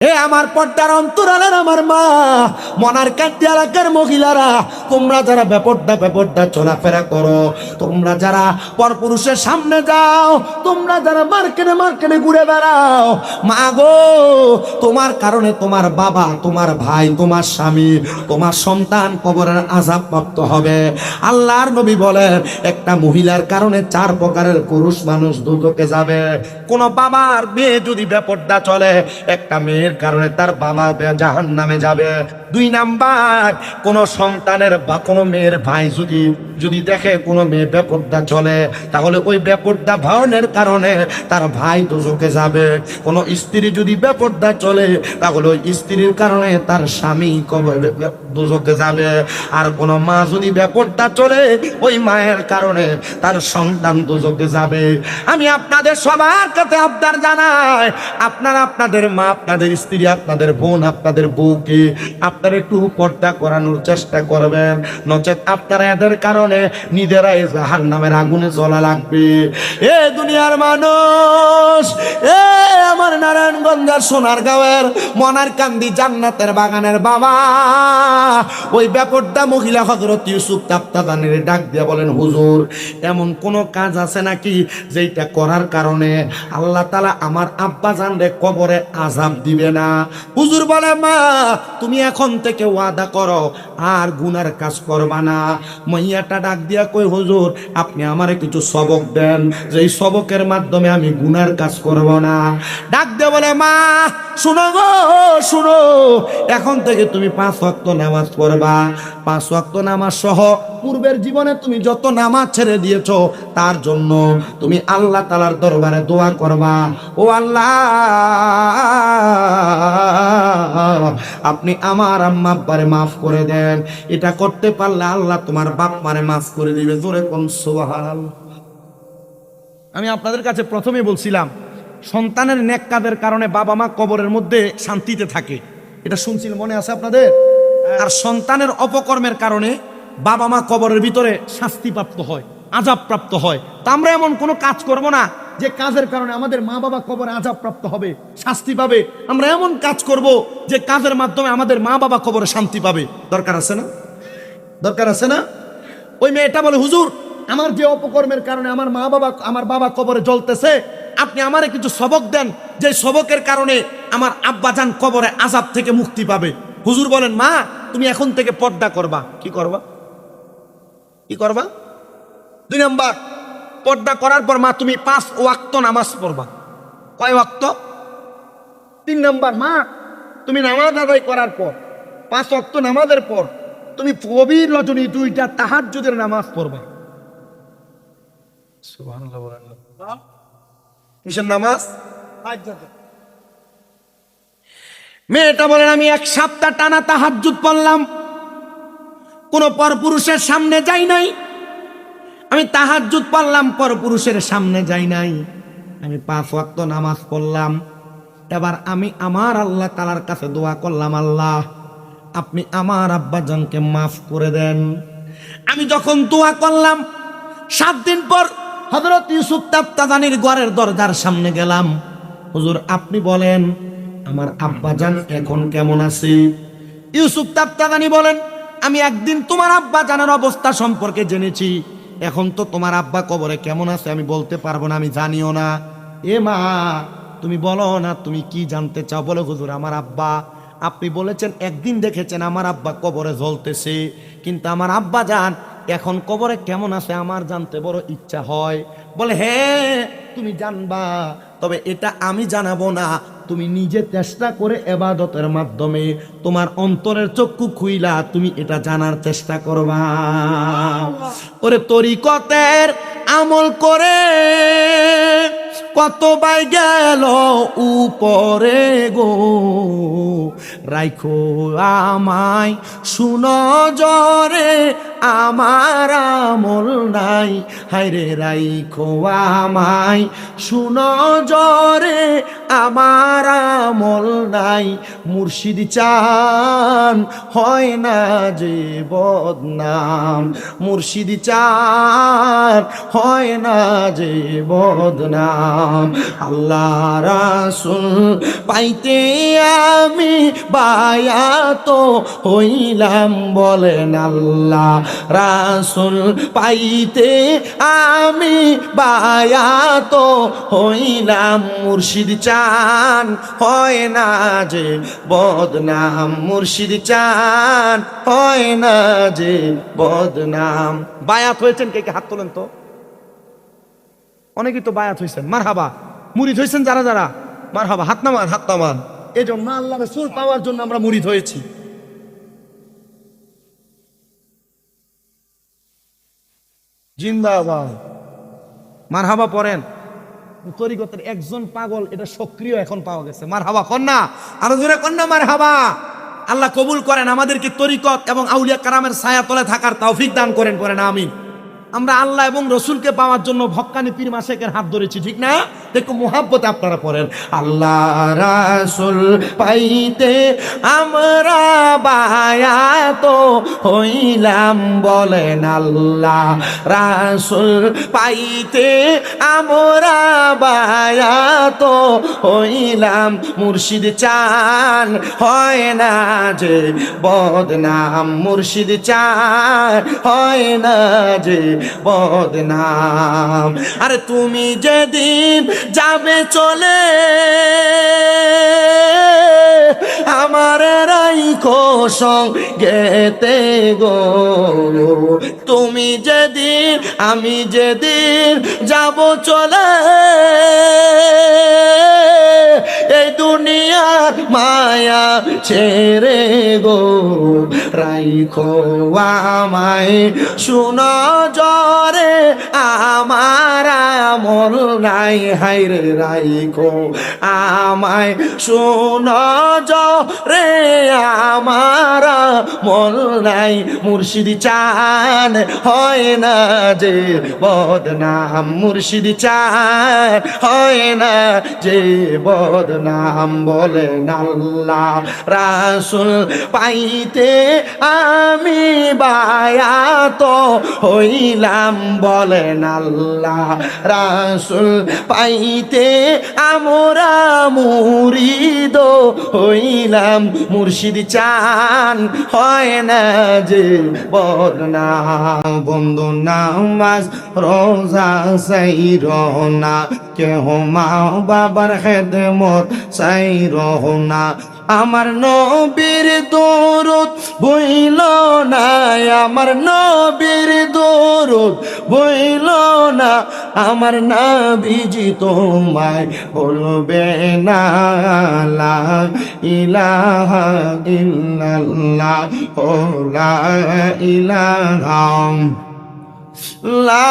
এ আমার পর্দার অন্তরালের আমার মা, মনার কান্দি এলাকার মহিলারা, তোমরা যারা বেপর্দা চলাফেরা করো, তোমরা যারা পরপুরুষের সামনে যাও, তোমরা যারা মার্কেটে ঘুরে বেড়াও, মা গো, তোমার কারণে তোমার বাবা, তোমার ভাই, তোমার স্বামী, তোমার সন্তান কবরের আযাব প্রাপ্ত হবে। আল্লাহর নবী বলেন, একটা মহিলার কারণে 4 প্রকারের পুরুষ মানুষ দুর্যোগে যাবে। কোন বাবার মেয়ে যদি বেপর্দা চলে, একটা মেয়ের কারণে তার বাবা জাহান্নামে যাবে। 2 নাম্বার, কোন সন্তানের বা কোন মেয়ের ভাই যদি দেখে কোন মেয়ে বেপর্দা চলে, তাহলে ওই বেপর্দা ভাওনের কারণে তার ভাই দোজখে যাবে। কোন স্ত্রী যদি বেপর্দা চলে, তাহলে ওই স্ত্রীর কারণে তার স্বামী দোজখে যাবে। আর কোন মা যদি বেপর্দা চলে, ওই মায়ের কারণে তার সন্তান দোজখে যাবে। আমি আপনাদের সবার কাছে আবদার জানাই, আপনারা আপনাদের মা, আপনাদের স্ত্রী, আপনাদের বোন, আপনাদের বউকে আপনারা একটু পর্দা করানোর চেষ্টা করবেন, নচেত আপনারা এদের কারণে নিজেরাই জাহান্নামের আগুনে জ্বলা লাগবে। এ দুনিয়ার মানুষ, এ আমার নারায়ণগঞ্জের সোনারগাঁওয়ের মনার কান্দি জান্নাতের বাগানের বাবা, ওই বেপর্দা মহিলা হযরত ইউসুফ তাফতাদানির ডাক দিয়ে বলেন, হুজুর, এমন কোন কাজ আছে নাকি যেটা করার কারণে আল্লাহ তাআলা আমার আব্বা জানরে কবরে আযাব দিবে না? হুজুর বলে, মা, তুমি এখন থেকে ওয়াদা করো আর গুনার কাজ করবা না। মাইয়াটা ডাক দিয়া কই, হুজুর, আপনি আমারে কিছু সবক দেন, যেই সবকের মাধ্যমে আমি গুনার কাজ করব না। ডাক দিয়ে বলে, মা, শুনো গো, শুনো, এখন থেকে তুমি 5 ওয়াক্ত নামাজ পড়বা। 5 ওয়াক্ত নামাজ সহ পূর্বের জীবনে তুমি যত নামাজ ছেড়ে দিয়েছো, তার জন্য তুমি আল্লাহ তাআলার দরবারে দোয়া করবা, ও আল্লাহ, আপনি আমার আম্মা আব্বারে মাফ করে দেন। এটা করতে পারলে আল্লাহ তোমার বাপ মারে মাফ করে দিবে। জোরে কোন সুবহানাল্লাহ। আমি আপনাদের কাছে প্রথমেই বলছিলাম, সন্তানের নেক কাজের কারণে বাবা মা কবরের মধ্যে শান্তিতে থাকে, এটা শুনছিল, মনে আছে আপনাদের? আর সন্তানের অপকর্মের কারণে বাবা মা কবরের ভিতরে শাস্তিপ্রাপ্ত হয়, আযাবপ্রাপ্ত হয়। তা আমরা এমন কোনো কাজ করব না যে কাজের কারণে আমাদের মা বাবা কবরে আযাবপ্রাপ্ত হবে, শাস্তি পাবে। আমরা এমন কাজ করব যে কাজের মাধ্যমে আমাদের মা বাবা কবরে শান্তি পাবে। দরকার আছে না? দরকার আছে না? ওই মেয়েটা বলে, হুজুর, আমার যে অপকর্মের কারণে আমার বাবা কবরে জ্বলতেছে, আপনি আমারে কিছু সবক দেন, যে সবকের কারণে আমার আব্বাজান কবরে আযাব থেকে মুক্তি পাবে। হুজুর বলেন, মা, তুমি এখন থেকে পর্দা করবা। কি করবা? 2 নাম্বার, পর্দা করার পর মা তুমি 5 ওয়াক্ত নামাজ পড়বা। কয় ওয়াক্ত? 3 নাম্বার, মা, তুমি নামাজ আদায় করার পর 5 ওয়াক্ত নামাজের পর তুমি গভীর রজনী 2টা তাহাজ্জুদের নামাজ পড়বা। সুবহানাল্লাহ বলেন। কিসের নামাজ? মেয়েটা বলেন, আমি 1 সপ্তাহ টানা তাহাজ্জুদ পড়লাম, কোন পরপুরুষের সামনে যাই নাই। আমি তাহাজ্জুদ পড়লাম, পরপুরুষের সামনে যাই নাই। আমি 5 ওয়াক্ত নামাজ পড়লাম। এবার আমি আমার আল্লাহ তাআলার কাছে দোয়া করলাম, আল্লাহ, আপনি আমার আব্বাজানকে মাফ করে দেন। আমি যখন দোয়া করলাম, 7 দিন পর হযরত ইউসুফ তাফতাদানির ঘরের দরজার সামনে গেলাম। হুজুর, আপনি বলেন আমার আব্বাজান এখন কেমন আছে? ইউসুফ তাফতাদানি বলেন, আমি একদিন তোমার আব্বাজানের অবস্থা সম্পর্কে জেনেছি, এখন তো তোমার আব্বা কবরে কেমন আছে আমি বলতে পারবো না, আমি জানিও না। এ মা, তুমি বলো না, তুমি কি জানতে চাও? বলে, হুজুর, আমার আব্বা, আপনি বলেছেন একদিন দেখেছেন আমার আব্বা কবরে জ্বলতেছে, কিন্তু আমার আব্বা জান এখন কবরে কেমন আছে আমার জানতে বড় ইচ্ছা হয়। বলে, হ্যাঁ, তুমি জানবা, তবে এটা আমি জানাবো না, তুমি নিজে চেষ্টা করে ইবাদতের মাধ্যমে তোমার অন্তরের চক্ষু খুইলা তুমি এটা জানার চেষ্টা করবা। ওরে তরিকতের আমল করে কত বাই গেল উপরে গো, রাইখো আমায় সুনজরে আমার আমল নাই, হায়রে রাইখো আমায় সুনজরে আমার আমল নাই। মুর্শিদ চান হয় না যে বদনাম, মুর্শিদ চান হয় না যে বদনাম। আল্লাহ রাসূল পাইতে আমি বায়াত হইলাম, বলেন আল্লাহ রাসূল পাইতে আমি বায়াত হইলাম। মুর্শিদ চান হয় না যে বদনাম, মুর্শিদ চান হয় না যে বদনাম। বায়াত হয়েছেন কে কে? হাত তোলেন তো। অনেকেই তো বায়াত হয়েছেন, মারহাবা। মুরিদ হয়েছেন যারা যারা, মারহাবা, হাত নামান, হাত নামান। এই জন্য আল্লাহ রাসূল পাওয়ার জন্য আমরা মুরিদ হয়েছি। জিন্দাবাদ, মারহাবা পড়েন। তরিকতের একজন পাগল, এটা সক্রিয় এখন পাওয়া গেছে। মারহাবা কন্যা, আরো জোরে কন্যা মারহাবা। আল্লাহ কবুল করেন, আমাদেরকে তরিকত এবং আউলিয়া কারামের ছায়া তলে থাকার তৌফিক দান করেন, পড়েন আমিন। আমরা আল্লাহ এবং রসুলকে পাওয়ার জন্য ভক্কানি পীর মাশেকের হাত ধরেছি, ঠিক না? দেখো মুহাব্বতে আপনারা পড়েন, আল্লাহ রাসূল পাইতে আমরা বায়াত হইলাম, বলেন আল্লাহ রাসূল পাইতে আমরা বায়াত হইলাম। মুর্শিদ চান হয় না যে বদনাম, মুর্শিদ চান হয় না যে বদনাম। আরে তুমি যেদিন যাবে চলে আমার রাইখো সঙ্গেতে গো, তুমি যেদিন আমি যেদিন যাব চলে এই দুনিয়ার মায়া ছেড়ে গো, রাইখো আমায় সুনজরে আমার আমল নাই, হায়রে রাইখো আমায় সুনজরে আমার আমল নাই। মুর্শিদ চান হয় না যে বদনাম, মুর্শিদ চান হয় না যে বদনাম, বলেন আল্লাহ রাসূল পাইতে আমি বায়াত হইলাম, বলেন আল্লাহ রাসূল পাইতে আমরা মুরিদ হইলাম। মুর্শিদ চান হয় না যে বদনাম। বন্ধু নামাজ রোজা সাইর না, কেহ মা বাবার খেদমত সাইর না, আমার নবীর দরুদ বইল না, আমার নবীর দরুদ বইল না, আমার নবীজি তোমায় বলবে না লা ইলাহা ইল্লাল্লাহ, ও লা ইলাহা লা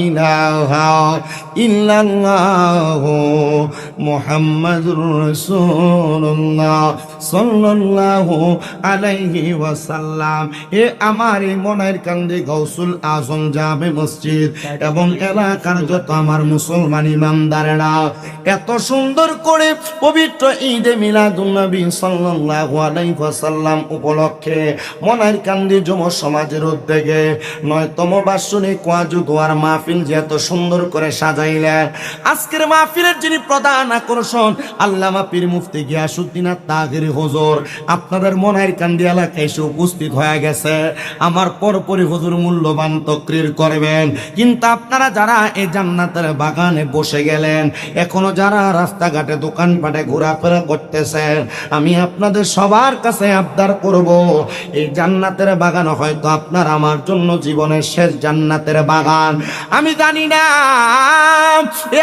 ইলাহা ইল্লাল্লাহু মুহাম্মাদুর রাসূলুল্লাহ সাল্লাল্লাহু আলাইহি ওয়াসাল্লাম। এ আমার এই মনের কান্দে গাউসুল আজম জামে মসজিদ এবং এলাকার যত আমার মুসলমান ইমানদারেরা এত সুন্দর করে পবিত্র ঈদে মিলাদুন নবী সাল্লাল্লাহু আলাইহি ওয়াসাল্লাম উপলক্ষে মনের কান্দে যুব সমাজের উদ্যোগে ৯তম বার্ষিক ওয়াজ দোয়ার মাহফিল যে এত সুন্দর করে সাজাইলেন। আজকের মাহফিলের যিনি প্রধান আকর্ষণ আল্লামা পীর মুফতি গিয়াসউদ্দিন আত-তাহেরী হুজুর আপনাদের মনের কান্দি এলাকায় এসে উপস্থিত হয়ে গেছে। আমার পরপরই হুজুর মূল্যবান তাকরীর করবেন, কিন্তু আপনারা যারা এই জান্নাতের বাগানে বসে গেলেন, এখনো যারা রাস্তাঘাটে দোকানপাটে ঘোরাফেরা করতেছেন, আমি আপনাদের সবার কাছে আবদার করব, এই জান্নাতের বাগান হয়তো আপনার আমার জন্য জীবনের শেষ জান্নাতের বাগান। আমি জানি না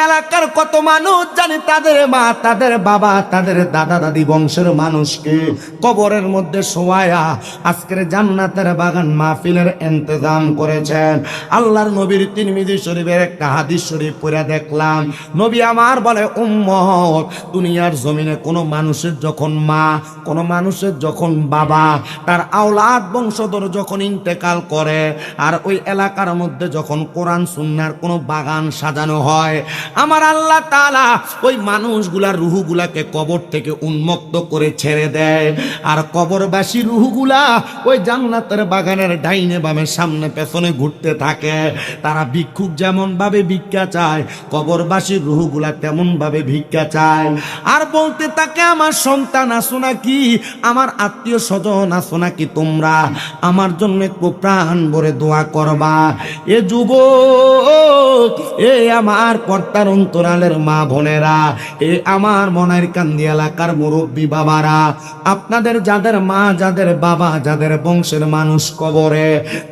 এলাকার কত মানুষ জানি তাদের মা, তাদের বাবা, তাদের দাদা দাদি বংশের মানুষকে কবরের মধ্যে শোয়ায়া আজকের জান্নাতের বাগান মাহফিলের ইন্তজাম করেছেন। আল্লাহর নবীর তিরমিজি শরীফের একটা হাদিস শরীফ পড়ে দেখলাম, নবী আমার বলে, উম্মত, দুনিয়ার জমিনে কোনো মানুষের যখন মা, কোনো মানুষের যখন বাবা, তার আওলাদ বংশধর যখন ইন্তেকাল করে, আর ওই এলাকার মধ্যে যখন কোরআন সুন্নাহর কোনো বাগান সাজানো হয়, আমার আল্লাহ তাআলা ওই মানুষগুলার রুহগুলাকে কবর থেকে উন্মুক্ত করে ছেড়ে দেয়। আর কবরবাসী রুহগুলা ওই জান্নাতের বাগানের ডাইনে বামে সামনে পেছনে ঘুরতে থাকে। তারা ভিক্ষুক যেমন ভাবে ভিক্ষা চায়, কবরবাসী রুহগুলা তেমন ভাবে ভিক্ষা চায়। আর বলতে থাকে, আমার সন্তান আছো নাকি, আমার আত্মীয় স্বজন আছো নাকি, তোমরা আমার জন্য একটু প্রাণ ভরে দোয়া করবা। এ যুবক, এ আমার পর্দার অন্তরালের মা বোনেরা, এ আমার মনের কান্দি এলাকার মুরব্বী বাবারা, আপনাদের যাদের মা, যাদের বাবা, যাদের বংশের মানুষ কবরে,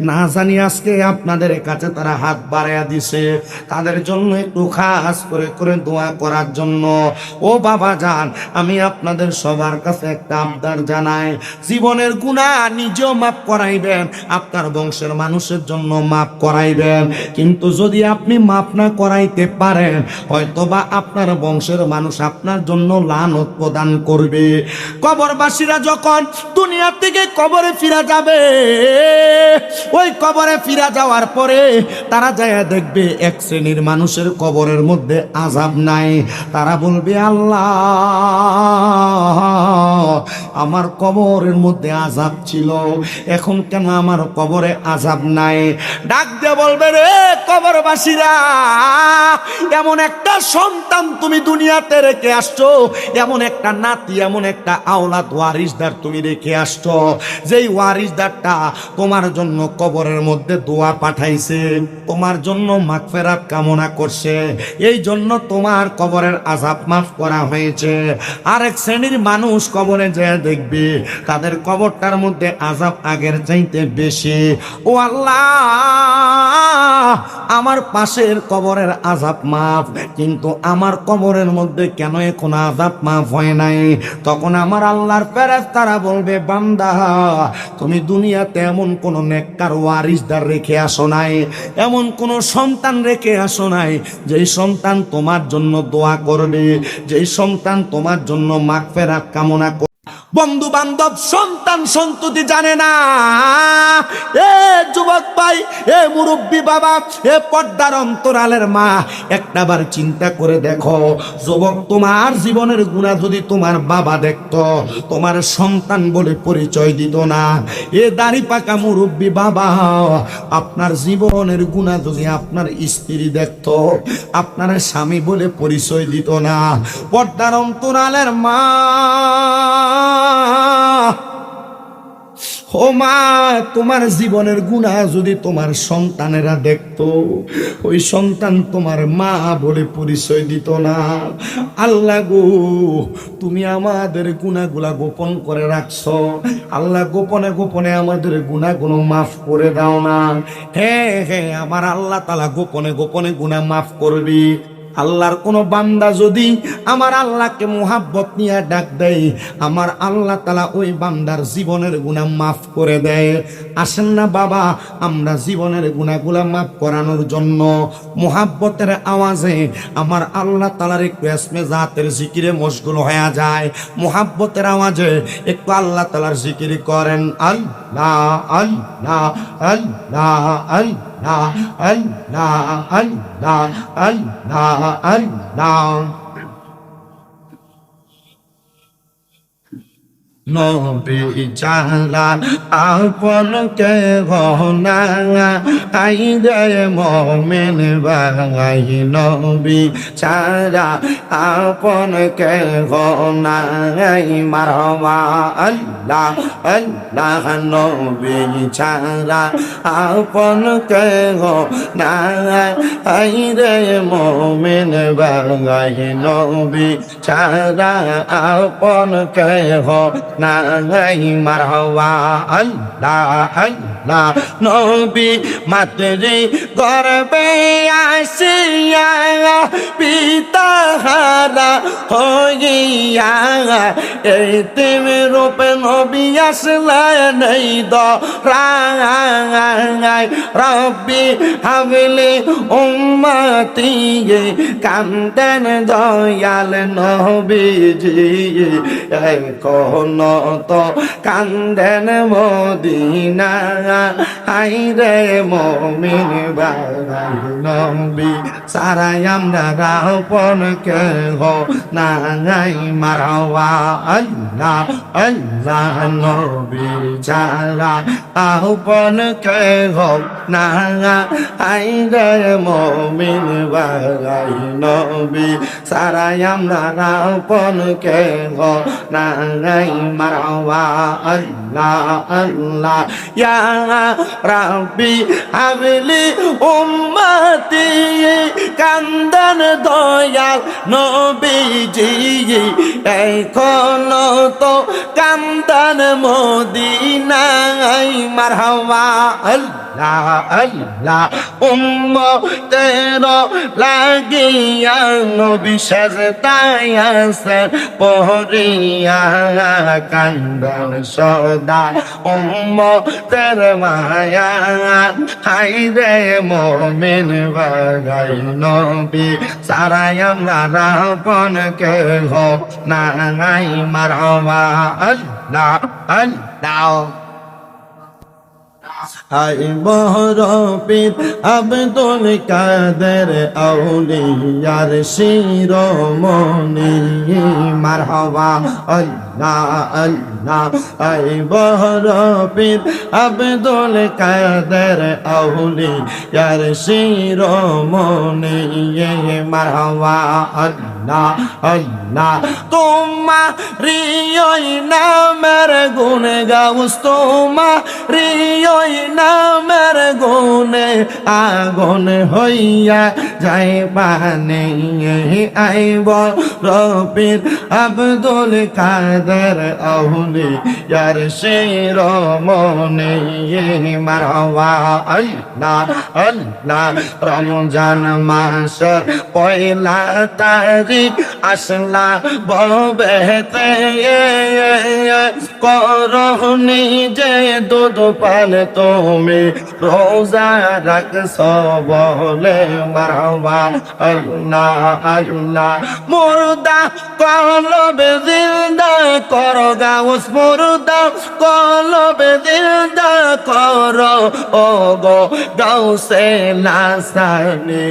না জানি আজকে আপনাদের কাছে তারা হাত বাড়াইয়া দিছে, তাদের জন্য একটু খাস করে করে দোয়া করার জন্য। ও বাবা যান, আমি আপনাদের সবার কাছে একটা আবদার জানাই, জীবনের গুনাহ নিজেও মাফ করাইবেন, আপনার বংশের মানুষের জন্য মাফ করাইবেন। কিন্তু যদি আপনি মাফ না করাইতে পারেন, হয়তোবা আপনার বংশের মানুষ আপনার জন্য লানত প্রদান করবে। কবরবাসীরা যখন দুনিয়া থেকে কবরে ফিরা যাবে, ওই কবরে ফিরা যাওয়ার পরে তারা যায় দেখবে এক শ্রেণীর মানুষের কবরের মধ্যে আযাব নাই। তারা বলবে, আল্লাহ, আমার কবরের মধ্যে আযাব ছিল, এখন কেন আমার কবরে আযাব নাই? ডাক দিয়ে বলবে, রে কবরবাসীরা, এমন একটা সন্তান তুমি দুনিয়াতে রেখে আসছো, এমন একটা নাতি, এমন একটা আওলাদ ওয়ারিসদার তুমি রেখে আসছো, যেই ওয়ারিসদারটা তোমার জন্য কবরের মধ্যে দোয়া পাঠাইছে, তোমার জন্য মাগফিরাত কামনা করছে, এই জন্য তোমার কবরের আযাব মাফ করা হয়েছে। আরেক শ্রেণীর মানুষ কবরে যায় দেখবে তাদের কবরটার মধ্যে আযাব আগের চাইতে বেশি। ও আল্লাহ, আমার পাশের কবরের আযাব মাফ, কিন্তু আমার কবরের মধ্যে কেন এখন আযাব মাফ হয় নাই? তখন আমার আল্লাহর ফেরেশতারা বলবে, বান্দা, তুমি দুনিয়াতে এমন কোন নেককার ওয়ারিসদার রেখে আসো নাই, এমন কোন সন্তান রেখে আসো নাই যেই সন্তান তোমার জন্য দোয়া করবে, যেই সন্তান তোমার জন্য মাগফিরাত কামনা করবে। বন্ধু বান্ধব, সন্তান সন্ততি জানে না। এ যুবক ভাই, এ মুরব্বী বাবা, এ পর্দার অন্তরালের মা, একটাবার চিন্তা করে দেখো, যুবক, তোমার জীবনের গুনাহ যদি তোমার বাবা দেখতো, তোমার সন্তান বলে পরিচয় দিত না। এ দাড়ি পাকা মুরব্বী বাবা, আপনার জীবনের গুনাহ যদি আপনার স্ত্রী দেখতো, আপনার স্বামী বলে পরিচয় দিত না। পর্দার অন্তরালের মা, ও মা, তোমার জীবনের গুনাহ যদি তোমার সন্তানেরা দেখতো, ওই সন্তান তোমার মা বলে পরিচয় দিত না। আল্লাহ গো, তুমি আমাদের গুনাহগুলা গোপন করে রাখছো। আল্লাহ, গোপনে গোপনে আমাদের গুনাহগুলো মাফ করে দাও না। হ্যাঁ হ্যাঁ, আমার আল্লাহ তাআলা গোপনে গোপনে গুনাহ মাফ করবি। আল্লাহর কোন বান্দা যদি আমার আল্লাহকে মোহাব্বত নিয়ে ডাক দেয়, আমার আল্লাহ তাআলা ওই বান্দার জীবনের গুনাহ মাফ করে দেয়। আসেন না বাবা, আমরা জীবনের গুনাহগুলা মাফ করানোর জন্য মোহাব্বতের আওয়াজে আমার আল্লাহ তাআলার একটু ইসমে জাতের জিকিরে মশগুল হয়ে যায়। মোহাব্বতের আওয়াজে একটু আল্লাহ তাআলার জিকির করেন, আল্লাহ আল্লাহ আল্লাহ আল্লাহ আল্লাহ আল্লাহ আল্লাহ আল্লাহ। নবী চালা আপন কে গহনা, আই রে মোমেন ভাই, নবী চালা আপন কে গহনা, মারওয়া আল্লাহ আল্লাহ। নবী চালা আপন কে গহনা, আই রে মোমেন ভাই, নবী চালা আপন কে নাই মারহাবা আল্লাহ আল্লাহ নবী মাতৃ গর্বে আসিয়া পিতা হারা হইয়া এতিম রূপে নবী আসলেন এই দরায় রব্বি হাবলি উম্মতি কান্দেন দয়াল নবীজি এখন তো কান্দেন মদিনা হায়রে মুমিন বাঙালি নবী সারাই আমরা রাপন কে হো নাই মারওয়া আল্লাহ আল্লাহ নবী ছাড়া আপন কে হো না হায়রে মুমিন বাঙালি নবী সারাই আমরা রাপন কে হো নাই মারওয়া আল্লাহ আল্লাহ ইয়া রাব্বি হাবলি উম্মতি কান্দন দয়াল নবীজি এখন তো কান্দন মদিনায় মারহাবা আল্লাহ আল্লাহ উম্মতের লাগিয়া নবী সাজদায় আছেন পহরিয়া কান্দন সদা উম্মতের মায়া হায়রে মুমিন বাঙালি নবী সারাই আমরা রাপন কে হো নাই মারহাবা আল্লাহ আল্লাহ হাই বহরপীর আব্দুল কাদের আউলিয়ার শিরোমণি মারহাবা আল্লাহ আল্লাহ হাই বহরপীর আব্দুল কাদের আউলিয়ার শিরোমণি মারহাবা আল্লাহ আল্লাহ তোমারি ওই নামের গুণ গাউস তোমারি ওই নামের গুণে আগুন হইয়া যাই পানে আইব রবির আব্দুল কাদের আউলিয়ার শিরোমণি মারহাবা আল্লাহ আল্লাহ রমজান মাসের পয়লা তারিখ আসলা ববেতে করহনি যে দুধ পান তুমি রোজা রাখছ বলে মারহাবা আল্লাহ আল্লাহ মুর্দা কলবে জিন্দা কর গাউস মুর্দা কলবে জিন্দা কর ও গো গাউসে লাসানি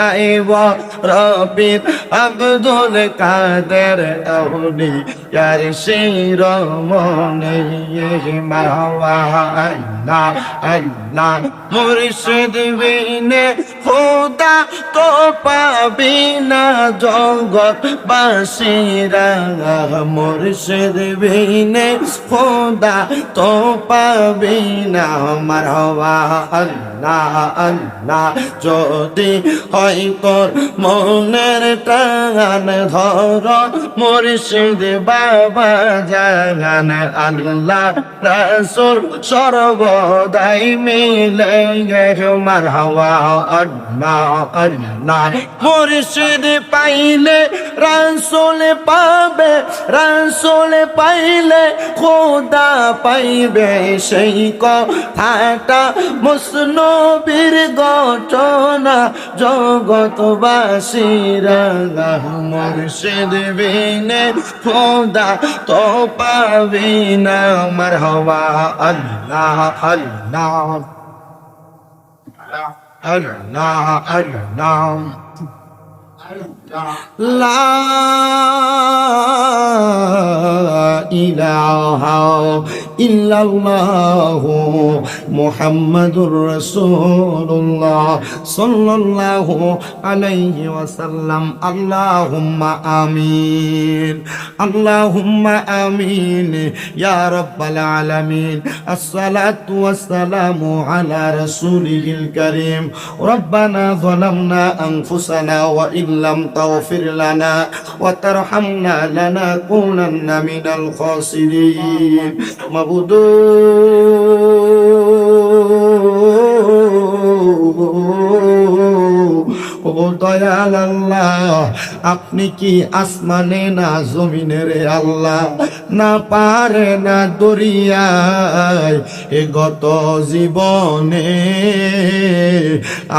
আইব রবির আব্দুল কাদের আউলিয়ার শিরোমণি মারহাবা আল্লাহ আল্লাহ মুর্শিদ বিনে খোদা তো পাবি না জগৎ বাসীরা মুর্শিদ বিনে খোদা তো পাবি না মারহাবা আল্লাহ আল্লাহ যদি হয় তোর মনের টান ধর মুর্শিদ বাবা জাগান আল্লাহ রাসূল সর্বদাই মিলে মারহাবা আল্লাহ আল্লাহ মুর্শিদ পাইলে রাসূল পাবে রাসূল পাইলে খোদা পাইবে সেই কথাটা মুসনবীর ঘটনা জগৎবাসীরা মুর্শিদ বিনে খোদা তো পাবি না মারহাবা আল্লাহ আল্লাহ আল্লাহ আল্লাহ লা ইলাহা ইল্লাল্লাহু মুহাম্মাদুর রাসূলুল্লাহ সাল্লাল্লাহু আলাইহি ওয়াসাল্লাম। আল্লাহুম্মা আমিন, আল্লাহুম্মা আমিন ইয়া রাব্বাল আলামিন। আসসালাতু ওয়াসসালামু আলা রাসূলিল কারীম। রব্বানা যালামনা আনফুসানা ওয়া ইল্লাম তাগফির লানা ওয়া তারহামনা লানাকুনান্না মিনাল খাসিরিন। মাবুদ ও দয়াল আল্লাহ, আপনি কি আসমানে না জমিনে রে আল্লাহ, না পারে না দরিয়ায়, এ গত জীবনে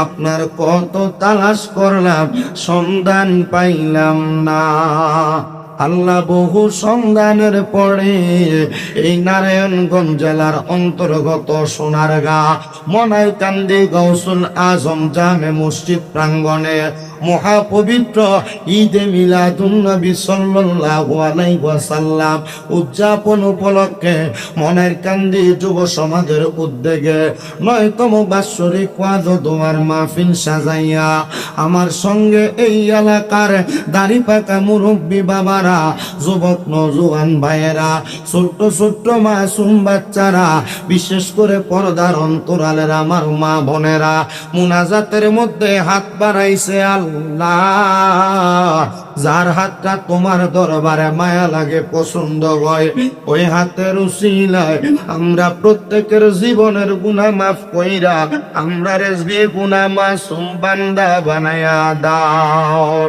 আপনার কত তালাশ করলাম, সন্ধান পাইলাম না। আল্লাহ বহু সন্ধানের পরে এই নারায়ণগঞ্জ জেলার অন্তর্গত সোনারগাঁ মনাইকান্দি গৌসুল আজম জামে মসজিদ প্রাঙ্গণে মহাপবিত্র ঈদে মিলাদুন নবী সাল্লাল্লাহু আলাইহি ওয়াসাল্লাম উদযাপন উপলক্ষে মনাইকান্দি যুব সমাজের উদ্যোগে ৯তম বাৎসরিক ওয়াজ ও দোয়ার মাহফিল সাজাইয়া আমার সঙ্গে এই এলাকার দাড়ি পাকা মুরব্বী বাবারা, যুবক নওজোয়ান ভাইয়েরা, ছোট্ট ছোট্ট মাসুম বাচ্চারা, বিশেষ করে পর্দার অন্তরালের আমার মা বোনেরা মুনাজাতের মধ্যে হাত বাড়াইছে। আল্লাহ, যার হাতটা তোমার দরবারে মায়া লাগে, পছন্দ হয়, ওই হাতের উসিলায় আমরা প্রত্যেকের জীবনের গুনাহ মাফ কইরা আমরা রেজবি গুনাহ মাসুম বান্দা বানায়া দাও।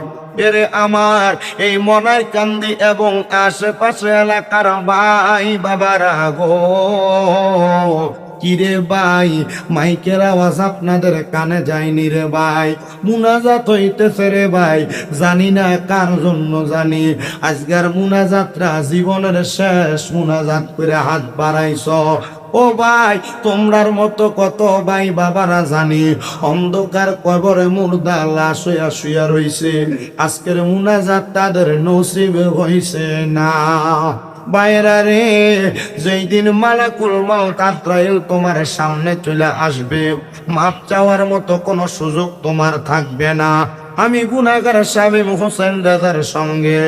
এরে আমার এই মনাইকান্দি এবং আশেপাশে এলাকার ভাই বাবারা গো, কিরে ভাই, মাইকের আওয়াজ আপনাদের কানে যায়নি রে ভাই, মুনাজাত হইতেছে রে ভাই, জানি না কার জন্য জানি আজকের মুনাজাতরা জীবনের শেষ মুনাজাত করে হাত বাড়াইছ। ও ভাই, তোমরার মতো কত ভাই বাবারা জানি অন্ধকার কবরে মুর্দা লাশ হইয়া শুইয়া রইছে, আজকের মুনাজাত তাদের নসিব হইছে না। বাইরা রে, যেই দিন মালাকুল মাউত আজরাইল তোমার সামনে চলে আসবে, মাপ চাওয়ার মতো কোনো সুযোগ তোমার থাকবে না। আমি গুনাহগার শামীম হোসেন দাদার সঙ্গে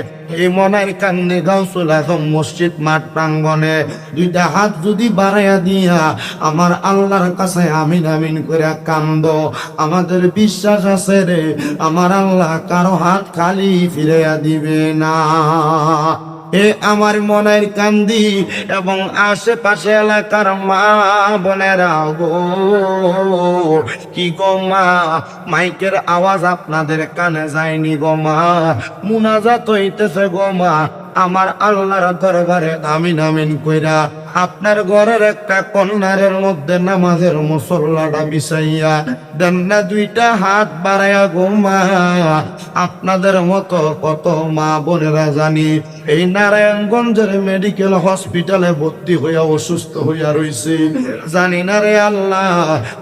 এই মনাইকান্দি গাউসুল আজম মসজিদ মাঠ প্রাঙ্গণে দুইটা হাত যদি বাড়াইয়া দিয়া আমার আল্লাহর কাছে আমিন আমিন করে কান্দ, আমাদের বিশ্বাস আছে রে আমার আল্লাহ কারো হাত খালি ফিরাইয়া দিবে না। এ আমার মনের কান্দি এবং আশেপাশে এলাকার মা বোনেরা গো, কি গো মা, মাইকের আওয়াজ আপনাদের কানে যায়নি গো মা, মুনাজাত হইতেছে গো মা, আমার আল্লাহর দরবারে আমিন আমিন কইরা আপনার ঘরের একটা কর্নারের মধ্যে নামাজের মুসল্লাটা বিছাইয়া দেন না দুইটা হাত বাড়াইয়া গো মা। আপনাদের মতো কত মা বোনেরা জানি এই নারায়ণগঞ্জের মেডিকেল হসপিটালে ভর্তি হইয়া অসুস্থ হইয়া রইছে, জানি না রে আল্লাহ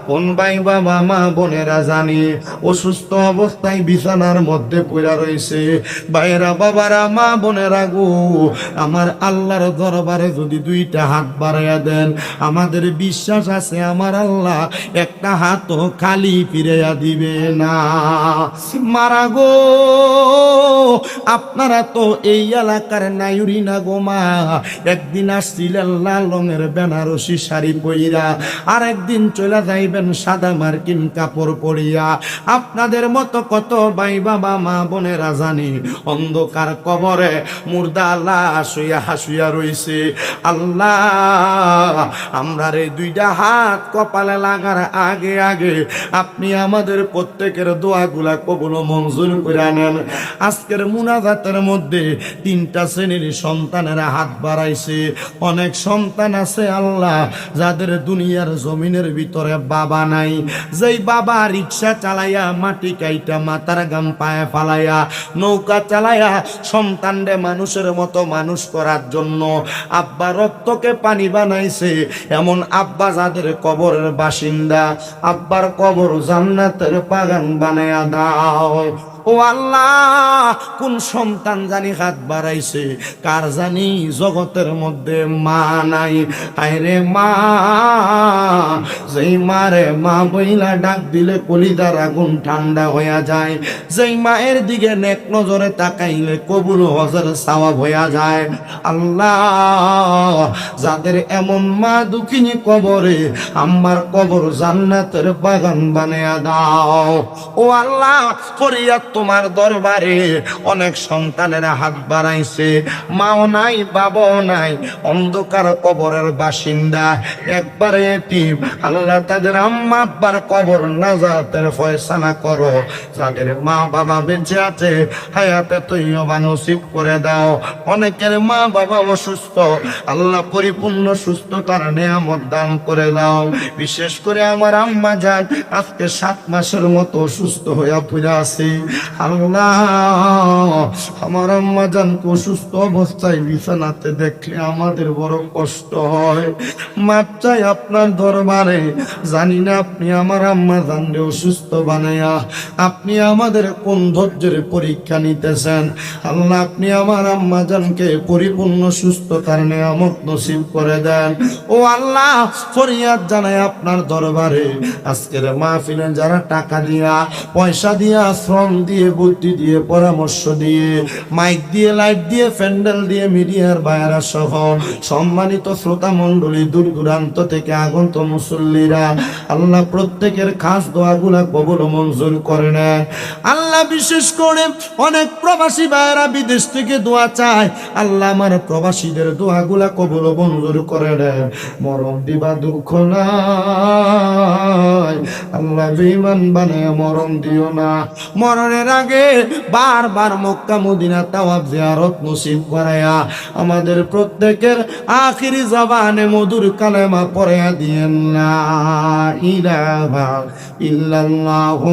কোন ভাই বাবা মা বোনেরা জানি অসুস্থ অবস্থায় বিছানার মধ্যে পড়া রইছে। ভাইরা বাবারা মা বোনেরা গো, আমার আল্লাহর দরবারে যদি দুইটা হাত বাড়াইয়া দেন, আমাদের বিশ্বাস আছে আমার আল্লাহ একটা হাতও খালি ফিরাইয়া দিবে না। মারা গো, আপনারা তো এই এলাকার নাইউরি না গো মা, একদিন আসছিলেন লাল রঙের বেনারসি শাড়ি পরিয়া, আর একদিন চলে যাইবেন সাদা মার্কিন কাপড় পরিয়া। আপনাদের মতো কত ভাই বাবা মা বোনেরা জানি অন্ধকার কবরে মুর্দা লাশ হইয়া হাসুইয়া রইছে। আল্লাহ, আমরা রে দুইটা হাত কপালে লাগার আগে আগে আপনি আমাদের প্রত্যেকের দোয়াগুলা কবুল মঞ্জুর করে আনেন। আজকের মুনাজাতের মধ্যে 3টা শ্রেণীর সন্তানেরা হাত বাড়াইছে। অনেক সন্তান আছে আল্লাহ যাদের দুনিয়ার জমিনের ভিতরে বাবা নাই, যেই বাবা রিক্সা চালাইয়া মাটি কাইটা মাথার গাম পায়ে ফালাইয়া নৌকা চালাইয়া সন্তানরে মানুষের মতো মানুষ করার জন্য আব্বা রক্তকে পানি বানাইছে, এমন আব্বা যাদের কবরের বাসিন্দা, আব্বার কবর জান্নাতের বাগান বানায়া দাও। ও আল্লাহ, কোন সন্তান জানি হাত বাড়াইছে, কার জানি জগতের মধ্যে মা নাই। আইরে মা, যেই মারে মা বইলা ডাক দিলে কলিজার আগুন ঠান্ডা হইয়া যায়, যেই মায়ের দিকে নেক নজরে তাকাইলে কবুল হজের সওয়াব হইয়া যায়। আল্লাহ, যাদের এমন মা দুঃখিনী কবরে, আমার কবর জান্নাতের বাগান বানিয়ে দাও। ও আল্লাহ, ফরিয়াদ তোমার দরবারে। অনেক সন্তানের হাত বাড়াইছে, মাও নাই বাবাও নাই, অন্ধকার কবরের বাসিন্দা, একবারে এতিম। আল্লাহ, তাদের আম্মা আব্বার কবর নাজাতের ফয়সালা করো। যাদের মা বাবা বেঁচে আছে, হায়াতে তৈয়বা নসিব করে দাও। অনেকের মা বাবা অসুস্থ, আল্লাহ পরিপূর্ণ সুস্থতার নিয়ামত দান করে দাও। বিশেষ করে আমার আম্মা যান আজকে 7 মাসের মতো অসুস্থ হইয়া পড়ে আছে। আল্লাহ, আমার আম্মা জানকে অসুস্থ অবস্থায় বিছানাতে দেখলে আমাদের বড় কষ্ট হয়। মাপ চাই আপনার দরবারে। জানি না আপনি আমার আম্মা জানলে অসুস্থ বানাইয়া আপনি আমাদের কোন ধৈর্যের পরীক্ষা নিতেছেন। আল্লাহ, আপনি আমার আম্মা জানকে পরিপূর্ণ সুস্থতার নিয়ামত নসিব করে দেন। ও আল্লাহ, ফরিয়াদ জানাই আপনার দরবারে। আজকের মাহফিলে যারা টাকা দিয়া, পয়সা দিয়া, শ্রম দিয়ে, বুদ্ধি দিয়ে, পরামর্শ দিয়ে, মাইক দিয়ে, লাইট দিয়ে, প্যান্ডেল দিয়ে, মিডিয়ার বায়ারা সহ সম্মানিত শ্রোতা মণ্ডলী, দূর দূরান্ত থেকে আগত মুসল্লিরা, আল্লাহ প্রত্যেকের খাস দোয়াগুলা কবুল মঞ্জুর করে নেয়। আল্লাহ, বিশেষ করে অনেক প্রবাসী ভাইয়েরা বিদেশ থেকে দোয়া চায়। আল্লাহ, আমার প্রবাসীদের দোয়াগুলা কবুল মঞ্জুর করে নেয়। মরণ দিবা দুঃখ নাই, আল্লাহ বেঈমান বানায় মরণ দিও না। মরণের আগে বারবার মক্কা মদিনা তাওয়াফ জিয়ারত নসিব করায়া আমাদের প্রত্যেকের আখিরি জবানে মধুর কালেমা পড়াইয়া দিয়েন, লা ইলাহা ইল্লাল্লাহু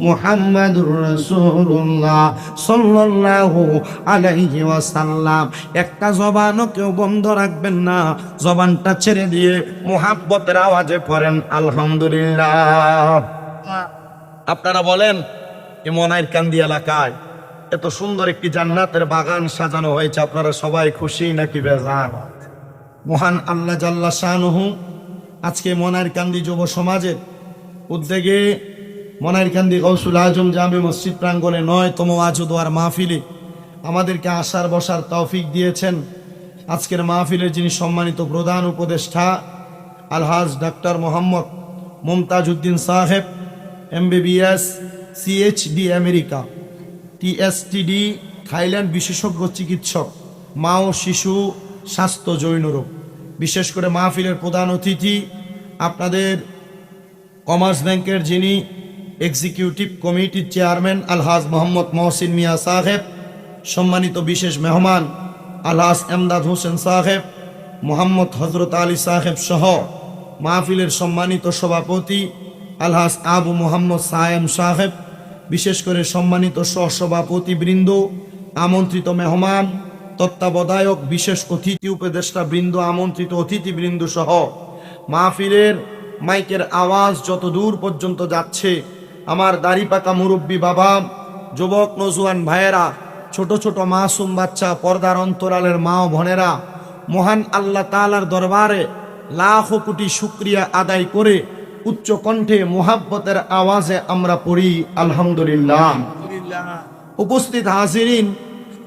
মুহাম্মাদুর রাসূলুল্লাহ সাল্লাল্লাহু আলাইহি ওয়াসাল্লাম। একটা জবানও কেউ বন্ধ রাখবেন না, জবানটা ছেড়ে দিয়ে মুহাব্বতের আওয়াজে পড়েন আলহামদুলিল্লাহ। আপনারা বলেন, এই মনাইর কান্দি এলাকায় এত সুন্দর একটি জান্নাতের বাগান সাজানো হয়েছে, আপনারা সবাই খুশি নাকি বেজার? মহান আল্লাহ জাল্লা শানুহু আজকে মনাইর কান্দি যুব সমাজের উদ্যোগে মনাইর কান্দি গৌসুল আজম জামে মসজিদ প্রাঙ্গণে 9তম ওয়াজ ও দোয়ার মাহফিলে আমাদেরকে আসার বসার তৌফিক দিয়েছেন। আজকের মাহফিলের যিনি সম্মানিত প্রধান উপদেষ্টা আলহাজ ডাক্তার মোহাম্মদ মুমতাজ উদ্দিন সাহেব, MBBS, CHD America, TSTD Thailand বিশেষজ্ঞ চিকিৎসক, মা ও শিশু স্বাস্থ্য জৈন রোগ। বিশেষ করে মাহফিলের প্রধান অতিথি আপনাদের কমার্স ব্যাংকের যিনি এক্সিকিউটিভ কমিটির চেয়ারম্যান আলহাজ মোহাম্মদ মহসিন মিয়া সাহেব, সম্মানিত বিশেষ মেহমান আলহাজ এমদাদ হোসেন সাহেব, মোহাম্মদ হজরত আলী সাহেব সহ মাহফিলের সম্মানিত সভাপতি আলহাজ আবু মোহাম্মদ সায়েম সাহেব, বিশেষ করে সম্মানিত সহসভাপতি বৃন্দ, আমন্ত্রিত মেহমান, তত্ত্বাবধায়ক, বিশেষ অতিথি উপদেষ্টা বৃন্দ, আমন্ত্রিত অতিথিবৃন্দ সহ মাহফিলের মাইকের আওয়াজ যত দূর পর্যন্ত যাচ্ছে, আমার দাড়ি পাকা মুরব্বী বাবা, যুবক নজওয়ান ভাইয়েরা, ছোট ছোট মাসুম বাচ্চা, পর্দার অন্তরালের মা ও বোনেরা, মহান আল্লাহ তাআলার দরবারে লাখো কোটি শুকরিয়া আদায় করে উচ্চ কণ্ঠে মুহাব্বতের আওয়াজে আমরা পড়ি আলহামদুলিল্লাহ। উপস্থিত হাজিরিন,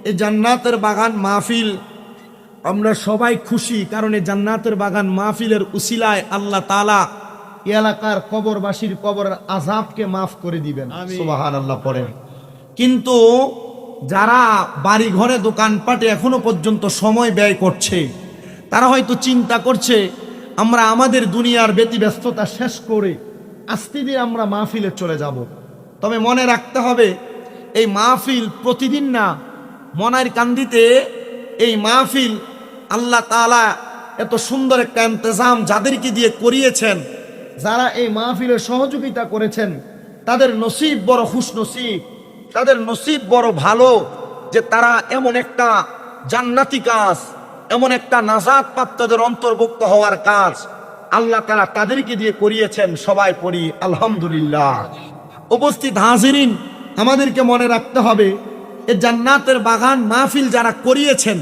এই জান্নাতের বাগান মাহফিল আমরা সবাই খুশি, কারণ এই জান্নাতের বাগান মাহফিলের উসিলায় আল্লাহ তাআলা এই এলাকার কবরবাসীর কবরের আযাবকে মাফ করে দিবেন, সুবহানাল্লাহ পড়েন। কিন্তু যারা বাড়ি ঘরে দোকানপাটে এখনো পর্যন্ত সময় ব্যয় করছে, তারা হয়তো চিন্তা করছে আমরা আমাদের দুনিয়ার ব্যতিব্যস্ততা শেষ করে আস্তে ধীরে আমরা মাহফিলে চলে যাব। তবে মনে রাখতে হবে, এই মাহফিল প্রতিদিন না। মনাইর কান্দিতে এই মাহফিল আল্লাহ তাআলা এত সুন্দর একটা ইন্তজাম যাদেরকে দিয়ে করিয়েছেন, যারা এই মাহফিলের সহযোগিতা করেছেন, তাদের নসিব বড় খুশনসিব, তাদের নসিব বড় ভালো যে তারা এমন একটা জান্নাতি কাজ, এমন একটা নাজাত প্রাপ্তদের অন্তর্ভুক্ত হওয়ার কাজ আল্লাহ তাআলা তাদেরকে দিয়ে করিয়েছেন। সবাই পড়ি আলহামদুলিল্লাহ। উপস্থিত হাজিরিন, আমাদেরকে মনে রাখতে হবে, এ জান্নাতের বাগান মাহফিল যারা করিয়েছেন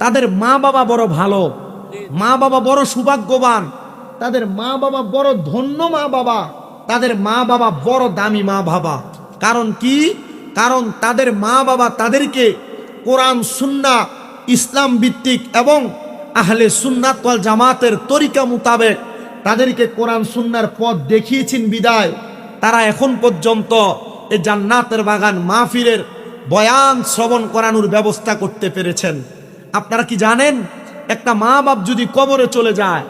তাদের মা বাবা বড় ভালো, মা বাবা বড় সৌভাগ্যবান, তাদের মা বাবা বড় ধন্য মা বাবা, তাদের মা বাবা বড় দামি মা বাবা। কারণ কি? কারণ তাদের মা বাবা তাদেরকে কোরআন সুন্নাহ ইসলাম ভিত্তিক এবং আহলে সুন্নাত ওয়াল জামাতের তরিকা মোতাবেক তাদেরকে কোরআন সুন্নাহর পথ দেখিয়েছেন বিদায় তারা এখন পর্যন্ত এই জান্নাতের বাগান মাহফিলের বয়ান শ্রবণ করানোর ব্যবস্থা করতে পেরেছেন। আপনারা কি জানেন, একটা মা বাপ যদি কবরে চলে যায়,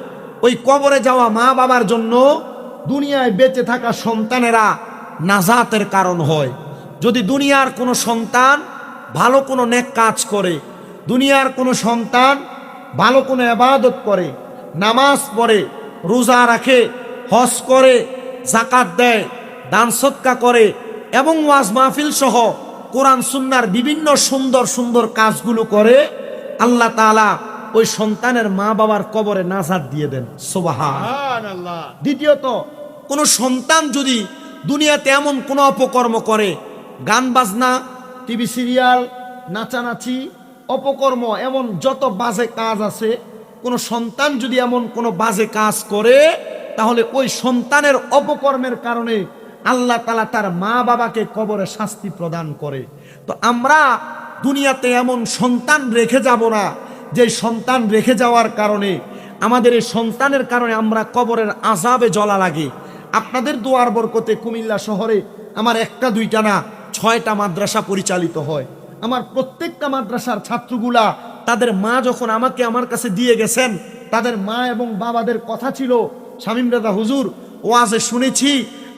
ওই কবরে যাওয়া মা বাবার জন্য দুনিয়ায় বেঁচে থাকা সন্তানেরা নাজাতের কারণ হয়। যদি দুনিয়ার কোনো সন্তান ভালো কোনো নেক কাজ করে, দুনিয়ার কোনো সন্তান ভালো কোনো ইবাদত করে, নামাজ পড়ে, রোজা রাখে, হজ করে, যাকাত দেয়, দান সদকা করে এবং ওয়াজ মাহফিল সহ কোরআন সুন্নাহর বিভিন্ন সুন্দর সুন্দর কাজগুলো করে, আল্লাহ তাআলা ওই সন্তানের মা বাবার কবরে নাজাত দিয়ে দেন। সুবহানাল্লাহ। দ্বিতীয়ত, কোনো সন্তান যদি দুনিয়াতে এমন কোনো অপকর্ম করে, গান বাজনা, টিভি সিরিয়াল, নাচানাচি, অপকর্ম, এমন যত বাজে কাজ আছে, কোনো সন্তান যদি এমন কোনো বাজে কাজ করে, তাহলে ওই সন্তানের অপকর্মের কারণে আল্লাহ তাআলা তার মা বাবাকে কবরে শাস্তি প্রদান করে। তো আমরা দুনিয়াতে এমন সন্তান রেখে যাব না যে সন্তান রেখে যাওয়ার কারণে আমাদের এই সন্তানের কারণে আমরা কবরের আযাবে জ্বলা লাগে। আপনাদের দোয়ার বরকতে কুমিল্লা শহরে আমার একটা দুইটা না 6টা মাদ্রাসা পরিচালিত হয়। আমার প্রত্যেকটা মাদ্রাসার ছাত্রগুলা তাদের মা যখন আমাকে আমার কাছে দিয়ে গেছেন, তাদের মা এবং বাবাদের কথা ছিল, শামীম রাজা হুজুর ওয়াজে শুনেছি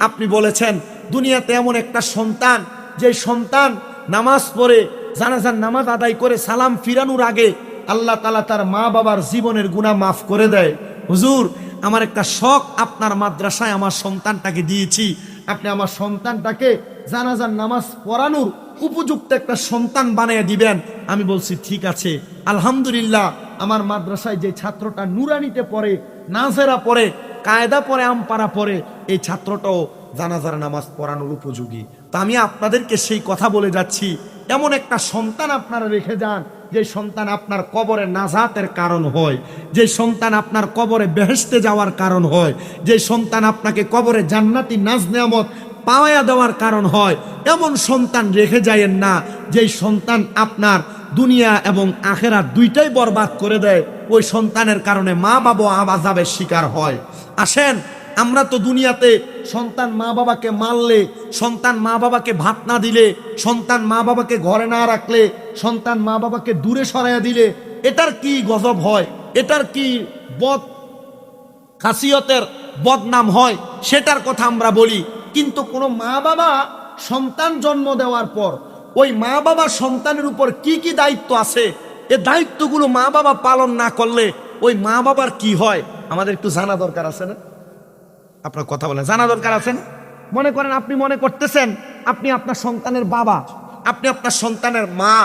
আপনি বলেছেন দুনিয়াতে এমন একটা সন্তান, যে সন্তান নামাজ পড়ে, জানাজার নামাজ আদায় করে সালাম ফিরানোর আগে আল্লাহ তাআলা তার মা বাবার জীবনের গুনাহ মাফ করে দেয়। হুজুর, আমার একটা শখ, আপনার মাদ্রাসায় আমার সন্তানটাকে দিয়েছি, আপনি আমার সন্তানটাকে জানাজার নামাজ পড়ানোর উপযুক্ত একটা সন্তান বানিয়ে দিবেন। আমি বলছি ঠিক আছে। আলহামদুলিল্লাহ, আমার মাদ্রাসায় যে ছাত্রটা নুরানিতে পড়ে, নাজেরা পড়ে, কায়দা পড়ে, আমপারা পড়ে, এই ছাত্রটাও জানাজার নামাজ পড়ানোর উপযোগী। তো আমি আপনাদেরকে সেই কথা বলে যাচ্ছি, এমন একটা সন্তান আপনারা রেখে যান যে সন্তান আপনার কবরে নাজাতের কারণ হয়, যে সন্তান আপনার কবরে বেহেশতে যাওয়ার কারণ হয়, যে সন্তান আপনাকে কবরে জান্নাতি নাজ নেয়ামত পাওয়া দেওয়ার কারণ হয়। এমন সন্তান রেখে যায়েন না যেই সন্তান আপনার দুনিয়া এবং আখেরাত দুইটাই বরবাদ করে দেয়। ওই সন্তানের কারণে মা বাবা আযাবের শিকার হয়। আসেন, আমরা তো দুনিয়াতে সন্তান মা বাবাকে মারলে, সন্তান মা বাবাকে ভাত না দিলে, সন্তান মা বাবাকে ঘরে না রাখলে, সন্তান মা বাবাকে দূরে সরাইয়া দিলে এটার কি গজব হয়, এটার কি বদ খাসিয়তের বদনাম হয়, সেটার কথা আমরা বলি। কিন্তু কোনো মা বাবা সন্তান জন্ম দেওয়ার পর ওই মা বাবা সন্তানের উপর কি কি দায়িত্ব আছে, এ দায়িত্বগুলো মা বাবা পালন না করলে ওই মা বাবার কি হয় আমাদের একটু জানা দরকার আছে না? আপনার কথা বলেন, জানা দরকার আছে না? মনে করেন আপনি মনে করতেছেন আপনি আপনার সন্তানের বাবা, আপনি আপনার সন্তানের মা,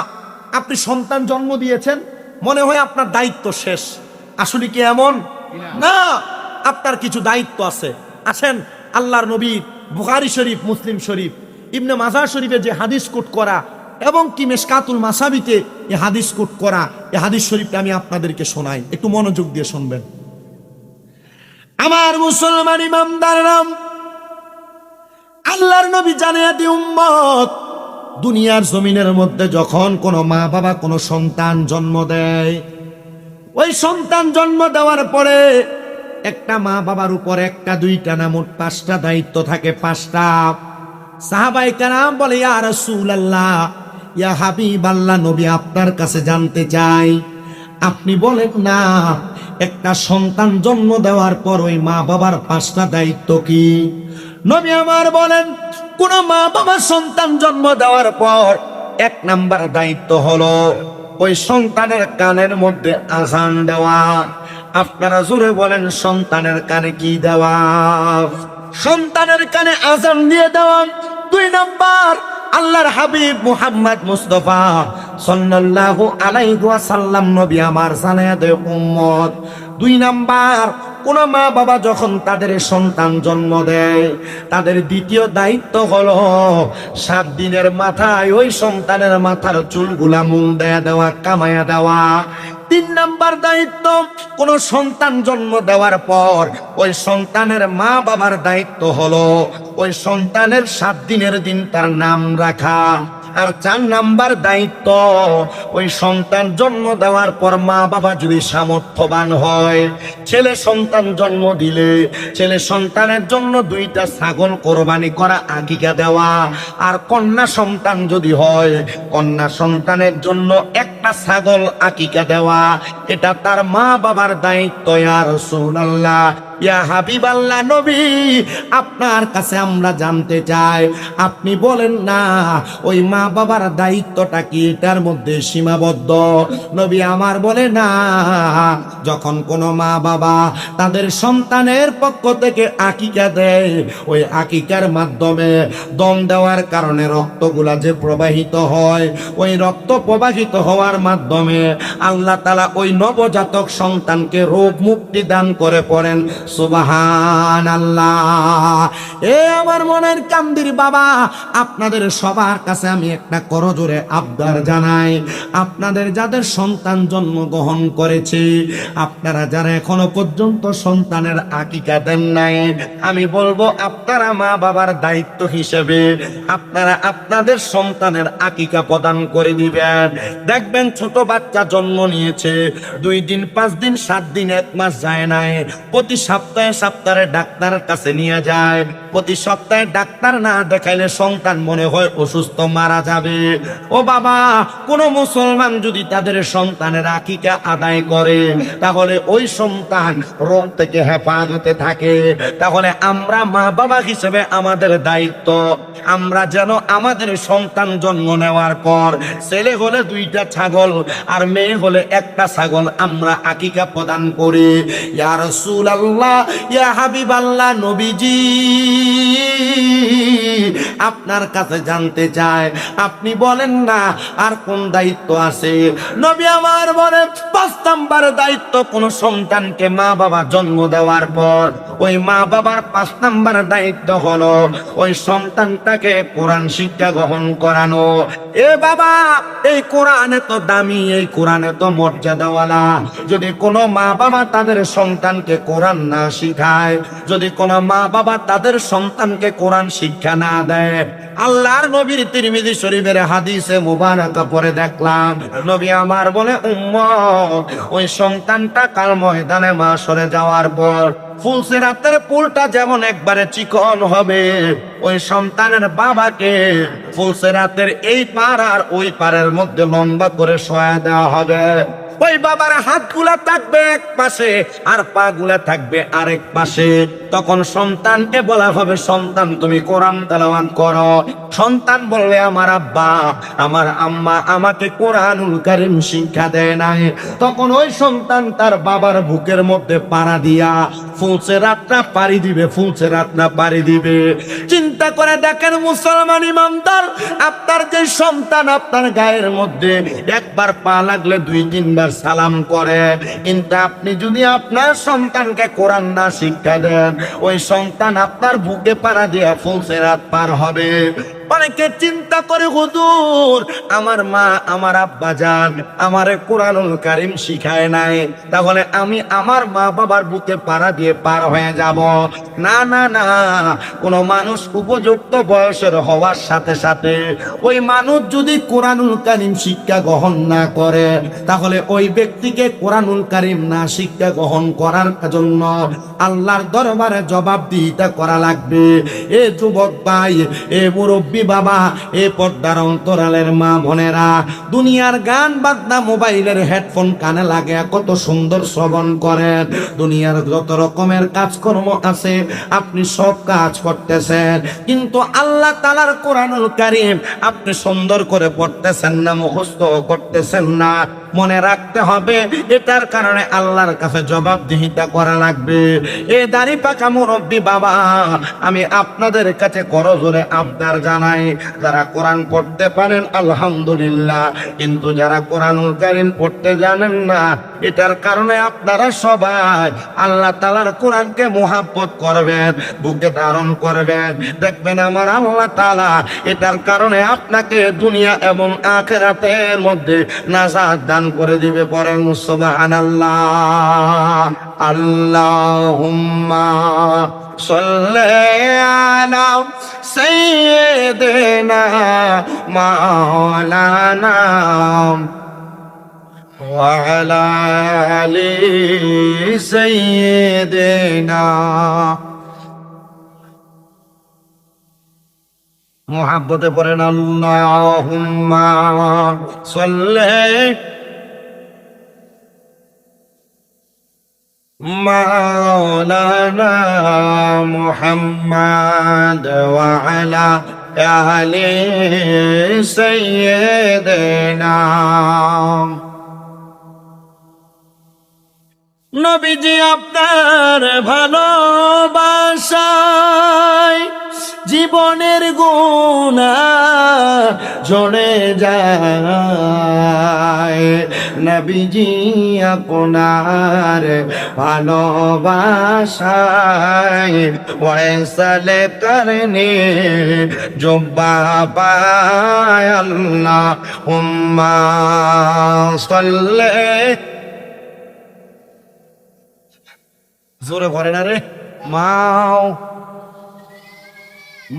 আপনি সন্তান জন্ম দিয়েছেন, মনে হয় আপনার দায়িত্ব শেষ। আসলে কি এমন না? আপনার কিছু দায়িত্ব আছে। আসেন, আল্লাহর নবী বুখারী শরীফ, মুসলিম শরীফ, ইবনে মাজাহ শরীফে যে হাদিস কোট করা এবং কি মিশকাতুল মাসাবিতে এই হাদিস কোট করা, এই হাদিস শরীফটা আমি আপনাদেরকে শোনাই, একটু মনোযোগ দিয়ে শুনবেন। আমার মুসলমান ইমামদাররাম, আল্লাহর নবী জানিয়ে দি উম্মত, দুনিয়ার জমিনের মধ্যে যখন কোনো মা বাবা কোনো সন্তান জন্ম দেয়, ওই সন্তান জন্ম দেওয়ার পরে একটা মা বাবার উপর একটা দুইটা না মোট 5টা দায়িত্ব থাকে, 5টা। সাহাবায়ে কেরাম বলে, ইয়া রাসূলুল্লাহ, ইয়া হাবিবাল্লাহ, নবী আপনার কাছে জানতে চাই, আপনি বলেন না একটা সন্তান জন্ম দেওয়ার পর ওই মা বাবার 5টা দায়িত্ব কি? নবী আমার বলেন, কোন মা বাবা সন্তান জন্ম দেওয়ার পর 1 নাম্বার দায়িত্ব হলো ওই সন্তানের কানের মধ্যে আযান দেওয়া। আপনারা জোরে বলেন, সন্তানের কানে কি দেওয়া? সন্তানের কানে আযান দিয়ে দেওয়া। 2 নাম্বার, আল্লাহর হাবিব মুহাম্মদ মুস্তাফা সাল্লাল্লাহু আলাইহি ওয়াসাল্লাম নবী আমার জানায়ে দেয় উম্মত, 2 নাম্বার কোন মা বাবা যখন তাদের সন্তান জন্ম দেয়, তাদের দ্বিতীয় দায়িত্ব হলো 7 দিনের মাথায় ওই সন্তানের মাথার চুলগুলা মুল দেওয়া, কামাইয়া দেওয়া। 3 নাম্বার দায়িত্ব, কোন সন্তান জন্ম দেওয়ার পর ওই সন্তানের মা বাবার দায়িত্ব হলো ওই সন্তানের 7 দিনের দিন তার নাম রাখা। আর 4 নাম্বার দায়িত্ব, ওই সন্তান জন্ম দেওয়ার পর মা বাবা যদি সামর্থ্যবান হয়, ছেলে সন্তান জন্ম দিলে ছেলে সন্তানের জন্য 2টা ছাগল কোরবানি করা, আকিকা দেওয়া। আর কন্যা সন্তান যদি হয়, কন্যা সন্তানের জন্য 1টা ছাগল আকিকা দেওয়া। এটা তার মা বাবার দায়িত্ব। ইয়া রাসূলুল্লাহ, ইয়া হাবিবাল্লাহ নবী, আপনার কাছে আমরা জানতে চাই, আপনি বলেন না ওই মা বাবার দায়িত্বটা কি এটার মধ্যে সীমাবদ্ধ? নবী আমার বলে না, যখন কোনো মা বাবা তাদের সন্তানের পক্ষ থেকে আকিকা দেয়, ওই আকিকার মাধ্যমে দম দেওয়ার কারণে রক্তগুলা যে প্রবাহিত হয়, ওই রক্ত প্রবাহিত হওয়ার মাধ্যমে আল্লাহ তাআলা ওই নবজাতক সন্তানকে রোগ মুক্তি দান করে পড়েন সুবহানাল্লাহ। এ আমার মনের কান্দির বাবা, আপনাদের সবার কাছে আমি একটা করজোরে আবদার জানাই, আপনাদের যাদের সন্তান জন্মগ্রহণ করেছে, আপনারা যারা এখনো পর্যন্ত সন্তানের আকিকা দেন নাই, আমি বলবো আপনারা মা বাবার দায়িত্ব হিসেবে আপনারা আপনাদের সন্তানের আকিকা প্রদান করে দিবেন। দেখবেন ছোট বাচ্চা জন্ম নিয়েছে, 2 দিন 5 দিন 7 দিন 1 মাস যায় নাই, প্রতি সপ্তাহে সপ্তাহে ডাক্তারের কাছে নিয়ে যায়। প্রতি সপ্তাহে ডাক্তার না দেখাইলে সন্তান মনে হয় অসুস্থ, মারা যাবে। ও বাবা, কোন মুসলমান যদি তাদের সন্তানের আকিকা আদায় করে, তাহলে ওই সন্তান রোগ থেকে হেফাজতে থাকে। তাহলে আমরা মা বাবা হিসেবে আমাদের দায়িত্ব, আমরা যেন আমাদের সন্তান জন্ম নেওয়ার পর ছেলে হলে 2টা ছাগল আর মেয়ে হলে 1টা ছাগল আমরা আকিকা প্রদান করি। ইয়া রাসূলুল্লাহ, ইয়া হাবিবাল্লাহ নবীজি, আপনার কাছে জানতে চাই, আপনি বলেন না আর কোন দায়িত্ব আছে? নবী আমার বলে 5 নাম্বার দায়িত্ব, কোন সন্তানকে মা বাবা জন্ম দেওয়ার পর ওই মা বাবার 5 নাম্বার দায়িত্ব হলো ওই সন্তানটাকে কোরআন শিক্ষা গ্রহণ করানো। এ বাবা, এই কোরআন এত দামি, এই কোরআন এত মর্যাদাওয়ালা, যদি কোনো মা বাবা তাদের সন্তানকে কোরআন না শিখায়, যদি কোনো মা বাবা তাদের সন্তানকে কোরআন শিক্ষা না দেয়, আল্লাহর নবীর তিরমিজি শরীফের হাদিসে মুবারাকা পড়ে দেখলাম, নবী আমার বলে উম্মত, ওই সন্তানটা কাল ময়দানে মাশরে যাওয়ার পর ফুলসিরাতের পুলটা যেমন একবারে চিকন হবে, ওই সন্তানের বাবাকে ফুলসিরাতের এই পার আর ওই পারের মধ্যে লম্বা করে শোয়া দেওয়া হবে। ওই বাবার হাতগুলা থাকবে এক পাশে আর পা গুলা থাকবে আরেক পাশে। তখন সন্তানকে বলা হবে, সন্তান তুমি কোরআন তেলাওয়াত করো। সন্তান বলবে, আমার আব্বা আমার আম্মা আমাকে কোরআনুল কারীম শিক্ষা দেয় নাই। তখন ওই সন্তান তার বাবার বুকের মধ্যে পাড়া দিয়া ফুলসিরাতটা পাড়ি দিবে, ফুলসিরাতটা পাড়ি দিবে। চিন্তা করে দেখেন মুসলমান ইমানদার, আপনার যে সন্তান আপনার গায়ের মধ্যে একবার পা লাগলে 2-3 বার সালাম করে, কিন্তু আপনি যদি আপনার সন্তানকে কোরআন না শিক্ষা দেন, ওই সন্তান আপনার বুকে পাড়া দিয়া ফুলসিরাত পার হবে। অনেকে চিন্তা করে, হুজুর আমার মা আমার আব্বা জান আমারে কোরআনুল কারীম শিখায় নাই, তাহলে আমি আমার মা বাবার বুকে পাড়া দিয়ে পার হয়ে যাব। না না না, কোন মানুষ উপযুক্ত বয়সের হওয়ার সাথে সাথে ওই মানুষ যদি কোরআনুল কারীম শিক্ষা গ্রহণ না করে, তাহলে ওই ব্যক্তিকে কোরআনুল কারীম না শিক্ষা গ্রহণ করার জন্য আল্লাহর দরবারে জবাবদিহিতা করা লাগবে। এ যুবক ভাই, এ মুরব্বী বাবা, এ পর্দার অন্তরালের মা বোনেরা, দুনিয়ার গান বাজনা মোবাইলের হেডফোন কানে লাগে কত সুন্দর শ্রবণ করেন, দুনিয়ার যত রকমের কাজকর্ম আছে আপনি সব কাজ করতেছেন, কিন্তু আল্লাহ তাআলার কোরআনুল কারীম আপনি সুন্দর করে পড়তেছেন না, মুখস্থ করতেছেন না। মনে রাখতে হবে, এটার কারণে আল্লাহর কাছে জবাবদিহিতা করা লাগবে। এ দাড়ি পাকা মুরব্বী বাবা, আমি আপনাদের কাছে করজোরে আবদার জানাই, যারা কোরআন পড়তে পারেন আলহামদুলিল্লাহ, কিন্তু যারা কোরআনুল কারীম পড়তে জানেন না, এটার কারণে আপনারা সবাই আল্লাহ তাআলার কোরআনকে মুহাব্বত করবেন, বুকে ধারণ করবেন। দেখবেন আমার আল্লাহ তাআলা এটার কারণে আপনাকে দুনিয়া এবং আখিরাতের মধ্যে নাজাত দান করে দিবে। পড়েন সুবহানাল্লাহ। আল্লাহুম্মা সাল্লি আলা সাইয়্যিদিনা মাওলানা ওয়া আলা আলি সাইয়্যিদিনা। মুহাব্বতে পড়েন আল্লাহুম্মা সাল্লি মাওলানা মুহাম্মাদ ওয়া আলা আলি সাইয়্যিদিনা। নবীজি আপনার ভালোবাসায় জীবনের গুনাহ ঝরে যায়। নবীজি আপনার ভালোবাসায় ওয়াইসালে করনে জুব্বা পায়। আল্লাহুম্মা সাল্লি, জোরে পড়ে না রে, মাও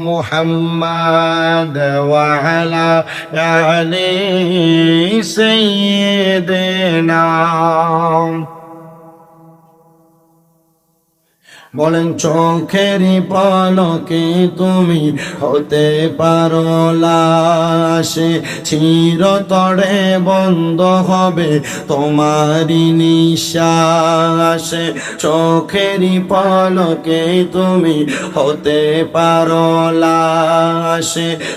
মুহাম্মাদ ওয়া আলা আলি সাইয়্যিদিনা। বলেন চোখেরই পলকে তুমি হতে পারো লাশ, চিরতরে বন্ধ হবে তোমারই নিঃশ্বাস। চোখেরই পলকে তুমি হতে পারো লাশ,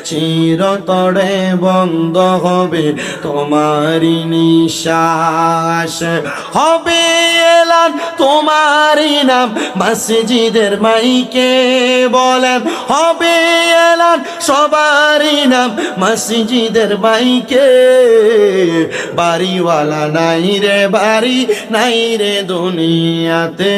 চিরতরে বন্ধ হবে তোমারই নিঃশ্বাস। হবে এলান তোমারই নাম মসজিদের মাইকে, বলেন হবে এলান সবারই নাম মসজিদের মাইকে। বাড়িওয়ালা নাই রে বাড়ি নাই রে দুনিয়াতে,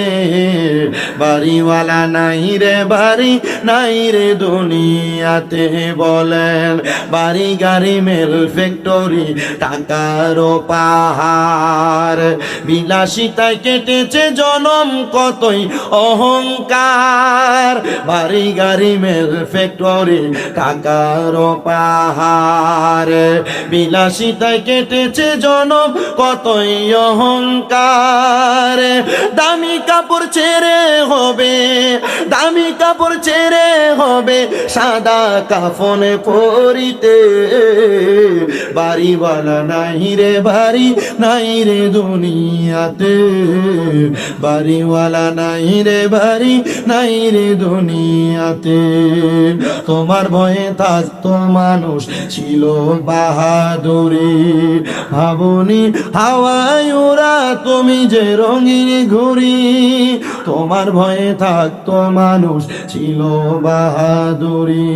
বাড়িওয়ালা নাই রে বাড়ি নাই রে দুনিয়াতে। বলেন বাড়ি গাড়ি মেল ফ্যাক্টরি টাকারও পাহাড়, বিলাসিতায় কেটেছে জনম কতই অহংকার। বাড়ি গাড়ি মেল ফ্যাক্টরি টাকারও পাহাড়, বিলাসিতায় কেটেছে জনম কতই অহংকার। দামি কাপড় ছেড়ে হবে, দামি কাপড় ছেড়ে হবে সাদা কাফনে পরিতে। বাড়িওয়ালা নাই রে বাড়ি নাই রে দুনিয়াতে, বাড়িওয়ালা নাই রে বাড়ি নাই রে দুনিয়াতে। তোমার ভয়ে থাকতো মানুষ ছিল বাহাদুরি, ভাবনি হাওয়ায় ওরা তুমি যে রঙিন ঘুরি। তোমার ভয়ে থাকতো মানুষ ছিল বাহাদুরি,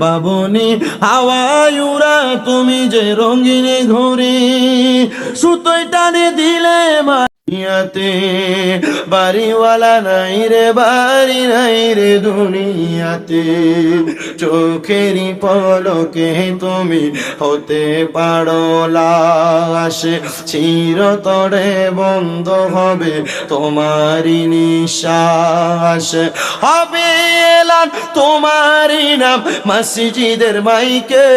ভাবনি হাওয়ায় ওরা তুমি যে রঙিন ঘুরি। সুতোয় টানে দিলে ইয়াতে, বাড়িওয়ালা নাই রে বাড়ি নাই রে দুনিয়াতে। চোখেরই পলকে তুমি হতে পারো লাশ, চিরতরে বন্ধ হবে তোমারই নিঃশ্বাস। হবে এলান তোমারই নাম মসজিদের মাইকে,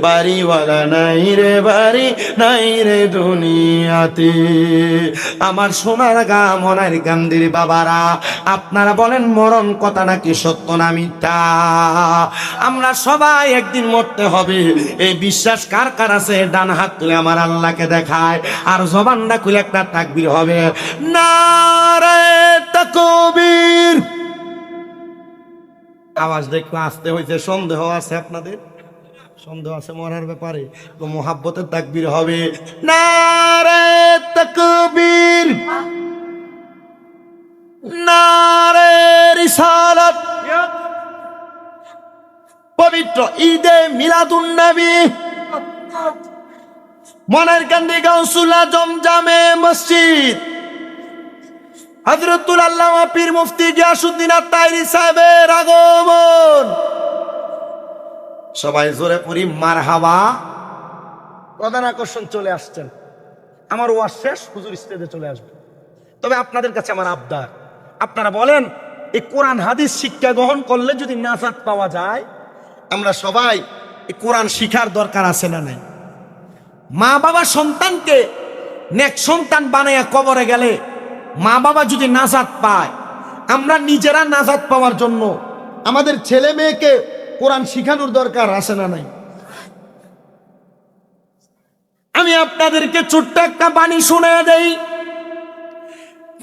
বাড়িওয়ালা নাই রে বাড়ি নাই রে দুনিয়াতে। আমার সোনার গা মনের গান্ধির বাবারা, আপনারা বলেন মরণ কথা নাকি সত্য না মিথ্যা? আমরা সবাই একদিন মরতে হবে, এই বিশ্বাস কার কার আছে? ডান হাত তুলে আমার আল্লাহকে দেখায়, আর জবানটা খুলে একটা তাকবীর হবে। নারে তাকবীর। আওয়াজ দেখো আসতে হয়েছে, সন্দেহ আছে আপনাদের? সন্দেহ আছে মরার ব্যাপারে? তো মুহাব্বতের তাকবীর হবে। নারে তাকবীর, নারে রিসালাত। পবিত্র ঈদে মিলাদুন নবী মনের কান্দি গাউসুল আজম জামে মসজিদ হযরতুল আল্লামা পীর মুফতি গিয়াসউদ্দিন আত-তাহেরি সাহেবের আগমন। সবাই জোরে পড়ি মারহাবা। প্রধান আকর্ষণ চলে আসছেন, আমার ওয়াজ শেষ, হুজুর স্টেজে চলে আসবে। তবে আপনাদের কাছে আমার আবদার, আপনারা বলেন এই কোরআন হাদিস শিক্ষা গ্রহণ করলে যদি নাজাত পাওয়া যায়, আমরা সবাই এই কোরআন শিখার দরকার আছে না নাই? মা বাবা সন্তানকে নেক সন্তান বানাইয়া কবরে গেলে মা বাবা যদি নাজাত পায়, আমরা নিজেরা নাজাত পাওয়ার জন্য আমাদের ছেলে মেয়েকে কোরআন শিখানোর দরকার আছে না নাই? আমি আপনাদেরকে ছোট্ট একটা বাণী শুনিয়ে দেই,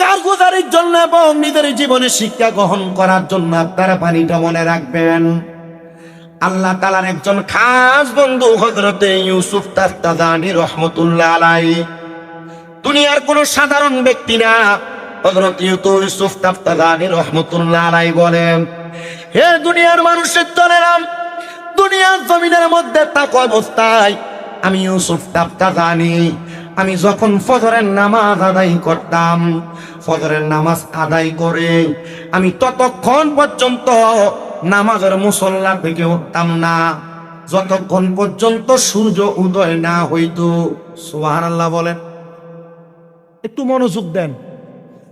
কারগুজারির জন্য এবং নিজের জীবনে শিক্ষা গ্রহণ করার জন্য আপনারা বাণীটা মনে রাখবেন। আল্লাহ তাআলার একজন খাস বন্ধু হযরতে ইউসুফ তাফতাজানী রহমাতুল্লাহ আলাইহি, দুনিয়ার কোন সাধারণ ব্যক্তি না। হযরত ইউসুফ তাফতাজানী রহমাতুল্লাহ আলাইহি বলেন, হে দুনিয়ার মানুষের দলেরা, দুনিয়ার জমিনের মধ্যে থাকা অবস্থায় আমি ইউসুফ তাফতাজানী, আমি যখন ফজরের নামাজ আদায় করতাম, ফজরের নামাজ আদায় করে আমি ততক্ষণ পর্যন্ত নামাজের মুসল্লা থেকে উঠতাম না যতক্ষণ পর্যন্ত সূর্য উদয় না হইতো। সুবহানাল্লাহ বলেন। একটু মনোযোগ দেন।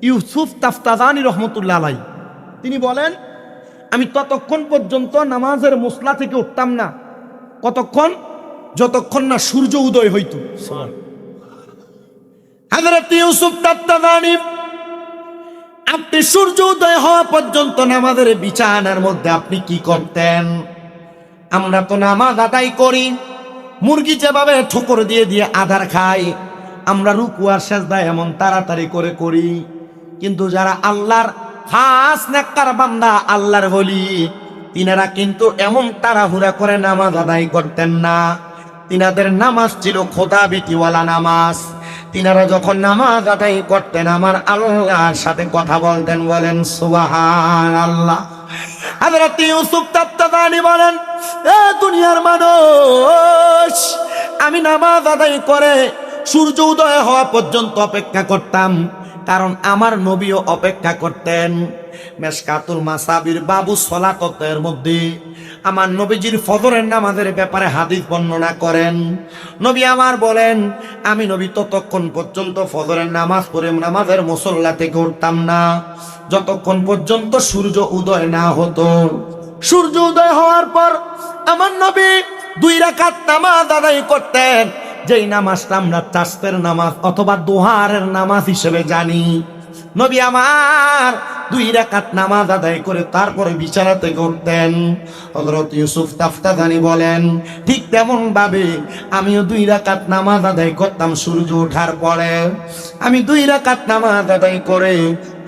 ইউসুফ তাফতাজানী রহমাতুল্লাহ আলাইহি তিনি বলেন, আমি ততক্ষণ পর্যন্ত নামাজের মুসল্লা থেকে উঠতাম না, কতক্ষণ? যতক্ষণ না সূর্য উদয় হইতো। হযরত ইউসুফ তাফতাজানী, আপনি সূর্য উদয় হওয়া পর্যন্ত নামাজের বিছানার মধ্যে আপনি কি করতেন? আমরা তো নামাজ আদায় করি, মুরগি যেভাবে ঠোকর দিয়ে দিয়ে আধার খাই, আমরা রুকু আর সিজদা এমন তাড়াতাড়ি করে করি। কিন্তু যারা আল্লাহর খাস নেককার বান্দা, আল্লাহর ওলি, তিনারা কিন্তু এমন তাড়াহুড়া করে নামাজ আদায় করতেন না। তিনাদের নামাজ ছিল খোদা ভীতিওয়ালা নামাজ। তিনারা যখন নামাজ আদায় করতেন আমার আল্লাহর সাথে কথা বলতেন। বলেন সুবহানাল্লাহ। হযরত ইউসুফ তাফতাজানী বলেন, এ দুনিয়ার মানুষ, আমি নামাজ আদায় করে সূর্য উদয় হওয়া পর্যন্ত অপেক্ষা করতাম, কারণ আমার নবীও অপেক্ষা করতেন। মেশকাতুল মাসাবির বাবু সলাতের মধ্যে আমার নবীজির ফজরের নামাজের ব্যাপারে হাদিস বর্ণনা করেন। নবী আমার বলেন, আমি নবী ততক্ষণ পর্যন্ত ফজরের নামাজ পড়ে নামাজের মুসল্লা থেকে উঠতাম না যতক্ষণ পর্যন্ত সূর্য উদয় না হতো। সূর্য উদয় হওয়ার পর আমার নবী 2 রাকাত নামাজ আদায় করতেন, যেই নামাজটা আমরা তাসবিহের নামাজ অথবা দুহারের নামাজ হিসেবে জানি। নবী আমার 2 রাকাত নামাজ আদায় করে তারপরে বিছানা থেকে উঠতেন। হযরত ইউসুফ তাফতাজানী বলেন, ঠিক তেমন ভাবে আমিও 2 রাকাত নামাজ আদায় করতাম সূর্য ওঠার পরে। আমি 2 রাকাত নামাজ আদায় করে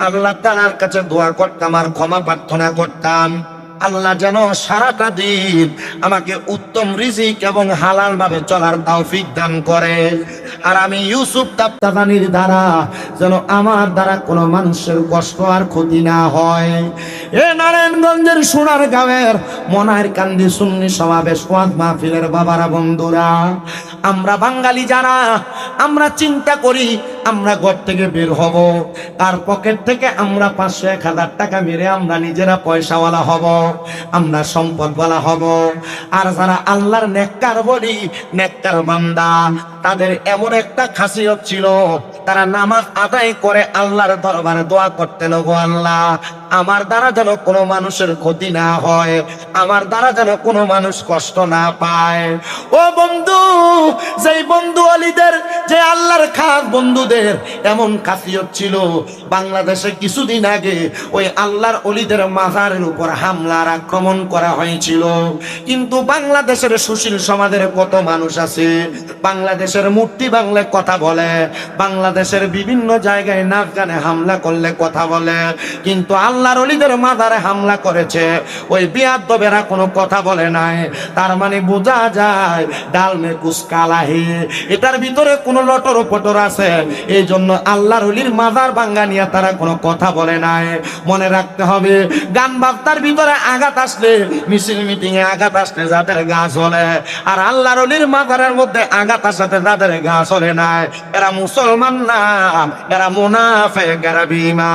আল্লাহ তাআলার কাছে দোয়া করতাম আর ক্ষমা প্রার্থনা করতাম, আল্লাহ যেন সারাটা দিন আমাকে উত্তম রিজিক এবং হালাল ভাবে চলার তৌফিক দান করে। আর আমি ইউসুফ তাফতাজানীর দ্বারা যেন আমার দ্বারা কোনো মানুষের কষ্ট আর ক্ষতি না হয়। এ নারায়ণগঞ্জের সোনারগাঁওয়ের মনার কান্দি সুন্নি সমাবেশ ওয়াজ মাহফিলের বাবারা, বন্ধুরা, আমরা বাঙালি যারা, আমরা চিন্তা করি আমরা ঘর থেকে বের হব, তার পকেট থেকে আমরা 500-1000 টাকা মেরে আমরা নিজেরা পয়সাওয়ালা হব, আমরা সম্পদওয়ালা হব। আর যারা আল্লাহর নেককার বলি, নেককার বান্দা, তাদের এমন একটা খাসিয়ত ছিল, তারা নামাজ আদায় করে আল্লাহর দরবারে দোয়া করতেন, গো আল্লাহ, আমার দ্বারা যেন কোনো মানুষের ক্ষতি না হয়, আমার দ্বারা যেন কোনো মানুষ কষ্ট না পায়। ও বন্ধু, যেই বন্ধু আলীদের, যে আল্লাহর খাস বন্ধুদের এমন খাসিয়ত ছিল, বাংলাদেশে কিছুদিন আগে ওই আল্লাহর অলিদের মাজারের উপর হামলার আক্রমণ করা হয়েছিল। কিন্তু বাংলাদেশের সুশীল সমাজের কত মানুষ আছে, বাংলাদেশের মূর্তি বাংলায় কথা বলে, বাংলাদেশের বিভিন্ন জায়গায় নাচ গানে হামলা করলে কথা বলে, কিন্তু আল্লাহর অলিদের মাজারে হামলা করেছে ওই বিয়াদ্দবেরা কোনো কথা বলে নাই। তার মানে বোঝা যায় ডাল মে কুছ কালা হে, এটার ভিতরে কোনো লটর পটর আছে। এই জন্য আল্লাহর অলির মাজার ভাঙ্গা নিয়ে তারা কোনো কথা বলে নাই। মনে রাখতে হবে, গান বাজনার ভিতরে আঘাত আসলে, মিছিল মিটিং এ আঘাত আসলে যাদের গা জ্বলে, আর আল্লাহর অলির মাজারের মধ্যে আঘাত আসাতে বাগদাদের গা চলে নাই, এরা মুসলমান না, এরা মুনাফিক, এরা বেঈমান।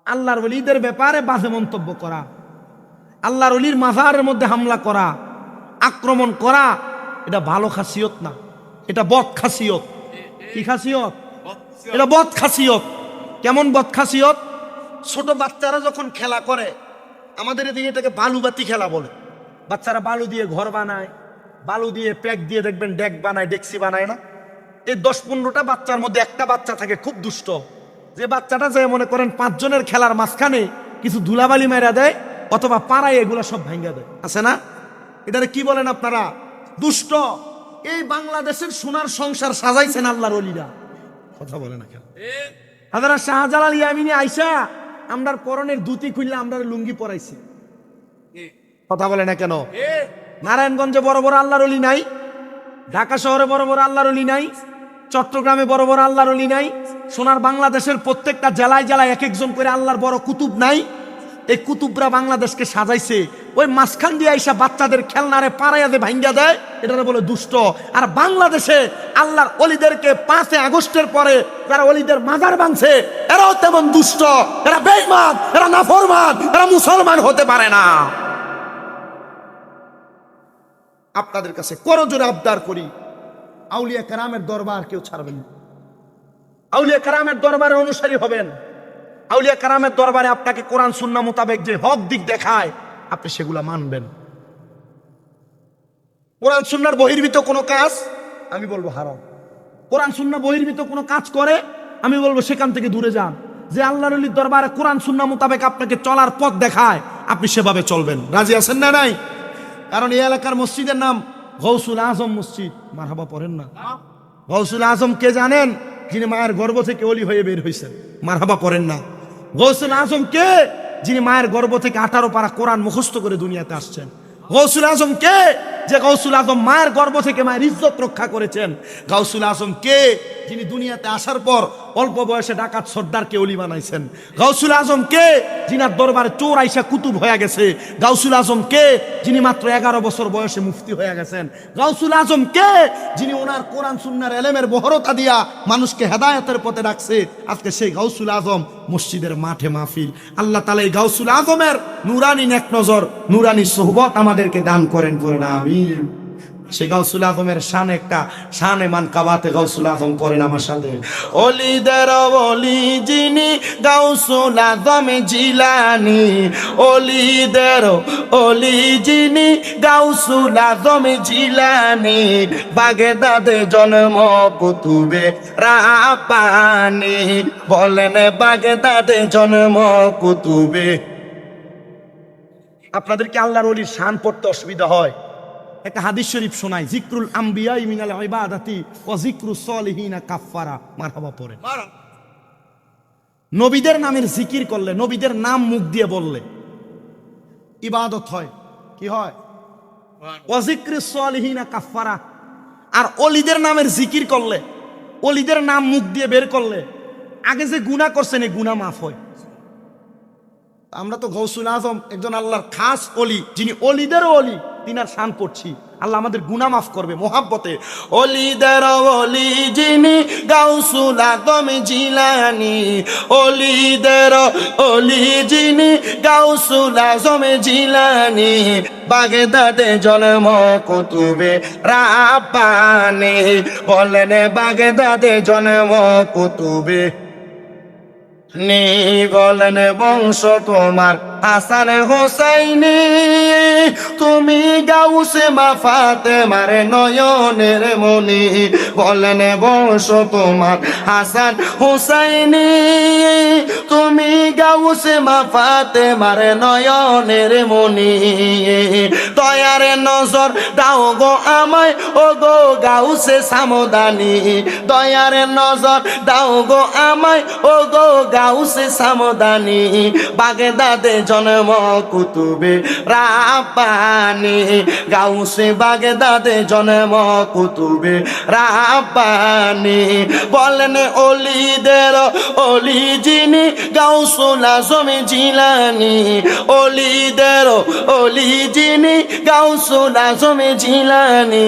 আল্লাহর ওলিদের ব্যাপারে বাজে মন্তব্য করা, আল্লাহর ওলির মাজারের মধ্যে হামলা করা, আক্রমণ করা, এটা ভালো খাসিয়ত না, এটা বদ খাসিয়ত। কি খাসিয়ত? এটা বদ খাসিয়ত। কেমন বদ খাসিয়ত? ছোট বাচ্চারা যখন খেলা করে, আমাদের এদিকে এটাকে বালুবাতি খেলা বলে। বাচ্চারা বালু দিয়ে ঘর বানায়, বালু দিয়ে প্যাক দিয়ে দেখবেন ডেক বানায়, ডেকসি বানায় না? এই 10-15টা বাচ্চার মধ্যে একটা বাচ্চা থাকে খুব দুষ্ট, যে বাচ্চাটা যে মনে করেন 5 জনের খেলার মাঝখানে কিছু ধুলাবালি মেরা দেয় অথবা পাড়ায় এগুলা সব ভাঙ্গা দেয়, আছে না? এটারে কি বলেন আপনারা? দুষ্ট। এই বাংলাদেশের সোনার সংসার সাজাইছেন আল্লাহর ওলিরা, কথা বলে না কেন? হাজারা শাহজালাল ইয়ামিনী আইসা আমরার পরনের ধুতি খুললে আমরা লুঙ্গি পরাইছি, কথা বলে না কেন? নারায়ণগঞ্জে বড় বড় আল্লাহর ওলি নাই? ঢাকা শহরে বড় বড় আল্লাহর ওলি নাই? চট্টগ্রামে বড় বড় আল্লাহর ওলি নাই? সোনার বাংলাদেশের প্রত্যেকটা জেলায় জেলায় এক একজন করে আল্লাহর বড় কুতুব নাই? এই কুতুবরা বাংলাদেশকে সাজাইছে, ওই মাঝখান দিয়ে আইসা বাচ্চাদের খেলনারে পাড়াইয়া দিয়ে ভাঙ্গা দেয়, এটা বলে দুষ্ট। আর বাংলাদেশে আল্লাহর ওলিদেরকে 5 আগস্টের পরে যারা ওলিদের মাজার ভাঙছে, এরাও তেমন দুষ্ট, এরা বেঈমান, এরা নাফরমান, এরা মুসলমান হতে পারে না। আপনাদের কাছে করজোরে আবদার করি, আউলিয়া কেরামের দরবার কেউ ছাড়বেন না। আউলিয়া কেরামের দরবারে অনুসারী হবেন। আউলিয়া কেরামের দরবারে আপনাকে কোরআন সুন্নাহ মোতাবেক যে হক দিক দেখায়, আপনি সেগুলা মানবেন। কোরআন সুন্নাহর বহির্ভূত কোনো কাজ আমি বলবো হারাম। কোরআন সুন্নাহ বহির্ভূত কোনো কাজ করে আমি বলবো সেখান থেকে দূরে যান। যে আল্লাহর ওলির দরবারে কোরআন সুন্নাহ মোতাবেক আপনাকে চলার পথ দেখায়, আপনি সেভাবে চলবেন। রাজি আছেন না? নাই? কারণ এই এলাকার মসজিদের নাম গৌসুল আজম মসজিদ। মারহাবা পড়েন না? গৌসুল আজম কে জানেন? যিনি মায়ের গর্ভ থেকে ওলি হয়ে বের হয়েছেন। মারহাবা পড়েন না? গৌসুল আজম কে? যিনি মায়ের গর্ভ থেকে 18 পারা কোরআন মুখস্থ করে দুনিয়াতে আসছেন। গৌসুল আজম কে? যে গৌসুল আজম মায়ের গর্ভ থেকে মায়ের ইজ্জত রক্ষা করেছেন। গৌসুল আজম কে? যিনি দুনিয়াতে আসার পর অল্প বয়সে ডাকাত সর্দারকে ওলি বানাইছেন। গৌসুল আজম কে? যিনার দরবারে চোর আইসা কুতুব হয়ে গেছে। গৌসুল আজম কে? যিনি মাত্র 11 বছর বয়সে মুফতি হয়ে গেছেন। গৌসুল আজম কে? যিনি ওনার কোরআন সুন্নাহর এলেমের বহরতা দিয়া মানুষকে হেদায়েতের পথে ডাকছে। আজকে সেই গৌসুল আজম মসজিদের মাঠে মাহফিল। আল্লাহ তাআলা এই গৌসুল আজমের নুরানি নেক নজর, নুরানি সোহবত আমাদেরকে দান করেন, করেন আমিন। সেই গৌসুল আজমের শান একটা শানে মান কাবাতে গৌসুল আজম করেন আমার সাথে। ওলিদের ওলি যিনি গৌসুল আজম জিলানি, ওলিদের ওলি যিনি গৌসুল আজম জিলানি, বাগদাদে জন্ম কুতুবে রাব্বানি, বলেন বাগদাদে জন্ম কুতুবে। আপনাদের কি আল্লাহর ওলির শান পড়তে অসুবিধা হয়? একটা হাদিস শরীফ শোনাই, জিক্রুল আম্বিয়া মিনাল ইবাদাতি ওয়া জিক্রুস সলিহিনা কাফারা। মারহাবা পড়েন। নবীদের নামের জিকির করলে, নবীদের নাম মুখ দিয়ে বললে ইবাদত হয়। কি হয়? ওয়া জিক্রুস সলিহিনা কাফারা। আর ওলিদের নামের জিকির করলে, ওলিদের নাম মুখ দিয়ে বের করলে আগে যে গুনাহ করছেন এই গুনাহ মাফ হয়। আমরা তো গৌসুল আজম একজন আল্লাহর খাস ওলি, যিনি ওলিদেরও ওলি, তিনার শান পড়ছি। আল্লাহ আমাদের গুনাহ মাফ করবে মোহাব্বতে। ওলিদের ওলি যিনি গৌসুল আজম জিলানি, ওলিদের ওলি যিনি গৌসুল আজম জিলানি, বাগদাদে জন্ম কুতুবে রাব্বানি, বলেন বাগদাদে জন্ম কুতুবে নি, বলেন বংশ তোমার হাসান হোসাইনি, তুমি গাউসে মা ফাতেমার নয়নের মনি, বলেন বংশ তোমার হাসান হোসাইনি, তুমি গাউসে মা ফাতেমার নয়নের মনি, দয়ার নজর দাও গো আমায় ও গো গাউসে সামদানি, দয়ার নজর দাও গো আমায় ও গো গাউসে সামদানি, বাগদাদে জন্ম কুতুবে রাব্বানি, গাউসে বাগদাদে জন্ম কুতুবে রাব্বানি। বলেন অলিদের অলি যিনি গাউসুল আজম জিলানি, অলিদের অলি যিনি গাউসুল আজম জিলানি,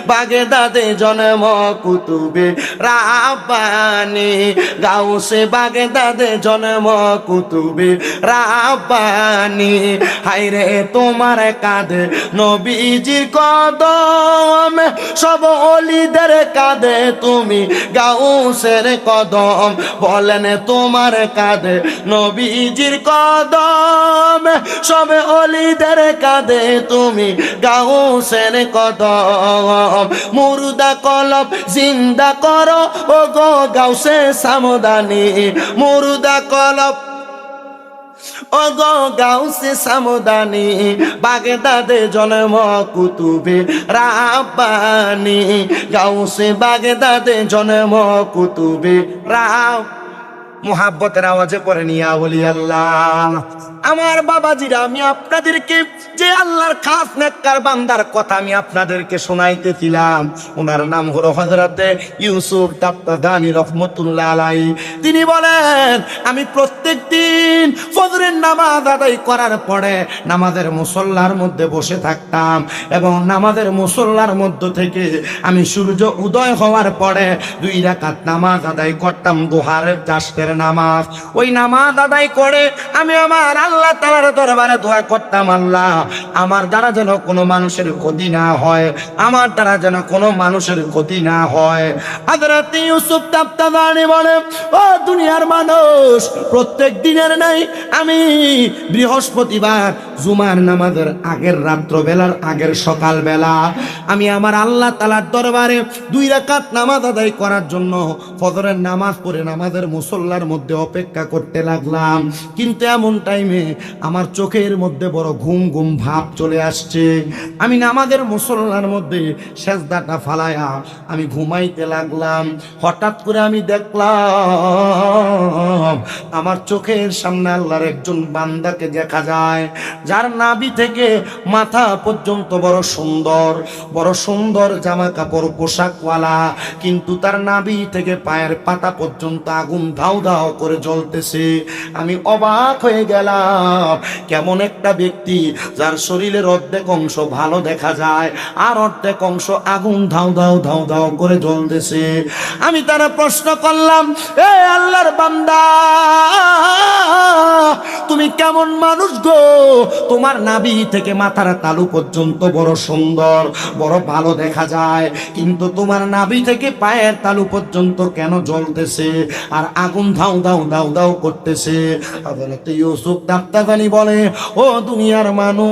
বাগদাদে জন্ম কুতুবে রাব্বানি, গাউসে বাগদাদে জন্ম কুতুবে রাব্বানি। হায়রে তোমার কাঁধে নবীজির কদম, সব অলিদের কাঁধে তুমি গাউসের কদম। বলেন তোমার কাঁধে নবীজির কদম, সব অলিদের কাঁধে তুমি গাউসের কদম। মুর্দা কলব জিন্দা করো ও গো গাউসে সামদানি, মুর্দা কলব ও গো গাউসে সামদানি, বাগদাদে জন্ম কুতুবে রাব্বানি, গাউসে বাগদাদে জন্ম কুতুবে মুহাব্বতের আওয়াজে পড়ে নিয়া বলি আল্লাহ। আমার বাবাজিরা, আমি আপনাদেরকে যে আল্লাহর খাস নেককার বান্দার কথা আমি আপনাদেরকে শোনাইতেছিলাম, ওনার নাম হলো হযরতে ইউসুফ তাবতাদানী রহমাতুল্লাহ আলাইহি। তিনি বলেন, আমি প্রত্যেক দিন ফজরের নামাজ আদায় করার পরে নামাজের মুসল্লার মধ্যে বসে থাকতাম এবং নামাজের মুসল্লার মধ্য থেকে আমি সূর্য উদয় হওয়ার পরে 2 রাকাত নামাজ আদায় করতাম, দুহারের চাষের নামাজ। ওই নামাজ আদায় করে আমি আমার আল্লাহ তাআলার দরবারে দোয়া করতাম, আল্লাহ আমার দ্বারা যেন কোনো মানুষের ক্ষতি না হয়, আমার দ্বারা যেন কোনো মানুষের ক্ষতি না হয়। হযরত ইউসুফ তাবতাদানী বলে, ও দুনিয়ার মানুষ, প্রত্যেক দিনের নাই আমি বৃহস্পতিবার জুমার নামাজের আগের রাত্রবেলার আগের সকালবেলা আমি আমার আল্লাহ তাআলার দরবারে 2 রাকাত নামাজ আদায় করার জন্য ফজরের নামাজ পড়ে নামাজের মুসল্লার মধ্যে অপেক্ষা করতে লাগলাম। কিন্তু এমন টাইমে আমার চোখের মধ্যে বড় ঘুম ঘুম ভাব চলে আসছে। আমি নামাজের মুসল্লার মধ্যে সেজদাটা ফালায়া আমি ঘুমাইতে লাগলাম। হঠাৎ করে আমি দেখলাম আমার চোখের সামনে আল্লাহর একজন বান্দাকে দেখা যায়, যার নাভি থেকে মাথা পর্যন্ত বড় সুন্দর জামা কাপড় পোশাকওয়ালা, কিন্তু তার নাভি থেকে পায়ের পাতা পর্যন্ত আগুন ধাউ ধাউ করে জ্বলতেছে। আমি অবাক হয়ে গেলাম, কেমন একটা ব্যক্তি যার শরীরের অর্ধেক অংশ ভালো দেখা যায় আর অর্ধেক অংশ আগুন ধাউ ধাউ করে জ্বলতেছে। আমি তারা প্রশ্ন করলাম, এ আল্লাহর বান্দা, তুমি কেমন মানুষ গো? তোমার নাভি থেকে মাথার তালু পর্যন্ত বড় সুন্দর, বড় ভালো দেখা যায়, কিন্তু তোমার নাভি থেকে পায়ের তালু পর্যন্ত কেন জ্বলতেছে আর আগুন ধাউ ধাউ করতেছে? হযরত ইউসুফ তাবতাদানী বলে, ও দুনিয়ার মানুষ,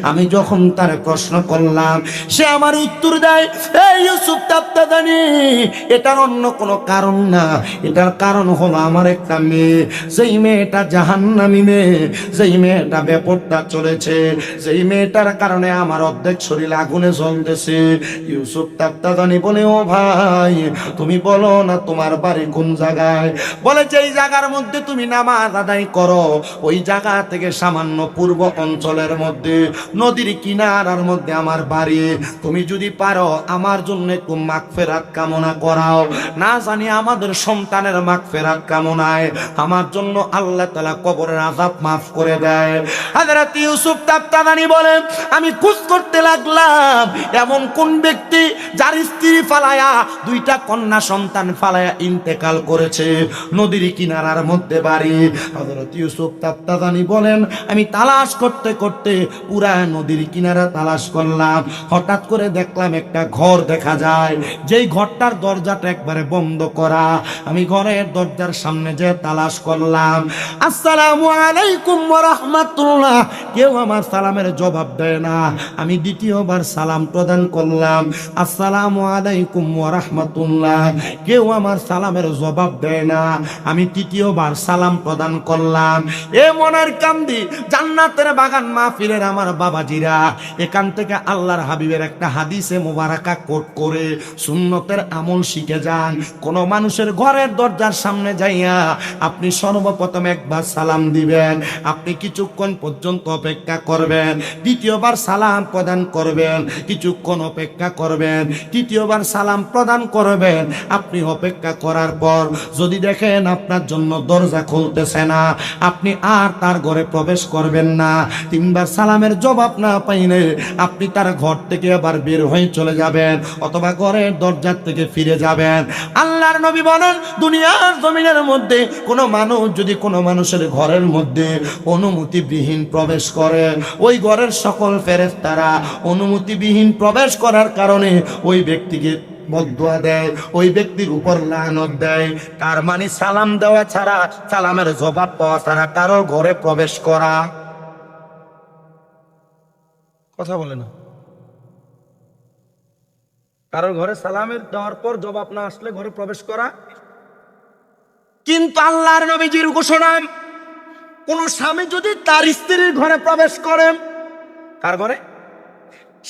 আমি যখন তার প্রশ্ন করলাম, সে আমার উত্তর দেয়, এই ইউসুফ তাবতাদানী, এটার অন্য কোনো কারণ না, এটার কারণ হলো আমার একটা মেয়ে, যেই মেয়েটা জাহান্নামী মেয়ে, যেই মেয়েটা বেপরদা চলেছে, যেই মেয়েটার কারণে আমার অর্ধেক শরীর আগুনে জ্বলতেছে। ইউসুফ তাবতাদানী বলে, ও ভাই, তুমি বলো না তোমার বাড়ি কোন জায়গায়? বলে, যেই জায়গার মধ্যে তুমি নামাজ আদায় করো ওই জায়গা থেকে সামান্য পূর্ব অঞ্চলের মধ্যে নদীর কিনারার মধ্যে আমার বাড়ি। তুমি যদি পারো আমার জন্য একটু মাগফিরাত কামনা করাও, না জানি আমাদের সন্তানের মাগফিরাত কামনায় আমার জন্য আল্লাহ তাআলা কবরের আযাব মাফ করে দেয়। হযরত ইউসুফ তাবতাদানী বলেন, আমি খোঁজ করতে লাগলাম এমন কোন ব্যক্তি যার স্ত্রী ফালায়া 2টা কন্যা সন্তান ফালায়া ইন্তেকাল করেছে, নদীর কিনারার মধ্যে বাড়ি। হযরত ইউসুফ তাবতাদানী বলেন, আমি তালাশ করতে করতে পুরা নদীর কিনারা তালাশ করলাম। হঠাৎ করে দেখলাম একটা ঘর দেখা যায়, যেই ঘরটার দরজাটা একবারে বন্ধ করা। আমি ঘরের দরজার সামনে যে তালাশ করলাম, আসসালামু আলাইকুম ওয়া রাহমাতুল্লাহ, কেউ আমার সালামের জবাব দেয় না। আমি দ্বিতীয়বার সালাম প্রদান করলাম, আসসালামু আলাইকুম ওয়া রাহমাতুল্লাহ, কেউ আমার সালামের জবাব দেয় না। আমি তৃতীয়বার সালাম প্রদান করলাম। এ মনের কান্দি, জান্নাতের বাগান মাহফিলের আমার আমার বাবাজিরা, এখান থেকে আল্লাহর হাবিবের একটা হাদিসে মোবারকা কোট করে সুন্নতের আমল শিখে যান। কোন মানুষের ঘরের দরজার সামনে যাইয়া আপনি সর্বপ্রথম একবার সালাম দিবেন, আপনি কিছুক্ষণ পর্যন্ত অপেক্ষা করবেন, দ্বিতীয়বার সালাম প্রদান করবেন, কিছুক্ষণ অপেক্ষা করবেন, তৃতীয়বার সালাম প্রদান করবেন। আপনি অপেক্ষা করার পর যদি দেখেন আপনার জন্য দরজা খুলতেছে না, আপনি আর তার ঘরে প্রবেশ করবেন না। তিনবার সালামের জবাব না পাইলে আপনি তার ঘর থেকে আবার বের হয়ে চলে যাবেন, অথবা ঘরের দরজার থেকে ফিরে যাবেন। আল্লাহর নবী বলেন, দুনিয়ার জমিনের মধ্যে কোনো মানুষ যদি কোনো মানুষের ঘরের মধ্যে অনুমতিবিহীন প্রবেশ করে, ওই ঘরের সকল ফেরেশতারা অনুমতিবিহীন প্রবেশ করার কারণে ওই ব্যক্তিকে বদদুয়া দেয়, ওই ব্যক্তির উপর লানত দেয়। তার মানে সালাম দেওয়া ছাড়া, সালামের জবাব পাওয়া ছাড়া কারো ঘরে প্রবেশ করা, কথা বলে না, কারোর ঘরে সালামের দেওয়ার পর জবাব না আসলে ঘরে প্রবেশ করা। কিন্তু আল্লাহর নবীজির ঘোষণা, কোন স্বামী যদি তার স্ত্রীর ঘরে প্রবেশ করেন, কার ঘরে?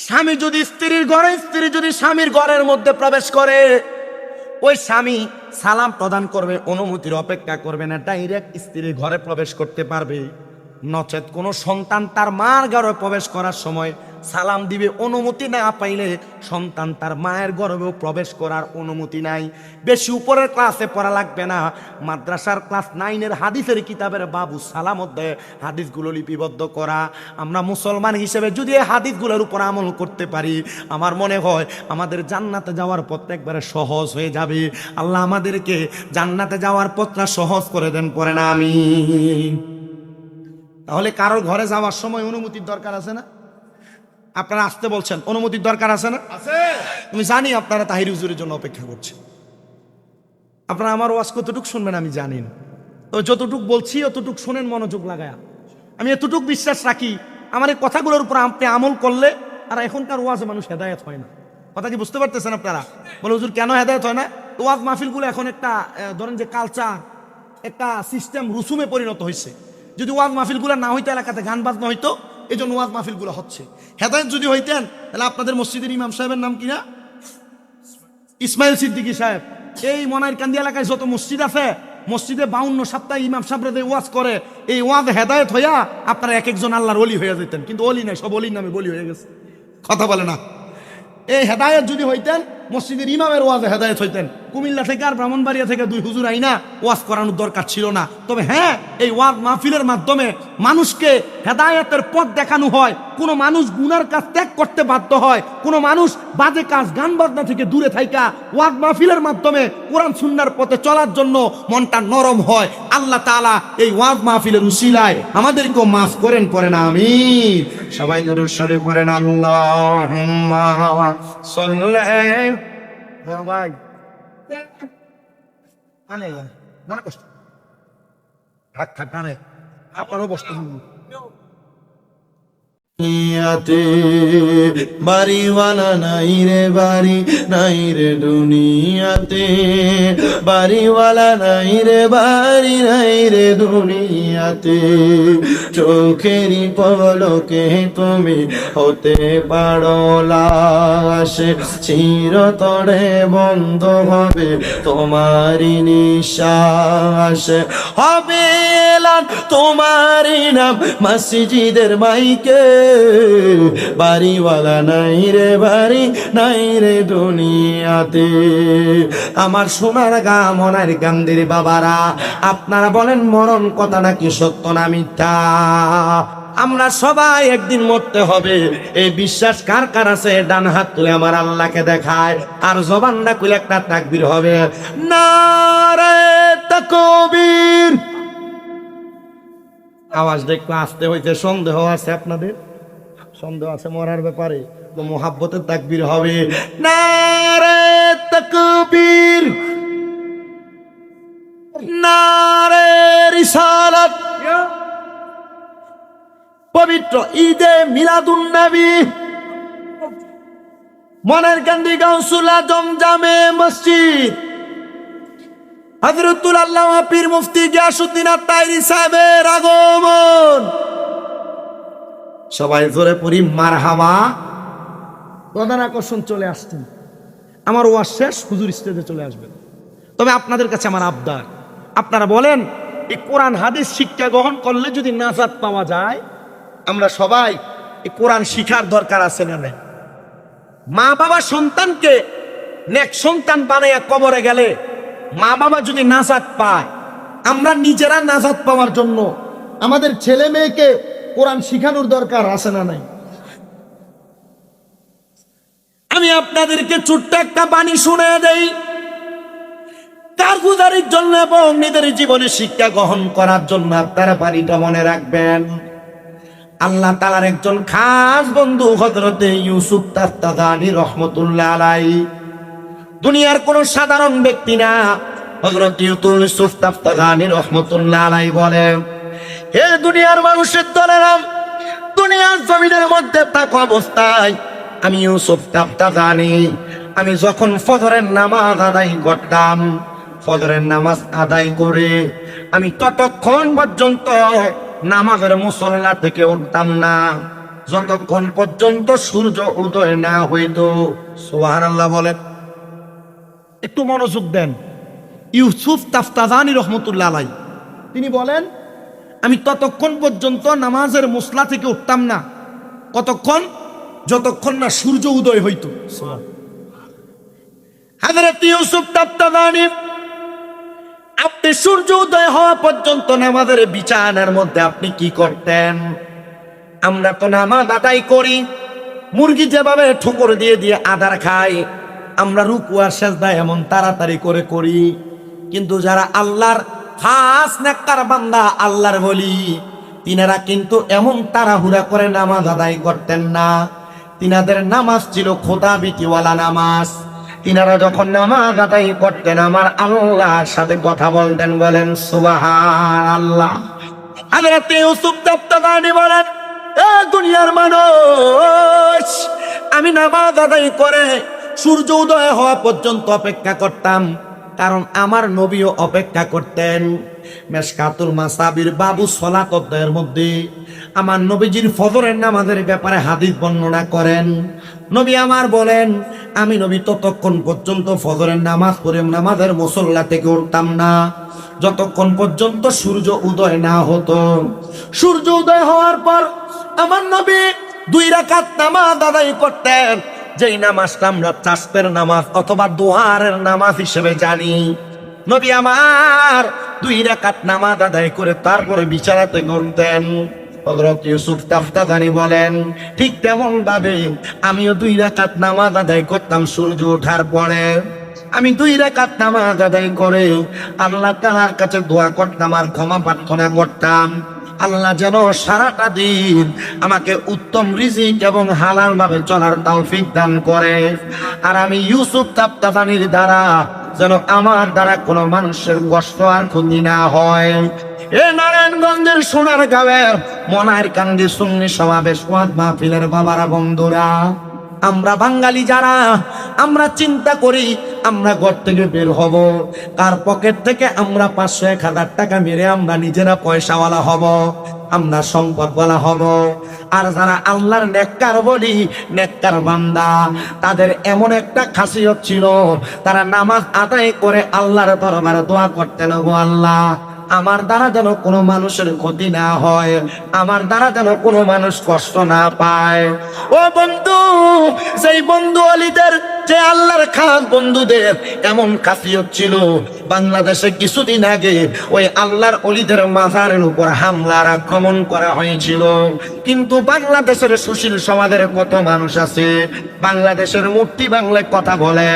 স্বামী যদি স্ত্রীর ঘরে, স্ত্রী যদি স্বামীর ঘরের মধ্যে প্রবেশ করে, ওই স্বামী সালাম প্রদান করবে, অনুমতির অপেক্ষা করবে না, ডাইরেক্ট স্ত্রীর ঘরে প্রবেশ করতে পারবে। নচেত কোনো সন্তান তার মার ঘরে প্রবেশ করার সময় সালাম দিবে, অনুমতি না পাইলে সন্তান তার মায়ের গর্ভেও প্রবেশ করার অনুমতি নাই। বেশি উপরের ক্লাসে পড়া লাগবে না, মাদ্রাসার ক্লাস 9-এর হাদিসের কিতাবের বাবু সালাম অধ্যায়ে হাদিসগুলো লিপিবদ্ধ করা। আমরা মুসলমান হিসেবে যদি এই হাদিসগুলোর উপর আমল করতে পারি, আমার মনে হয় আমাদের জান্নাতে যাওয়ার পথটা একবারে সহজ হয়ে যাবে। আল্লাহ আমাদেরকে জান্নাতে যাওয়ার পথটা সহজ করে দেন, পরে না আমি। তাহলে কারোর ঘরে যাওয়ার সময় অনুমতির দরকার আছে না? আপনারা আসতে বলছেন, অনুমতির দরকার আছে না? আছে। আমি জানি আপনারা তাহির হুজুরের জন্য অপেক্ষা করছেন, আপনারা আমার ওয়াজ কতটুক শুনবেন আমি জানি না, তো যতটুক বলছি অতটুক শুনেন মনোযোগ লাগায়া। আমি এতটুক বিশ্বাস রাখি, আমার এই কথাগুলোর উপর আপনি আমল করলে, আর এখনকার ওয়াজে মানুষ হেদায়েত হয় না। কথা কি বুঝতে পারতেছেন আপনারা? বলে হুজুর কেন হেদায়েত হয় না? ওয়াজ মাহফিলগুলো এখন একটা ধরেন যে কালচার, একটা সিস্টেম, রুসুমে পরিণত হয়েছে। যদি ওয়াজ মাহফিলগুলো না হইতো, এলাকাতে গান বাজনা হইতো, এই জন্য ওয়াজ মাহফিলগুলো হচ্ছে। হেদায়েত যদি হইতেন, তাহলে আপনাদের মসজিদের ইমাম সাহেবের নাম কিনা? ইসমাইল সিদ্দিকী সাহেব। এই মনাইরকান্দি এলাকায় যত মসজিদ আছে, মসজিদে 52 সপ্তাহে ইমাম সাহেবরা ওয়াজ করে, এই ওয়াজ হেদায়েত হইয়া আপনারা এক একজন আল্লাহর ওলি হয়ে যেতেন। কিন্তু ওলি নাই, সব অলির নামে বলি হয়ে গেছে। কথা বলে না। এই হেদায়েত যদি হইতেন, মসজিদের ইমামের ওয়াজে হেদায়েত হইতেন। কুমিল্লা থেকে আর ব্রাহ্মণবাড়িয়া থেকে 2 হুজুর আইনা ওয়াজ করানোর দরকার ছিল না। তবে হ্যাঁ, এই ওয়াজ মাহফিলের মাধ্যমে মানুষকে হেদায়েতের পথ দেখানো হয়। কোনো মানুষ গুনার কাজ ত্যাগ করতে বাধ্য হয়, কোনো মানুষ বাজে কাজ, গান বাজনা থেকে দূরে থাইকা ওয়াজ মাহফিলের মাধ্যমে কোরআন সুন্নাহর পথে চলার জন্য মনটা নরম হয়। আল্লাহ তাআলা এই ওয়াজ মাহফিলের উসিলায় আমাদেরকেও মাফ করেন, পড়েন আমিন। সবাই দরুদ শরীফ পড়েন, আল্লাহুম্মা সাল্লি। ভাই আনে মনে কষ্ট থাক থাক আনে আপনারও বসতে বাড়িওয়ালা নাই রে, বাড়ি নাই রে দুনিয়াতে, বাড়িওয়ালা নাই রে, বাড়ি নাই রে দুনিয়াতে। চোখেরই পলকে তুমি হতে পারো লাশ, চিরতরে বন্ধ হবে তোমারই নিঃশ্বাস। হবে এলান তোমারই নাম মসজিদের মাইকে, বাড়িওয়ালা নাই রে, বাড়ি নাই রে দুনিয়াতে। আমার সোনার গা মনার কান্দির বাবারা, আপনারা বলেন মরণ কথা নাকি সত্য না মিথ্যা? আমরা সবাই একদিন মরতে হবে, এই বিশ্বাস কার কার আছে? ডান হাত তুলে আমার আল্লাহকে দেখায়, আর জবানটা খুলে একটা তাকবীর হবে, নারে তাকবীর। আওয়াজ দেখতে আসতে হইতে সন্দেহ আছে আপনাদের? সন্দেহ আছে মরার ব্যাপারে? তো মোহাব্বতের তাকবীর হবে, নারে তাকবীর, নারে রিসালাত। পবিত্র ঈদে মিলাদুন নবী, মনারকান্দি গাউসুল আজম জামে মসজিদ, হযরতুল আল্লামা পীর মুফতি গিয়াসউদ্দিন আত-তাহেরী সাহেবের আগমন। সবাই জোরে পড়ি মারহাবা। প্রধান আকর্ষণ চলে আসছেন, আমার ওয়াজ শেষ, হুজুর স্টেজে চলে আসবেন। তবে আপনাদের কাছে আমার আবদার, আপনারা বলেন এই কোরআন হাদিস শিক্ষা গ্রহণ করলে যদি নাজাত পাওয়া যায়, আমরা সবাই এই কোরআন শিখার দরকার আছে না? মা বাবা সন্তানকে নেক সন্তান বানাইয়া কবরে গেলে মা বাবা যদি নাজাত পায়, আমরা নিজেরা নাজাত পাওয়ার জন্য আমাদের ছেলে মেয়েকে কোরআন শিখানোর দরকার আছে না নাই? আমি আপনাদেরকে ছোট্ট একটা বাণী শুনে দেই, কারগুজারির জন্য এবং নিজের জীবনে শিক্ষা গ্রহণ করার জন্য আপনারা বাণীটা মনে রাখবেন। আল্লাহ তাআলার একজন খাস বন্ধু হযরতে ইউসুফ তাফতাদানি রহমতুল্লাহ আলাইহি, দুনিয়ার কোন সাধারণ ব্যক্তি না, হযরত ইউসুফ তাফতাদানি রহমতুল্লাহ আলাইহি বলে, হে দুনিয়ার মানুষের দলেরা, দুনিয়ার জমিনের মধ্যে থাকা অবস্থায় আমি ইউসুফ তাফতাদানি, আমি যখন ফজরের নামাজ আদায় করতাম, ফজরের নামাজ আদায় করে আমি ততক্ষণ পর্যন্ত নামাজের মুসল্লা থেকে উঠতাম না যতক্ষণ পর্যন্ত সূর্য উদয় না হইত। সুবহানাল্লাহ বলেন। একটু মনোযোগ দেন। ইউসুফ তাফতাদানি রহমতুল্লাহ আলাইহি তিনি বলেন, আমি ততক্ষণ পর্যন্ত নামাজের মুসল্লা থেকে উঠতাম না, কতক্ষণ? যতক্ষণ না সূর্য উদয় হইত। হযরত ইউসুফ তাফতাদানি, আপনি সূর্য উদয় হওয়া পর্যন্ত নামাজের বিছানার মধ্যে আপনি কি করতেন? আমরা তো নামাজ আদায় করি, মুরগি যেভাবে ঠুকর দিয়ে দিয়ে আদার খায়, আমরা রুকু আর সিজদা এমন তাড়াতাড়ি করে করি, কিন্তু যারা আল্লাহর খাস নেককার বান্দা, আল্লাহর ওলি, তিনারা কিন্তু এমন তাড়াহুড়া করে নামাজ আদায় করতেন না। তিনাদের নামাজ ছিল খোদা ভীতিওয়ালা নামাজ। তিনারা যখন নামাজ আদায় করতেন, আমার আল্লাহর সাথে কথা বলতেন। বলেন সুবহানাল্লাহ। হযরত ইউসুফ তাফতাদানি বলেন, এ দুনিয়ার মানুষ, আমি নামাজ আদায় করে সূর্য উদয় হওয়া পর্যন্ত অপেক্ষা করতাম, কারণ আমার নবীও অপেক্ষা করতেন। মেশকাতুল মাসাবির বাবু সালাত অধ্যায়ের মধ্যে আমার নবীজির ফজরের নামাজের ব্যাপারে হাদিস বর্ণনা করেন। নবী আমার বলেন, আমি নবী ততক্ষণ পর্যন্ত ফজরের নামাজ পড়ে নামাজের মুসল্লা থেকে উঠতাম না যতক্ষণ পর্যন্ত সূর্য উদয় না হতো। সূর্য উদয় হওয়ার পর আমার নবী 2 রাকাত নামাজ আদায় করতেন, যেই নামাজটা আমরা চাষের নামাজ অথবা দোহারের নামাজ হিসেবে জানি। নবী আমার 2 রাকাত নামাজ আদায় করে তারপরে বিছানাতে ঘুমতেন। হযরত ইউসুফ তাফতাদানি বলেন, ঠিক তেমন ভাবে আমিও 2 রাকাত নামাজ আদায় করতাম সূর্য ওঠার পরে। আমি 2 রাকাত নামাজ আদায় করে আল্লাহ তাআলার কাছে দোয়া করতাম আর ক্ষমা প্রার্থনা করতাম, আল্লাহ যেন সারাটা দিন আমাকে উত্তম রিজিক এবং হালাল ভাবে চলার তৌফিক দান করে। আর আমি ইউসুফ তাফতাদানির দ্বারা যেন আমার দ্বারা কোনো মানুষের কষ্ট আর ক্ষতি না হয়। এ নারায়ণগঞ্জের সোনারগাঁওয়ের মনার কান্দি সুন্নি সমাবেশ ওয়াজ মাহফিলের বাবারা, বন্ধুরা, আমরা বাঙালি যারা, আমরা চিন্তা করি আমরা ঘর থেকে বের হব, কার পকেট থেকে আমরা 500-1000 টাকা মেরে আমরা নিজেরা পয়সাওয়ালা হব, আমরা সম্পদওয়ালা হব। আর যারা আল্লাহর নেককার বলি, নেককার বান্দা, তাদের এমন একটা খাসিয়ত ছিল, তারা নামাজ আদায় করে আল্লাহর দরবারে দোয়া করতেন, গো আল্লাহ, আমার দ্বারা যেন কোনো মানুষের ক্ষতি না হয়, আমার দ্বারা যেন কোনো মানুষ কষ্ট না পায়। ও বন্ধু, সেই বন্ধু অলিদের, যে আল্লাহর খাস বন্ধুদের এমন খাসিয়ত ছিল, বাংলাদেশে কিছুদিন আগে ওই আল্লাহর অলিদের মাজারের উপর হামলার আক্রমণ করা হয়েছিল, কিন্তু বাংলাদেশের সুশীল সমাজের কত মানুষ আছে, বাংলাদেশের মূর্তি বাংলায় কথা বলে,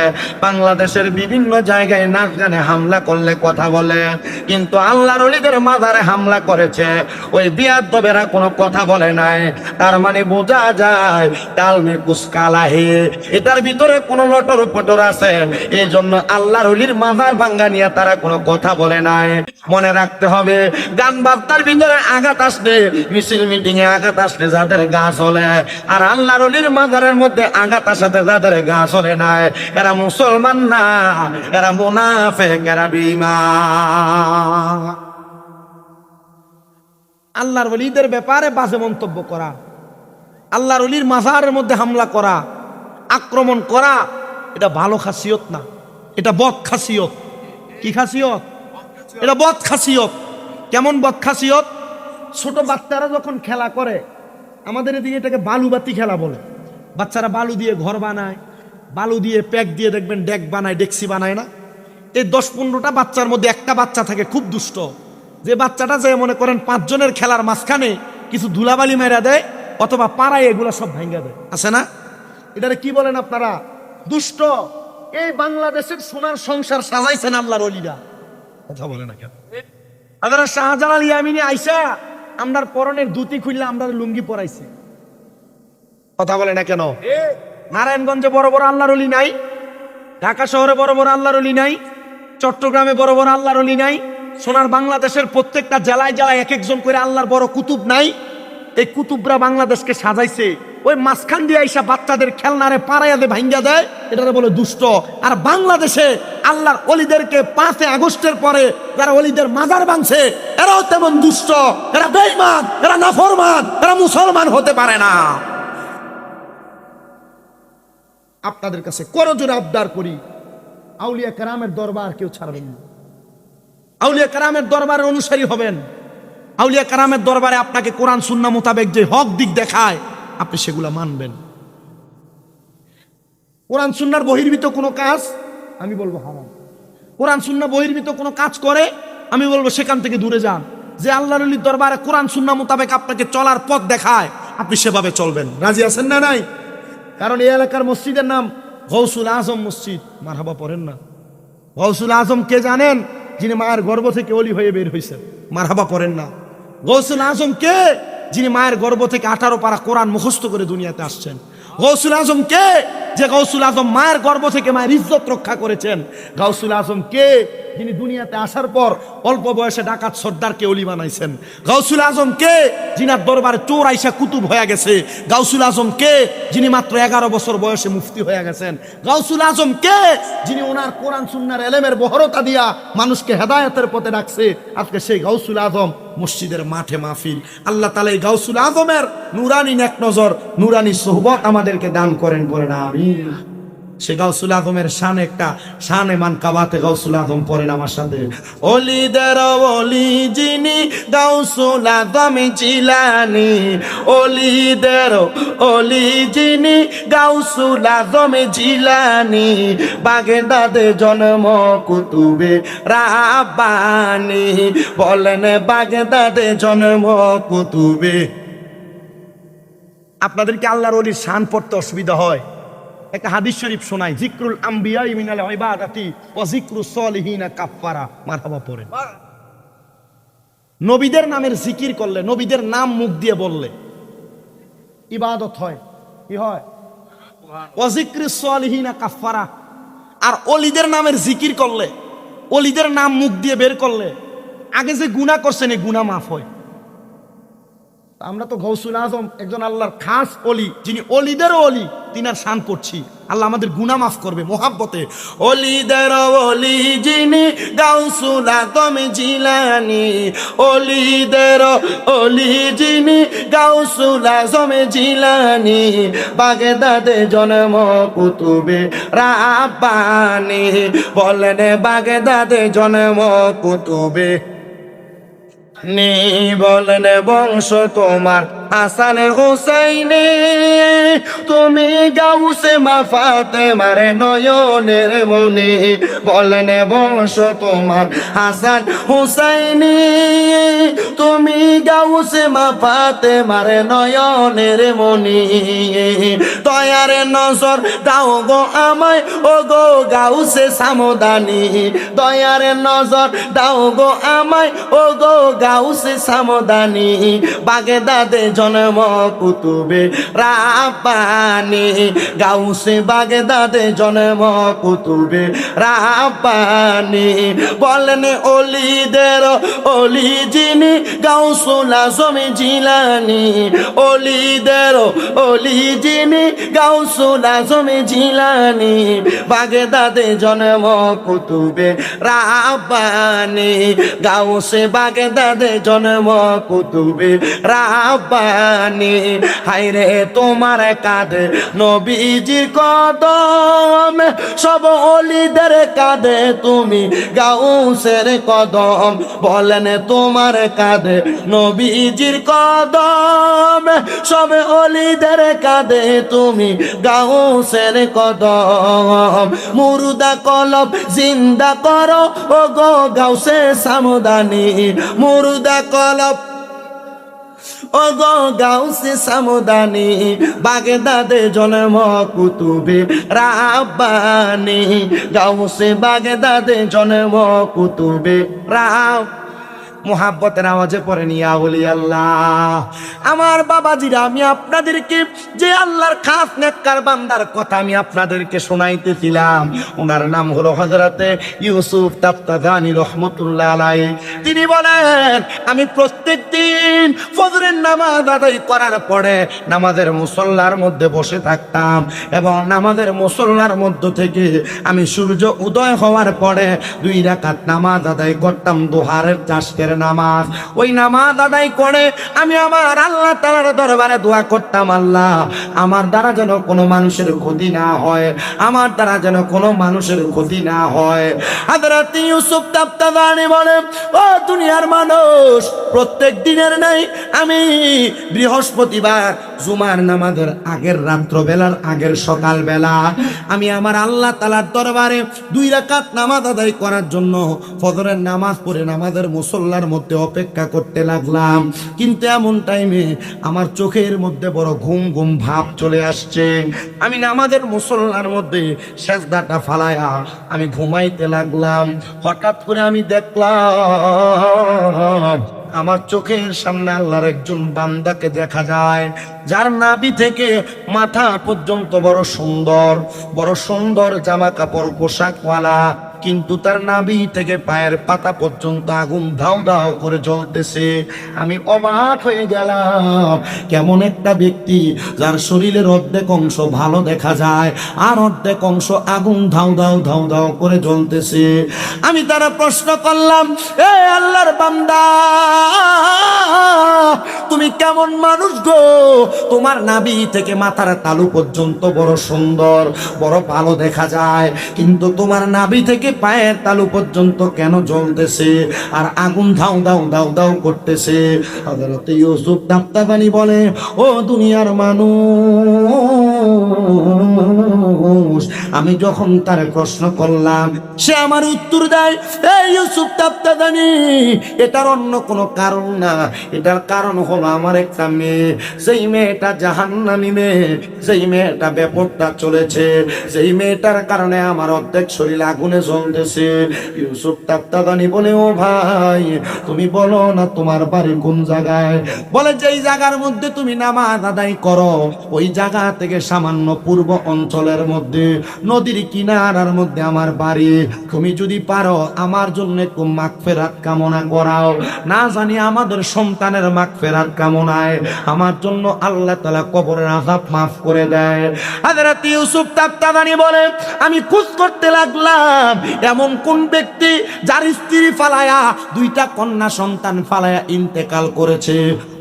বাংলাদেশের বিভিন্ন জায়গায় নাচ গানে হামলা করলে কথা বলে, কিন্তু আল্লাহর অলিদের মাজারে হামলা করেছে, ওই বিয়াদবেরা কোনো কথা বলে নাই। তার মানে বোঝা যায় ডাল মে কুছ কালা হে, এটার ভিতরে কোনো লটর পটর আছে, এই জন্য আল্লাহর অলির মাজার ভাঙ্গা নিয়ে তারা কোনো কথা বলে নাই। মনে রাখতে হবে, গান বাজনার ভিতরে আঘাত আসলে, মিছিল মিটিং এ আঘাত আসলে যাদের গা চলে, আর আল্লাহর অলির মাজারের মধ্যে আঘাত আসাতে যাদের গা চলে নাই, এরা মুসলমান না, এরা মুনাফিক, এরা বেঈমান। আল্লাহর ওলিদের ব্যাপারে বাজে মন্তব্য করা আল্লাহর ওলির মাজারের মধ্যে হামলা করা, আক্রমণ করা, এটা ভালো খাসিয়ত না, এটা বদ খাসিয়ত। কি খাসিয়ত? এটা বদ খাসিয়ত। কেমন বদ খাসিয়ত? ছোট বাচ্চারা যখন খেলা করে, আমাদের এদিকে এটাকে বালুবাতি খেলা বলে। বাচ্চারা বালু দিয়ে ঘর বানায়, বালু দিয়ে প্যাক দিয়ে দেখবেন ডেক বানায়, ডেকসি বানায় না? এই 10-15টা বাচ্চার মধ্যে একটা বাচ্চা থাকে খুব দুষ্ট, যে বাচ্চাটা যে মনে করেন 5 জনের খেলার মাঝখানে কিছু ধুলাবালি মেরা দেয় অথবা পাড়ায় এগুলো সব ভাঙ্গা দেয়, আছে না? এটারে কি বলেন আপনারা? দুষ্ট। এই বাংলাদেশের সোনার সংসার সাজাইছেন আল্লাহর ওলিরা, কথা বলে না কেন? আপনারা শাহজালাল ইয়ামিনী আইসা আমরার পরনের ধুতি খুললে আমরা লুঙ্গি পরাইছে, কথা বলে না কেন? নারায়ণগঞ্জে বড় বড় আল্লাহর ওলি নাই? ঢাকা শহরে বড় বড় আল্লাহর ওলি নাই? চট্টগ্রামে বড় বড় আল্লাহর ওলি নাই? সোনার বাংলাদেশের প্রত্যেকটা জেলায় জেলায় এক একজন করে আল্লাহর বড় কুতুব নাই? এই কুতুবরা বাংলাদেশকে সাজাইছে, ওই মাঝখান দিয়ে আইসা বাচ্চাদের খেলনারে পাড়াইয়া দে ভাঙ্গা দেয়, এটা বলে দুষ্ট। আর বাংলাদেশে আল্লাহর ওলিদেরকে 5 আগস্টের পরে যারা ওলিদের মাজার ভাঙছে, এরাও তেমন দুষ্ট, এরা বেঈমান, এরা নাফরমান, এরা মুসলমান হতে পারে না। আপনাদের কাছে করজোড়ে আবদার করি, আউলিয়া কেরামের দরবার কেউ ছাড়বেন না। আউলিয়া কেরামের দরবারের অনুসারী হবেন। আউলিয়া কেরামের দরবারে আপনাকে কোরআন সুন্নাহ মোতাবেক যে হক দিক দেখায় আপনি সেগুলা মানবেন। কোরআন সুন্নাহর বহির্ভূত কোনো কাজ আমি বলবো হারাম। কোরআন সুন্নাহ বহির্ভূত কোনো কাজ করে আমি বলবো সেখান থেকে দূরে যান। যে আল্লাহর ওলির দরবারে কোরআন সুন্নাহ মোতাবেক আপনাকে চলার পথ দেখায় আপনি সেভাবে চলবেন। রাজি আছেন না? নাই? কারণ এই এলাকার মসজিদের নাম গৌসুল আজম মসজিদ। মারহাবা পড়েন না? গৌসুল আজম কে জানেন? যিনি মায়ের গর্ভ থেকে ওলি হয়ে বের হয়েছেন। মারহাবা পড়েন না? গৌসুল আজম কে? যিনি মায়ের গর্ভ থেকে 18 পারা কোরআন মুখস্থ করে দুনিয়াতে আসছেন। গৌসুল আজম কে? যে গৌসুল আজম মায়ের গর্ভ থেকে মায়ের ইজ্জত রক্ষা করেছেন। গৌসুল আজম কে? যিনি দুনিয়াতে আসার পর অল্প বয়সে ডাকাত সর্দারকে ওলি বানাইছেন। গৌসুল আজম কে? যিনার দরবারে চোর আইসা কুতুব হয়ে গেছে। গৌসুল আজম কে? যিনি মাত্র 11 বছর বয়সে মুফতি হয়ে গেছেন। গৌসুল আজম কে? যিনি ওনার কোরআন সুন্নাহর এলেমের বহরতা দিয়া মানুষকে হেদায়েতের পথে ডাকছে। আজকে সেই গৌসুল আজম মসজিদের মাঠে মাহফিল। আল্লাহ তাআলা এই গৌসুল আজমের নুরানি নেক নজর, নুরানি সোহবত আমাদেরকে দান করেন, বলেন আমিন। সে গাউসুল আজমের শান একটা শানে মানকাবাতে গাউসুল আজম পড়েন আমার সাথে। ওলিদের ওলি যিনি গাউসুল আজম জিলানী, ওলিদের ওলি যিনি গাউসুল আজম জিলানী, বাগদাদে জন্ম কুতুবে রাব্বানী, বলেন বাগদাদে জন্ম কুতুবে। আপনাদেরকে আল্লাহর ওলির শান পড়তে অসুবিধা হয়? একটা হাদিস শরীফ শোনাই, জিক্রুল আম্বিয়া মিনাল ইবাদাতি ওয়া জিক্রুস সলিহিনা কাফারা। মারহাবা পড়েন। নবীদের নামের জিকির করলে, নবীদের নাম মুখ দিয়ে বললে ইবাদত হয়। কি হয়? ওয়া জিক্রুস সলিহিনা কাফারা। আর ওলিদের নামের জিকির করলে, ওলিদের নাম মুখ দিয়ে বের করলে আগে যে গুনাহ করছেন এই গুনাহ মাফ হয়। আমরা তো গৌসুল আজম একজন আল্লাহর খাস ওলি, যিনি ওলিদেরও ওলি, তিনার শান পড়ছি। আল্লাহ আমাদের গুনাহ মাফ করবে মোহাব্বতে। ওলিদের ওলি যিনি গাউসুল আজম জিলানী, ওলিদের ওলি যিনি গাউসুল আজম জিলানী, বাগদাদে জন্ম কুতুবে রাব্বানী, বলেন বাগদাদে জন্ম কুতুবে নি, বলেন বংশ তোমার হাসান হুসাইনে, তুমি গাউসে মা ফাতেমার নয়নের মনি, বলেন বংশ তোমার হাসান হুসাইনে, তুমি গাউসে মা ফাতেমার নয়নের মনি, দয়ার নজর দাও গো আমায় ও গো গাউসে সামদানি, দয়ার নজর দাও গো আমায় ও গো গাউসে সামদানি, বাগদাদে জন্ম কুতুবে রাব্বানী, গাউসে বাগদাদে জন্ম কুতুবে রাব্বানী, বলেন ওলিদের ওলি যিনি গাউসুল আজম জিলানী, ওলিদের ওলি যিনি গাউসুল আজম জিলানী, বাগদাদে জন্ম কুতুবে রাব্বানী, গাউসে বাগদাদে জন্ম কুতুবে রাব্বানী, সামদানি, হায়রে তোমার কাঁধে নবীজির কদম, সব ওলিদের কাঁধে তুমি গাউসের কদম। বলেন তোমার কাঁধে নবীজির কদম, সব ওলিদের কাঁধে তুমি গাউসের কদম। মুর্দা কলব জিন্দা করো ও গো গাউসে সামদানি, মুর্দা কলব ও গো গাউসে সামদানি, বাগদাদে জন্ম কুতুবে রাব্বানি, গাউসে বাগদাদে জন্ম কুতুবে রাব। মোহাব্বতের আওয়াজে পড়ে নিয়া বলি আল্লাহ। আমার বাবাজিরা, আমি আপনাদেরকে যে আল্লাহর খাস নেককার বান্দার কথা আমি আপনাদেরকে শোনাইতেছিলাম, ওনার নাম হলো হযরতে ইউসুফ তাফতাদানি রহমতুল্লাহ আলাইহি। তিনি বলেন, আমি প্রত্যেক দিন ফজরের নামাজ আদায় করার পরে নামাজের মুসল্লার মধ্যে বসে থাকতাম, এবং নামাজের মুসল্লার মধ্য থেকে আমি সূর্য উদয় হওয়ার পরে 2 রাকাত নামাজ আদায় করতাম, দুহারের চাষের নামাজ। ওই নামাজ আদায় করে আমি আমার আল্লাহ তাআলার দরবারে দোয়া করতাম, আল্লাহ আমার দ্বারা যেন কোনো মানুষের ক্ষতি না হয়, আমার দ্বারা যেন কোনো মানুষের ক্ষতি না হয়। হযরত ইউসুফ তাফতাদানি বলে, ও দুনিয়ার মানুষ, প্রত্যেক দিনের নাই আমি বৃহস্পতিবার জুমার নামাজের আগের রাত্রবেলার আগের সকালবেলা আমি আমার আল্লাহ তাআলার দরবারে 2 রাকাত নামাজ আদায় করার জন্য ফজরের নামাজ পড়ে নামাজের মুসল্লার মধ্যে অপেক্ষা করতে লাগলাম। কিন্তু এমন টাইমে আমার চোখের মধ্যে বড় ঘুম ঘুম ভাব চলে আসছে। আমি নামাজের মুসল্লার মধ্যে সেজদাটা ফালায়া আমি ঘুমাইতে লাগলাম। হঠাৎ করে আমি দেখলাম আমার চোখের সামনে আল্লাহর একজন বান্দাকে দেখা যায়, যার নাভি থেকে মাথা পর্যন্ত বড় সুন্দর জামা কাপড় পোশাকওয়ালা, কিন্তু তার নাভি থেকে পায়ের পাতা পর্যন্ত আগুন ধাও ধাও করে জ্বলতেছে। আমি অবাক হয়ে গেলাম, কেমন একটা ব্যক্তি যার শরীরের অর্ধেক অংশ ভালো দেখা যায় আর অর্ধেক অংশ আগুন ধাও ধাও ধাও ধাও করে জ্বলতেছে। আমি তারা প্রশ্ন করলাম, এ আল্লাহর বান্দা, তুমি কেমন মানুষ গো? তোমার নাভি থেকে মাথার তালু পর্যন্ত বড় সুন্দর বড় ভালো দেখা যায়, কিন্তু তোমার নাভি থেকে পায়ের তালু পর্যন্ত কেন জ্বলতেছে আর আগুন ধাও দাও দাও দাও করতেছে? হযরত ইউসুফ তাফতাদানি বলে, ও দুনিয়ার মানুষ, আমি যখন তার প্রশ্ন করলাম, সে আমার উত্তর দেয়, এই ইউসুফ তাফতাদানি, এটার অন্য কোনো কারণ না, এটার কারণ হলো আমার একটা মেয়ে, সেই মেয়েটা জাহান্নামী মেয়ে, সেই মেয়েটা ব্যাপারটা চলেছে, সেই মেয়েটার কারণে আমার অর্ধেক শরীর আগুনে জ্বলতেছে। ইউসুফ তাফতাদানি বলে, ও ভাই, তুমি বলো না তোমার বাড়ি কোন জায়গায়? বলে, যেই জায়গার মধ্যে তুমি নামাজ আদায় করো ওই জায়গা থেকে সামান্য পূর্ব অঞ্চলের মধ্যে নদীর কিনারার মধ্যে আমার বাড়ি। তুমি যদি পারো আমার জন্য একটু মাগফিরাত কামনা করাও, না জানি আমাদের সন্তানের মাগফিরাত কামনায় আমার জন্য আল্লাহ তাআলা কবরের আযাব মাফ করে দেয়। হযরত ইউসুফ তাফতাদানি বলে, আমি খোঁজ করতে লাগলাম এমন কোন ব্যক্তি যার স্ত্রী ফালায়া 2টা কন্যা সন্তান ফালায়া ইন্তেকাল করেছে,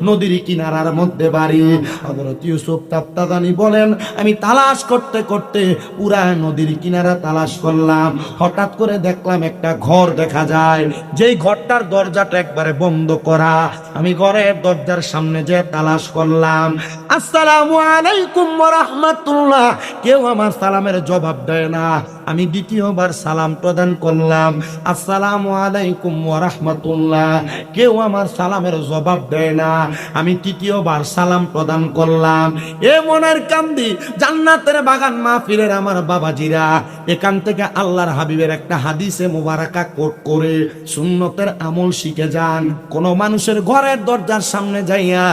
নদীর কিনারার মধ্যে বাড়ি। হযরত ইউসুফ তাফতাদানি বলেন, আমি তালাশ করতে করতে পুরা নদীর কিনারা তালাশ করলাম। হঠাৎ করে দেখলাম একটা ঘর দেখা যায়, যেই ঘরটার দরজাটা একবারে বন্ধ করা। আমি ঘরের দরজার সামনে যে তালাশ করলাম, আসসালামু আলাইকুম ওয়া রাহমাতুল্লাহ, কেউ আমার সালামের জবাব দেয় না। আমি দ্বিতীয়বার সালাম প্রদান করলাম, আসসালামু আলাইকুম ওয়া রাহমাতুল্লাহ, কেউ আমার সালামের জবাব দেয় না। আমি তৃতীয়বার সালাম প্রদান করলাম। এ মনের কান্দি জান্নাতের বাগান মাহফিলের আমার বাবাজিরা, এখান থেকে আল্লাহর হাবিবের একটা হাদিসে মুবারাকা কোট করে সুন্নতের আমল শিখে যান। কোন মানুষের ঘরের দরজার সামনে যাইয়া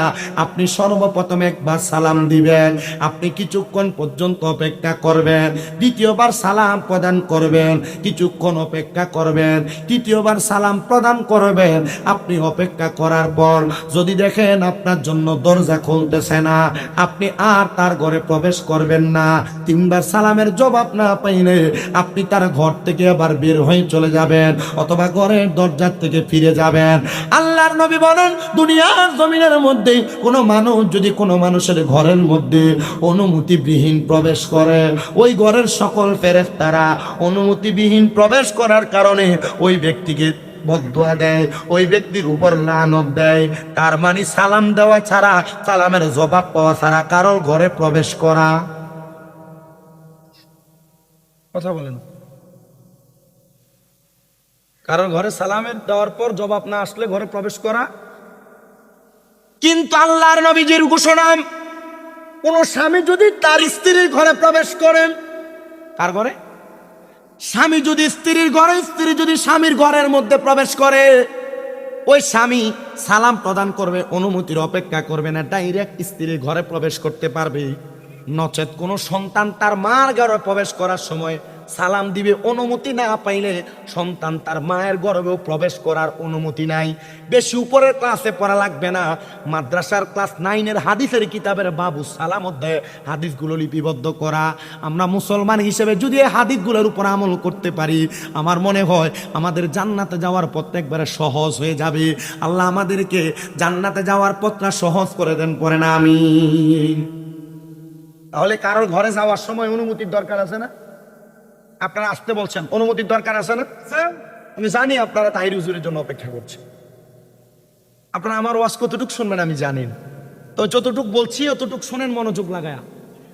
আপনি সর্বপ্রথম একবার সালাম দিবেন, আপনি কিছুক্ষণ পর্যন্ত অপেক্ষা করবেন, দ্বিতীয়বার সালাম প্রদান করবেন, কিছুক্ষণ অপেক্ষা করবেন, তৃতীয়বার সালাম প্রদান করবেন। আপনি অপেক্ষা করার পর যদি দেখেন আপনার জন্য দরজা খুলতেছে না, আপনি আর তার ঘরে প্রবেশ করবেন না। 3বার সালামের জবাব না পাইলে আপনি তার ঘর থেকে আবার বের হয়ে চলে যাবেন, অথবা ঘরের দরজার থেকে ফিরে যাবেন। আল্লাহ আল্লাহর নবী বলেন, দুনিয়ার জমিনের মধ্যে কোনো মানুষ যদি কোনো মানুষের ঘরের মধ্যে অনুমতিবিহীন প্রবেশ করে, ওই ঘরের সকল ফেরেশতারা অনুমতিবিহীন প্রবেশ করার কারণে ওই ব্যক্তিকে বদদুয়া দেয়, ওই ব্যক্তির উপর লানত দেয়। তার মানে সালাম দেওয়া ছাড়া, সালামের জবাব পাওয়া ছাড়া কারোর ঘরে প্রবেশ করা। কথা বলেন, কারোর ঘরে সালামের দেওয়ার পর জবাব না আসলে ঘরে প্রবেশ করা। কিন্তু আল্লাহর নবীজির ঘোষণা, কোন স্বামী যদি তার স্ত্রীর ঘরে প্রবেশ করেন, কার ঘরে? স্বামী যদি স্ত্রীর ঘরে, স্ত্রী যদি স্বামীর ঘরের মধ্যে প্রবেশ করে, ওই স্বামী সালাম প্রদান করবে, অনুমতির অপেক্ষা করবে না, ডাইরেক্ট স্ত্রীর ঘরে প্রবেশ করতে পারবে। নচেত কোনো সন্তান তার মার ঘরে প্রবেশ করার সময় সালাম দিবে, অনুমতি না পাইলে সন্তান তার মায়ের গর্ভেও প্রবেশ করার অনুমতি নাই। বেশি উপরের ক্লাসে পড়া লাগবে না, মাদ্রাসার ক্লাস 9-এর হাদিসের কিতাবের বাবু সালাম অধ্যায়ে হাদিসগুলো লিপিবদ্ধ করা। আমরা মুসলমান হিসেবে যদি এই হাদিসগুলোর উপর আমল করতে পারি, আমার মনে হয় আমাদের জান্নাতে যাওয়ার পথটা একবারে সহজ হয়ে যাবে। আল্লাহ আমাদেরকে জান্নাতে যাওয়ার পথটা সহজ করে দেন, পড়ে না আমিন। তাহলে কারোর ঘরে যাওয়ার সময় অনুমতির দরকার আছে না? আপনারা আসতে বলছেন, অনুমতির দরকার আছে না? আমি জানি আপনারা তাহির হুজুরের জন্য অপেক্ষা করছেন। আপনারা আমার ওয়াজ কতটুকু শুনবেন আমি জানি, তো যতটুকু বলছি অতটুকু শোনেন মনোযোগ লাগায়া।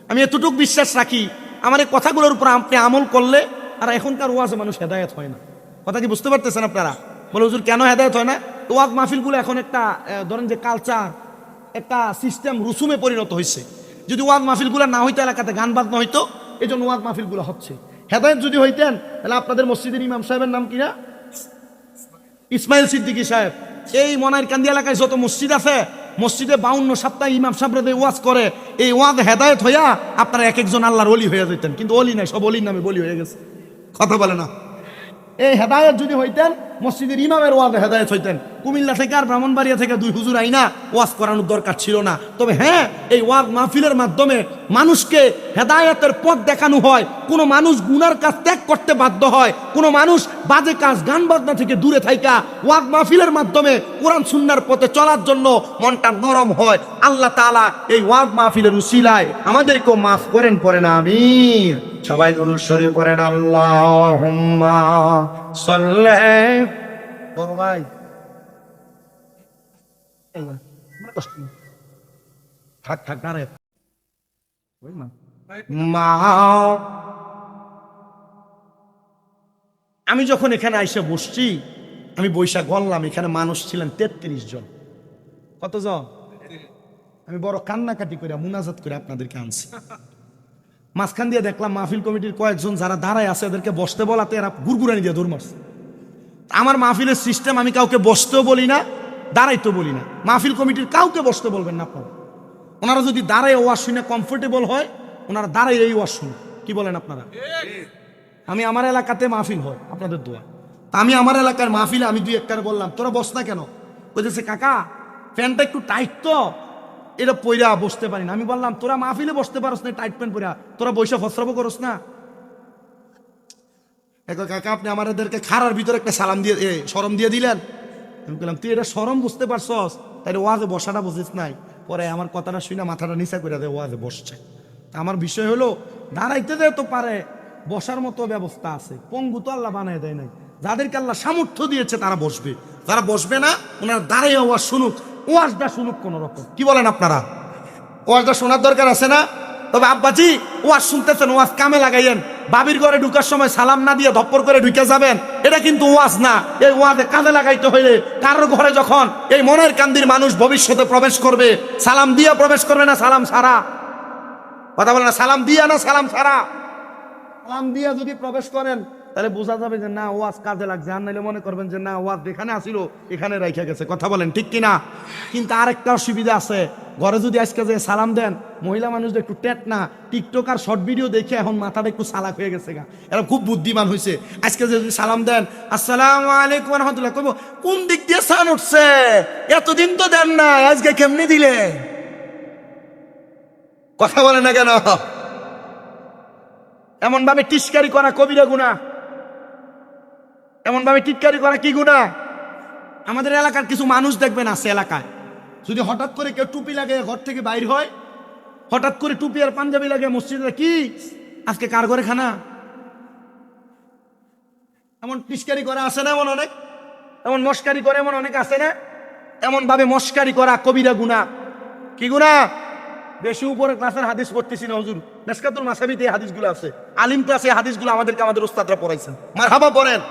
আমি এতটুকু বিশ্বাস রাখি, আমার এই কথাগুলোর উপর আপনি আমল করলে, আর এখনকার ওয়াজে মানুষ হেদায়েত হয় না। কথা কি বুঝতে পারতেছেন আপনারা? বলে হুজুর কেন হেদায়েত হয় না? ওয়াজ মাহফিলগুলো এখন একটা ধরেন যে কালচার, একটা সিস্টেম, রুসুমে পরিণত হয়েছে। যদি ওয়াজ মাহফিলগুলো না হইতো, এলাকাতে গান বাজনা হইতো, এই জন্য ওয়াজ মাহফিলগুলো হচ্ছে। হেদায়েত যদি হইতেন, তাহলে আপনাদের মসজিদের ইমাম সাহেবের নাম কিনা? ইসমাইল সিদ্দিকী সাহেব। এই মনাইর কান্দি এলাকায় যত মসজিদ আছে, মসজিদে 52 সপ্তাহে ইমাম সাহেবরা ওয়াজ করে, এই ওয়াজ হেদায়েত হইয়া আপনারা এক একজন আল্লাহর ওলি হয়ে যেতেন। কিন্তু ওলি নাই, সব ওলির নামে বলি হয়ে গেছে। কথা বলে না। এই হেদায়েত যদি হইতেন, মসজিদের ইমামের ওয়াজ হেদায়েত হইতেন। কুমিল্লা থেকে আর ব্রাহ্মণবাড়িয়া থেকে 2 হুজুর আইনা ওয়াজ করানোর দরকার ছিল না। তবে হ্যাঁ, এই ওয়াজ মাহফিলের মাধ্যমে মানুষকে হেদায়েতের পথ দেখানো হয়। কোনো মানুষ গুনার কাজ ত্যাগ করতে বাধ্য হয়, কোনো মানুষ বাজে কাজ, গান বাজনা থেকে দূরে থাইকা ওয়াজ মাহফিলের মাধ্যমে কোরআন সুন্নাহর পথে চলার জন্য মনটা নরম হয়। আল্লাহ তাআলা এই ওয়াজ মাহফিলের উসিলায় আমাদেরকেও মাফ করেন, পড়েন আমিন। সবাই দুরূদ শরীফ পড়েন, আল্লাহুম্মা সাল্লি। বড় ভাই থাক থাক না রে মা। আমি যখন এখানে আইসে বসছি, আমি বৈশা গড়লাম, এখানে মানুষ ছিলেন 33 জন। কতজন? আমি বড় কান্নাকাটি করে মুনাজাত করে আপনাদেরকে আনছি। মাঝখান দিয়ে দেখলাম মাহফিল কমিটির কয়েকজন যারা দাঁড়ায় আছে, এদেরকে বসতে বলাতে এরা গুরগুরানি দিয়ে দৌড় মারছে। আমার মাহফিলের সিস্টেম, আমি কাউকে বসতেও বলি না, দাঁড়াইতেও বলি না। মাহফিল কমিটির কাউকে বসতে বলবেন না আপনারা। ওনারা যদি দাঁড়ায় ওয়াজ শুনে কমফোর্টেবল হয়, ওনারা দাঁড়ায় এই ওয়াজ শুনে। কি বলেন আপনারা? আমি আমার এলাকাতে মাহফিল হয়, আপনাদের দোয়া। তা আমি আমার এলাকার মাহফিলে আমি 2-1 বললাম, তোরা বস না কেন? বলতেছে কাকা প্যান্টটা একটু টাইট তো, এটা পইরা বসতে পারি না। আমি বললাম তোরা মাহফিলে বসতে পারস না টাইট প্যান্ট পইরা, তোরা বৈশা ফসরাবো করস না? কাকা আপনি আমাদেরকে খারার ভিতরে একটা সালাম দিয়ে শরম দিয়ে দিলেন। আমি বললাম তুই এটা শরম বুঝতে পারছস, তাই ওয়াজে বসাটা বুঝিস নাই। পরে আমার কথাটা শুনে মাথাটা নিচা করে দেয়, ওয়াজে বসছে। আমার বিষয় হলো দাঁড়াইতে দেয় তো পারে, বসার মতো ব্যবস্থা আছে। পঙ্গু তো আল্লাহ বানায় দেয় নাই। যাদেরকে আল্লাহ সামর্থ্য দিয়েছে তারা বসবে, যারা বসবে না ওনারা দাঁড়াই ওয়াজ শুনুক, ওয়াজটা শুনুক কোন রকম। কি বলেন আপনারা? ওয়াজটা শোনার দরকার আছে না? তবে আব্বাজি ওয়াজ শুনতেছেন, ওয়াজ কামে লাগাইয়েন। বাবির ঘরে ঢুকার সময় সালাম না দিয়ে ধপ্পর করে ঢুকে যাবেন, এটা কিন্তু ওয়াজ না। এই ওয়াজে কাজে লাগাইতে হইলে কারোর ঘরে যখন এই মনের কান্দির মানুষ ভবিষ্যতে প্রবেশ করবে, সালাম দিয়া প্রবেশ করবে না সালাম ছাড়া। কথা বলে না, সালাম দিয়া না সালাম ছাড়া। সালাম দিয়া যদি প্রবেশ করেন তাহলে বোঝা যাবে যে না ওয়াজ কাজে লাগছে, আর নাইলে মনে করবেন যে না ওয়াজ এখানে আসিল এখানে রাইখা গেছে। কথা বলেন ঠিক কিনা? কিন্তু আরেকটা অসুবিধা আছে, ঘরে যদি আজকে যে সালাম দেন, মহিলা মানুষদের একটু টেট না, টিকটক আর শর্ট ভিডিও দেখে এখন মাথাটা একটু চালাক হয়ে গেছে গা, এরা খুব বুদ্ধিমান হয়েছে। আজকে যদি সালাম দেন আসসালামু আলাইকুম ওয়া রাহমাতুল্লাহ, কইব কোন দিক দিয়ে সান উঠছে, এতদিন তো দেন না, আজকে কেমনি দিলে? কথা বলে না কেন? এমন ভাবে টিস্কারি করা কবিরা গুনাহ। এমন ভাবে টিটকারি করা কি গুনাহ? আমাদের এলাকার কিছু মানুষ দেখবেন আছে এলাকায়, যদি হঠাৎ করে কেউ টুপি লাগে ঘর থেকে বাইর হয়, হঠাৎ করে টুপি আর পাঞ্জাবি লাগে মসজিদে, কি আজকে কার ঘরে খানা, এমন পিস্কারি করা আছে না, এমন অনেক, এমন মস্কারি করে এমন অনেক আছে না, এমন ভাবে মস্কারি করা কবিরা গুনাহ। কি গুনাহ? বেশি উপরে ক্লাসের হাদিস পড়তেছি না হুজুর, মেসকাতুল মাসাবিতে এই হাদিসগুলো আছে, আলিম ক্লাসে এই হাদিসগুলো আমাদের উস্তাদরা পড়াইছেন। মারহাবা পড়েন।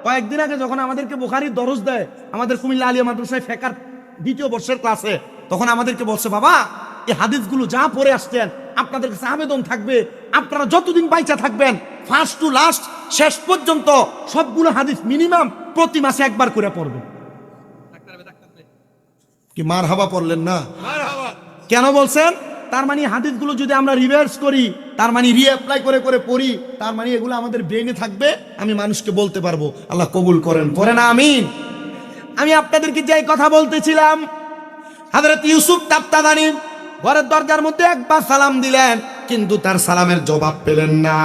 কয়েকদিন আগে যখন আমাদেরকে বুখারীর দরস দেয় আমাদের কুমিল্লা আলিয়া মাদ্রাসায় ফেকার 2য় বর্ষের ক্লাসে, তখন আমাদেরকে বলছে, বাবা এই হাদিসগুলো যা পড়ে আসছেন আপনাদের কাছে আবেদন থাকবে, আপনারা যতদিন বাইচা থাকবেন ফার্স্ট টু লাস্ট শেষ পর্যন্ত সবগুলো হাদিস মিনিমাম প্রতি মাসে একবার করে পড়বেন। কি মারহাবা পড়লেন না? কেন বলছেন? তার মানে হাদিসগুলো যদি আমরা রিভার্স করি, তার মানে রিঅ্যাপ্লাই করে করে পড়ি, তার মানে এগুলো আমাদের ব্রেনে থাকবে, আমি মানুষকে বলতে পারবো। আল্লাহ কবুল করেন, পড়ে না আমিন। আমি আপনাদেরকে যে কথা বলতেছিলাম, হযরত ইউসুফ তাবতাবানী ঘরের দরজার মধ্যে একবার সালাম দিলেন, কিন্তু তার সালামের জবাব পেলেন না।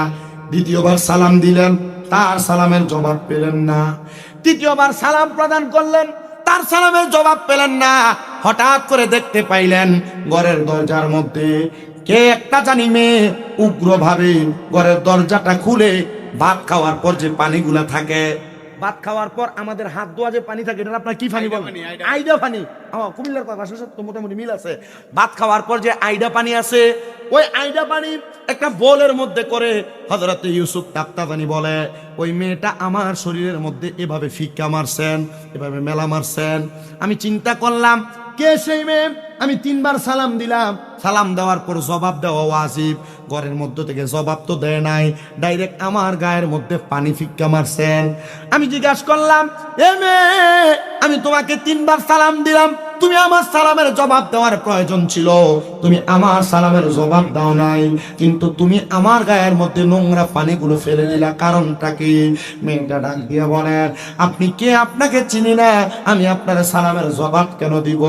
দ্বিতীয়বার সালাম দিলেন, তার সালামের জবাব পেলেন না। তৃতীয়বার সালাম প্রদান করলেন, তার সালামের জবাব পেলেন না। হঠাৎ করে দেখতে পাইলেন ঘরের দরজার মধ্যে কে একটা জানি মেয়ে উগ্রভাবে ঘরের দরজাটা খুলে ভাত খাওয়ার পর যে পানিগুলা থাকে, ভাত খাওয়ার পর আমাদের হাত ধোয়া যে পানি থাকে, এটা আপনার কি পানি বলেন? আইডা পানি। কুমিল্লার ভাষার সাথে মোটামুটি মিল আছে। ভাত খাওয়ার পর যে আইডা পানি আছে, ওই আইডা পানি একটা বোলের মধ্যে করে হযরত ইউসুফ তাবতাবানী বলে, ওই মেয়েটা আমার শরীরের মধ্যে এভাবে ফিক্কা মারছেন, এভাবে মেলা মারছেন। আমি চিন্তা করলাম কে সেই মেয়ে। আমি 3বার সালাম দিলাম, সালাম দেওয়ার পর জবাব দেওয়া ওয়াজিব। ঘরের মধ্য থেকে জবাব তো দেয় নাই, ডাইরেক্ট আমার গায়ের মধ্যে পানি ফিক্কা মারছেন। আমি জিজ্ঞাসা করলাম, এ মেয়ে, আমি তোমাকে 3বার সালাম দিলাম, তুমি আমার সালামের জবাব দেওয়ার প্রয়োজন ছিল, তুমি আমার সালামের জবাব দাও নাই, কিন্তু তুমি আমার গায়ের মধ্যে নোংরা পানিগুলো ফেলে দিলা, কারণটা কি? মেয়েটা ডাক দিয়ে বলেন, আপনি কে? আপনাকে চিনি না, আমি আপনার সালামের জবাব কেন দিব?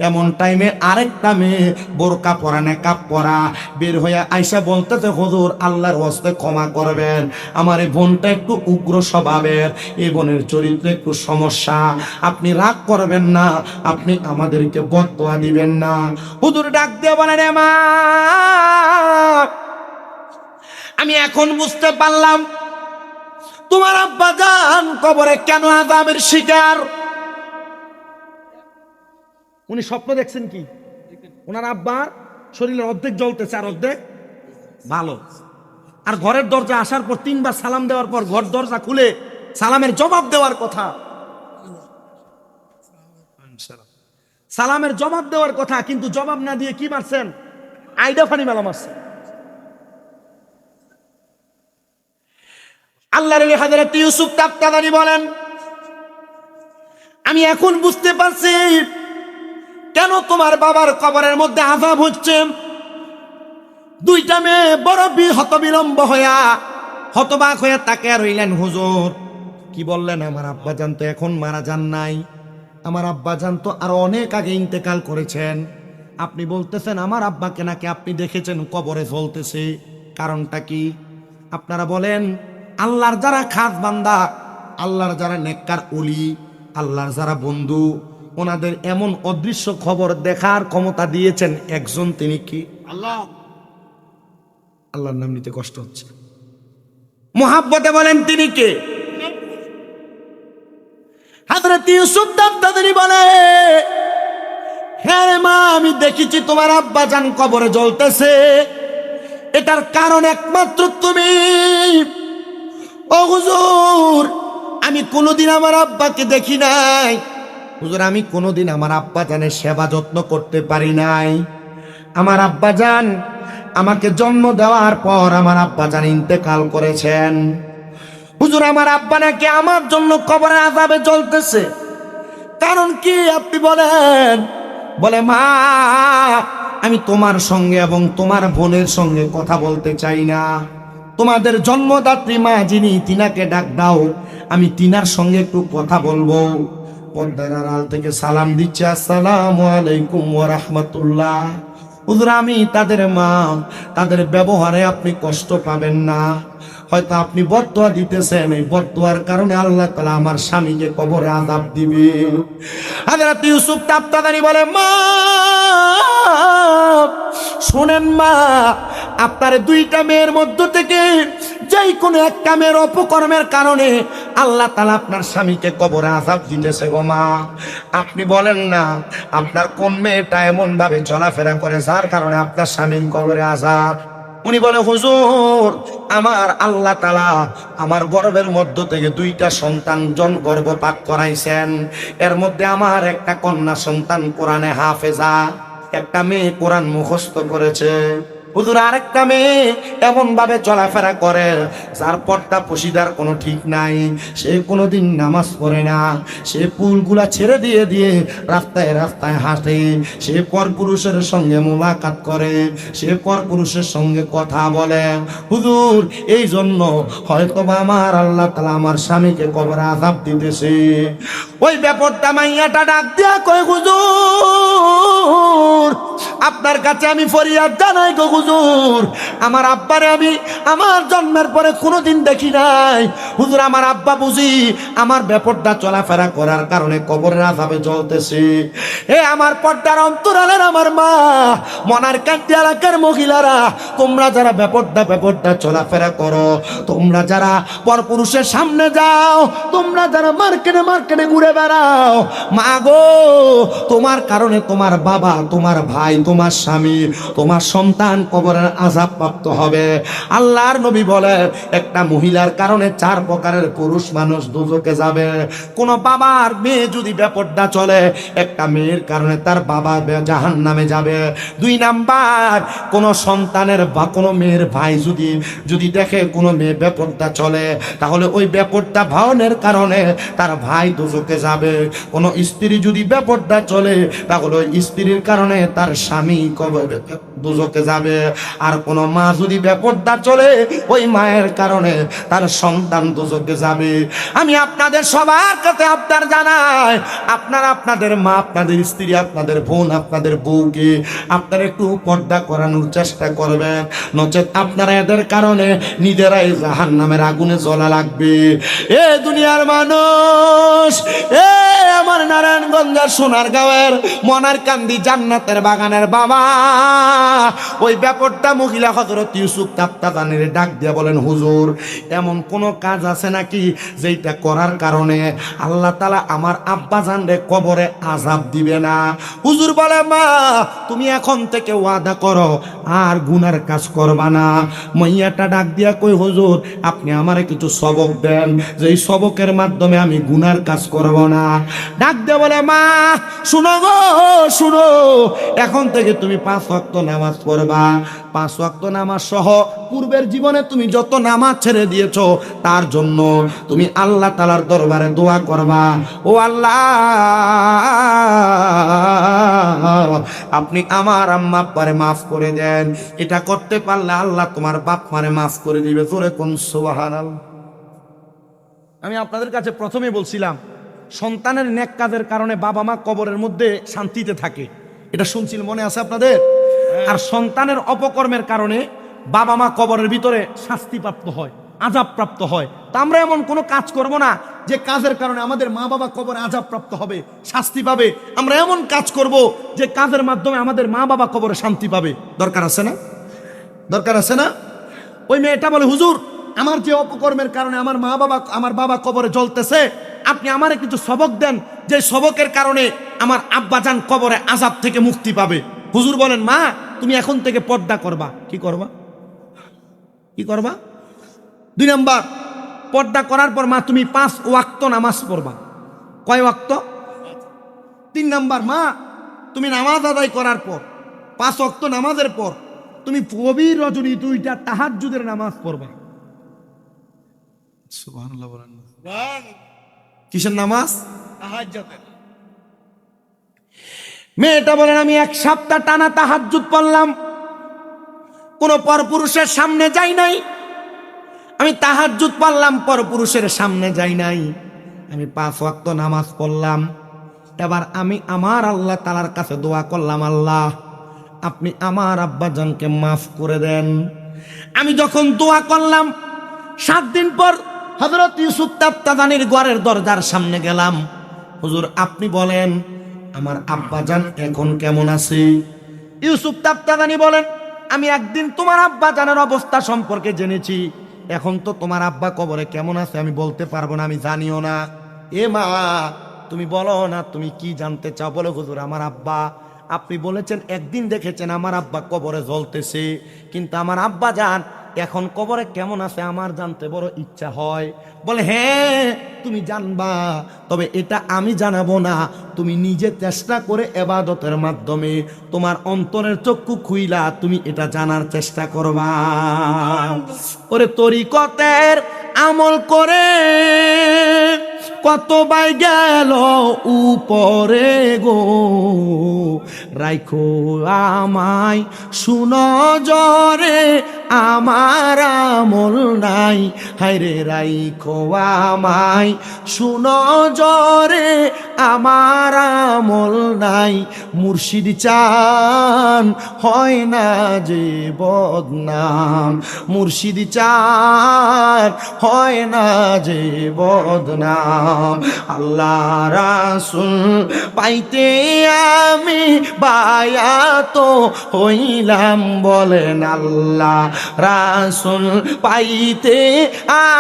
এমন টাইমে আরেকটা মেয়ে বোরকা পরা নেকাব পরা বের হয়ে আইসা বলতেছে, হুজুর আল্লাহর ওয়াস্তে ক্ষমা করবেন, আমার এই বোনটা একটু উগ্র স্বভাবের, এই বোনের চরিত্রে একটু সমস্যা, আপনি রাগ করবেন না, আপনি আমাদেরকে বদদোয়া দিবেন না। হুজুর ডাক দিয়ে বলেন, মা, আমি এখন বুঝতে পারলাম তোমার আব্বা জান কবরে কেন আযাবের শিকার। উনি স্বপ্ন দেখছেন কি? ওনার আব্বার শরীরের অর্ধেক জ্বলতেছে আর অর্ধেক ভালো। আর ঘরের দরজা আসার পর 3বার সালাম দেওয়ার পর ঘর দরজা খুলে সালামের জবাব দেওয়ার কথা, সালামের জবাব দেওয়ার কথা, কিন্তু জবাব না দিয়ে কি মারছেন? আইডা ফানি মেলা মারছেন। আল্লাহর ওলি হযরত ইউসুফ তাবতাবানী বলেন, আমি এখন বুঝতে পারছি কেন তোমার বাবার কবরের মধ্যে আযাব হচ্ছে। 2টা মেয়ে বড় হতবিলম্ব হইয়া হতবাক হয়ে তাকিয়ে রইলেন। হুজুর কি বললেন? আমার আব্বাজান তো এখন মারা যান নাই, আমার আব্বাজান তো আরো অনেক আগে ইন্তেকাল করেছেন, আপনি বলতেছেন আমার আব্বাকে নাকি আপনি দেখেছেন কবরে জ্বলতেছে, কারণটা কি? আপনারা বলেন, আল্লাহর যারা খাস বান্দা, আল্লাহর যারা নেককার ওলি, আল্লাহর যারা বন্ধু, ওনাদের এমন অদৃশ্য খবর দেখার ক্ষমতা দিয়েছেন একজন, তিনি কি? আল্লাহ। আল্লাহর নাম নিতে কষ্ট হচ্ছে, মুহাব্বতে বলেন তিনি কে? হযরত ইউসুফ তাবতাবানী বলে, হ্যাঁ মা, আমি দেখেছি তোমার আব্বা জান কবরে জ্বলতেছে, এটার কারণ একমাত্র তুমি। ও হুজুর, আমি কোনোদিন আমার আব্বাকে দেখি নাই, হুজুর আমি কোনোদিন আমার আব্বা জানের সেবা যত্ন করতে পারি নাই। আমার আব্বা জান আমাকে জন্ম দেওয়ার পর আমার আব্বা জান ইন্তেকাল করেছেন। হুজুর আমার আব্বা নাকি আমার জন্য কবরের আযাবে জ্বলতেছে, কারণ কি আপনি বলেন? বলে, মা, আমি তোমার সঙ্গে এবং তোমার বোনের সঙ্গে কথা বলতে চাই না, তোমাদের জন্মদাত্রী মা যিনি, তিনাকে ডাক দাও, আমি তিনার সঙ্গে একটু কথা বলবো। পর্দার আড়াল থেকে সালাম দিচ্ছে, আসসালামু আলাইকুম ওয়া রাহমাতুল্লাহ। হুজুর আমি তাদের মা, তাদের ব্যবহারে আপনি কষ্ট পাবেন না। হয়তো আপনি বদদোয়া দিতেছেন, এই বদদোয়ার কারণে আল্লাহ তাআলা আমার স্বামীকে কবরে আযাব দিবে। হযরত ইউসুফ তাবতাদানি বলে, মা শোনেন মা, আপনার দুইটা মেয়ের মধ্য থেকে যেই কোনো একটা মেয়ের অপকর্মের কারণে আল্লাহ তাআলা আপনার স্বামীকে কবরে আযাব দিতেছে গো মা। আপনি বলেন না আপনার কোন মেয়েটা এমন ভাবে চলাফেরা করে যার কারণে আপনার স্বামীর কবরে আযাব? উনি বলে, হুজুর আমার আল্লাহ তাআলা আমার গর্ভের মধ্য থেকে দুইটা সন্তান গর্ভপাত করাইছেন। এর মধ্যে আমার একটা কন্যা সন্তান কোরআনে হাফেজা, একটা মেয়ে কোরআন মুখস্থ করেছে। হুজুর আরেকটা মেয়ে এমন ভাবে চলাফেরা করে যার পর্দা পশিদার কোনো ঠিক নাই, সে কোনোদিন নামাজ পড়ে না, সে পুলগুলা ছেড়ে দিয়ে দিয়ে রাস্তায় রাস্তায় হাঁটে, সে পরপুরুষের সঙ্গে মোলাকাত করে, সে পরপুরুষের সঙ্গে কথা বলে। হুজুর এই জন্য হয়তো আমার আল্লাহ তাআলা আমার স্বামীকে কবরে আযাব দিতেছে। ওই ব্যাপারটা মাইয়াটা ডাক দিয়া কয়, হুজুর আপনার কাছে আমি ফরিয়াদ জানাই গো হুজুর, আমার আব্বারে আমি আমার জন্মের পরে কোনোদিন দেখি নাই। হুজুর আমার আব্বা বুঝি আমার বেপরদা চলাফেরা করার কারণে কবরের আযাবে জ্বলতেছে। হে আমার পর্দার অন্তরালের আমার মা, মনার কান্দি এলাকার মহিলারা, তোমরা যারা বেপরদা চলাফেরা করো, তোমরা যারা পরপুরুষের সামনে যাও, তোমরা যারা মার্কেটে ঘুরে বেড়াও, মা গো তোমার কারণে তোমার বাবা, তোমার ভাই, তোমার স্বামী, তোমার সন্তান কবরের আযাব প্রাপ্ত হবে। আল্লাহর নবী বলে একটা মহিলার কারণে 4 প্রকারের পুরুষ মানুষ দুজকে যাবে। কোন বাবার মেয়ে যদি বেপরদা চলে, একটা মেয়ের কারণে তার বাবা জাহান্নামে যাবে। 2 নাম্বার, কোন সন্তানের বা কোন মেয়ের ভাই যদি দেখে কোন মেয়ে বেপরদা চলে, তাহলে ওই বেপরদা ভাওনের কারণে তার ভাই দুজকে যাবে। কোন স্ত্রী যদি বেপরদা চলে, তাহলে ওই স্ত্রীর কারণে তার স্বামী কবরে দুজকে যাবে। আর কোন মা যদি বেপরদা চলে, ওই মায়ের কারণে তার সন্তান দুজকে যাবে। আমি আপনাদের সবার কাছে আবদার জানাই, আপনারা আপনাদের মা, আপনাদের স্ত্রী, আপনাদের বোন, আপনাদের বউকে আপনারা একটু পর্দা করানোর চেষ্টা করবেন, নচেত আপনারা এদের কারণে নিজেরাই জাহান্নামের আগুনে জ্বলা লাগবে। এ দুনিয়ার মানুষ, এ আমার নারায়ণগঞ্জের সোনারগাঁওয়ের মনারকান্দি জান্নাতের বাগানের বাবা, ওই ব্যাপারটা মহিলা হযরত ইউসুফ তাবতাদানির ডাক দিয়ে বলেন, হুজুর এমন কোন কাজ আছে নাকি যেটা করার কারণে আল্লাহ তাআলা আমার আব্বাজানরে কবরে আযাব দিবে না? হুজুর বলে, মা তুমি এখন থেকে ওয়াদা করো আর গুনার কাজ করবা না। মাইয়াটা ডাক দিয়া কই, হুজুর আপনি আমারে কিছু সবক দেন, যেই সবকের মাধ্যমে আমি গুনার কাজ করব না। ডাক দিয়ে বলে, মা শুনো গো শুনো, এখন থেকে তুমি 5 ওয়াক্ত নামাজ পড়বা। 5 ওয়াক্ত নামাজ সহ পূর্বের জীবনে তুমি যত নামাজ ছেড়ে দিয়েছো তার জন্য তুমি আল্লাহ তাআলার দরবারে দোয়া করবা, ও আল্লাহ আপনি আমার আম্মা আব্বারে মাফ করে দেন। এটা করতে পারলে আল্লাহ তোমার বাপ মারে মাফ করে দিবে। জোরে কোন সুবহানাল্লাহ। আমি আপনাদের কাছে প্রথমে বলছিলাম, সন্তানের নেক কাজের কারণে বাবা মা কবরের মধ্যে শান্তিতে থাকে, এটা শুনছিল, মনে আছে আপনাদের? আর সন্তানের অপকর্মের কারণে বাবা মা কবরের ভিতরে শাস্তিপ্রাপ্ত হয়, আযাবপ্রাপ্ত হয়। তা আমরা এমন কোনো কাজ করব না যে কাজের কারণে আমাদের মা বাবা কবরে আযাবপ্রাপ্ত হবে, শাস্তি পাবে। আমরা এমন কাজ করব যে কাজের মাধ্যমে আমাদের মা বাবা কবরে শান্তি পাবে। দরকার আছে না? দরকার আছে না? ওই মেয়েটা বলে, হুজুর আমার যে অপকর্মের কারণে আমার বাবা কবরে জ্বলতেছে, আপনি আমারে কিছু সবক দেন, যে সবকের কারণে আমার আব্বাজান কবরে আযাব থেকে মুক্তি পাবে। হুজুর বলেন, মা তুমি এখন থেকে পর্দা করবা। কি করবা? 2 নাম্বার, পর্দা করার পর মা তুমি 5 ওয়াক্ত নামাজ পড়বা। কয় ওয়াক্ত? 3 নাম্বার, মা তুমি নামাজ আদায় করার পর 5 ওয়াক্ত নামাজের পর তুমি গভীর রজনী 2টা তাহাজ্জুদের নামাজ পড়বা। সুবহানাল্লাহ বলেন। কিসের নামাজ? তাহাজ্জুদের। মেয়েটা বলেন, আমি 1 সপ্তাহ টানা তাহাজ্জুদ পড়লাম, কোন পরপুরুষের সামনে যাই নাই। আমি তাহাজ্জুদ পড়লাম, পরপুরুষের সামনে যাই নাই। আমি 5 ওয়াক্ত নামাজ পড়লাম। এবার আমি আমার আল্লাহ তাআলার কাছে দোয়া করলাম, আল্লাহ আপনি আমার আব্বাজানকে মাফ করে দেন। আমি যখন দোয়া করলাম 7 দিন পর হযরত ইউসুফ তাফতাদানির ঘরের দরজার সামনে গেলাম। হুজুর আপনি বলেন আমার আব্বাজান এখন কেমন আছে? ইউসুফ তাফতাদানি বলেন, আমি একদিন তোমার আব্বাজানের অবস্থা সম্পর্কে জেনেছি, এখন তো তোমার আব্বা কবরে কেমন আছে আমি বলতে পারবো না, আমি জানিও না। এ মা, তুমি বলো না তুমি কি জানতে চাও? বলো হুজুর আমার আব্বা, আপনি বলেছেন একদিন দেখেছেন আমার আব্বা কবরে জ্বলতেছে, কিন্তু আমার আব্বা জান এখন কবরে কেমন আছে আমার জানতে বড় ইচ্ছা হয়। বলে হ্যাঁ তুমি জানবা, তবে এটা আমি জানাবো না, তুমি নিজে চেষ্টা করে ইবাদতের মাধ্যমে তোমার অন্তরের চক্ষু খুইলা তুমি এটা জানার চেষ্টা করবা। ওরে তরিকতের আমল করে কত বাই গেল উপরে গো, রাইখো আমায় সুনজরে আমার আমল নাই, হায়রে রাইখো আমায় সুনজরে আমার আমল নাই। মুর্শিদ চান হয় না যে বদনাম, মুর্শিদ চান হয় না যে বদনাম। আল্লাহ রাসূল পাইতে আমি বায়াত হইলাম, বলেন আল্লাহ রাসূল পাইতে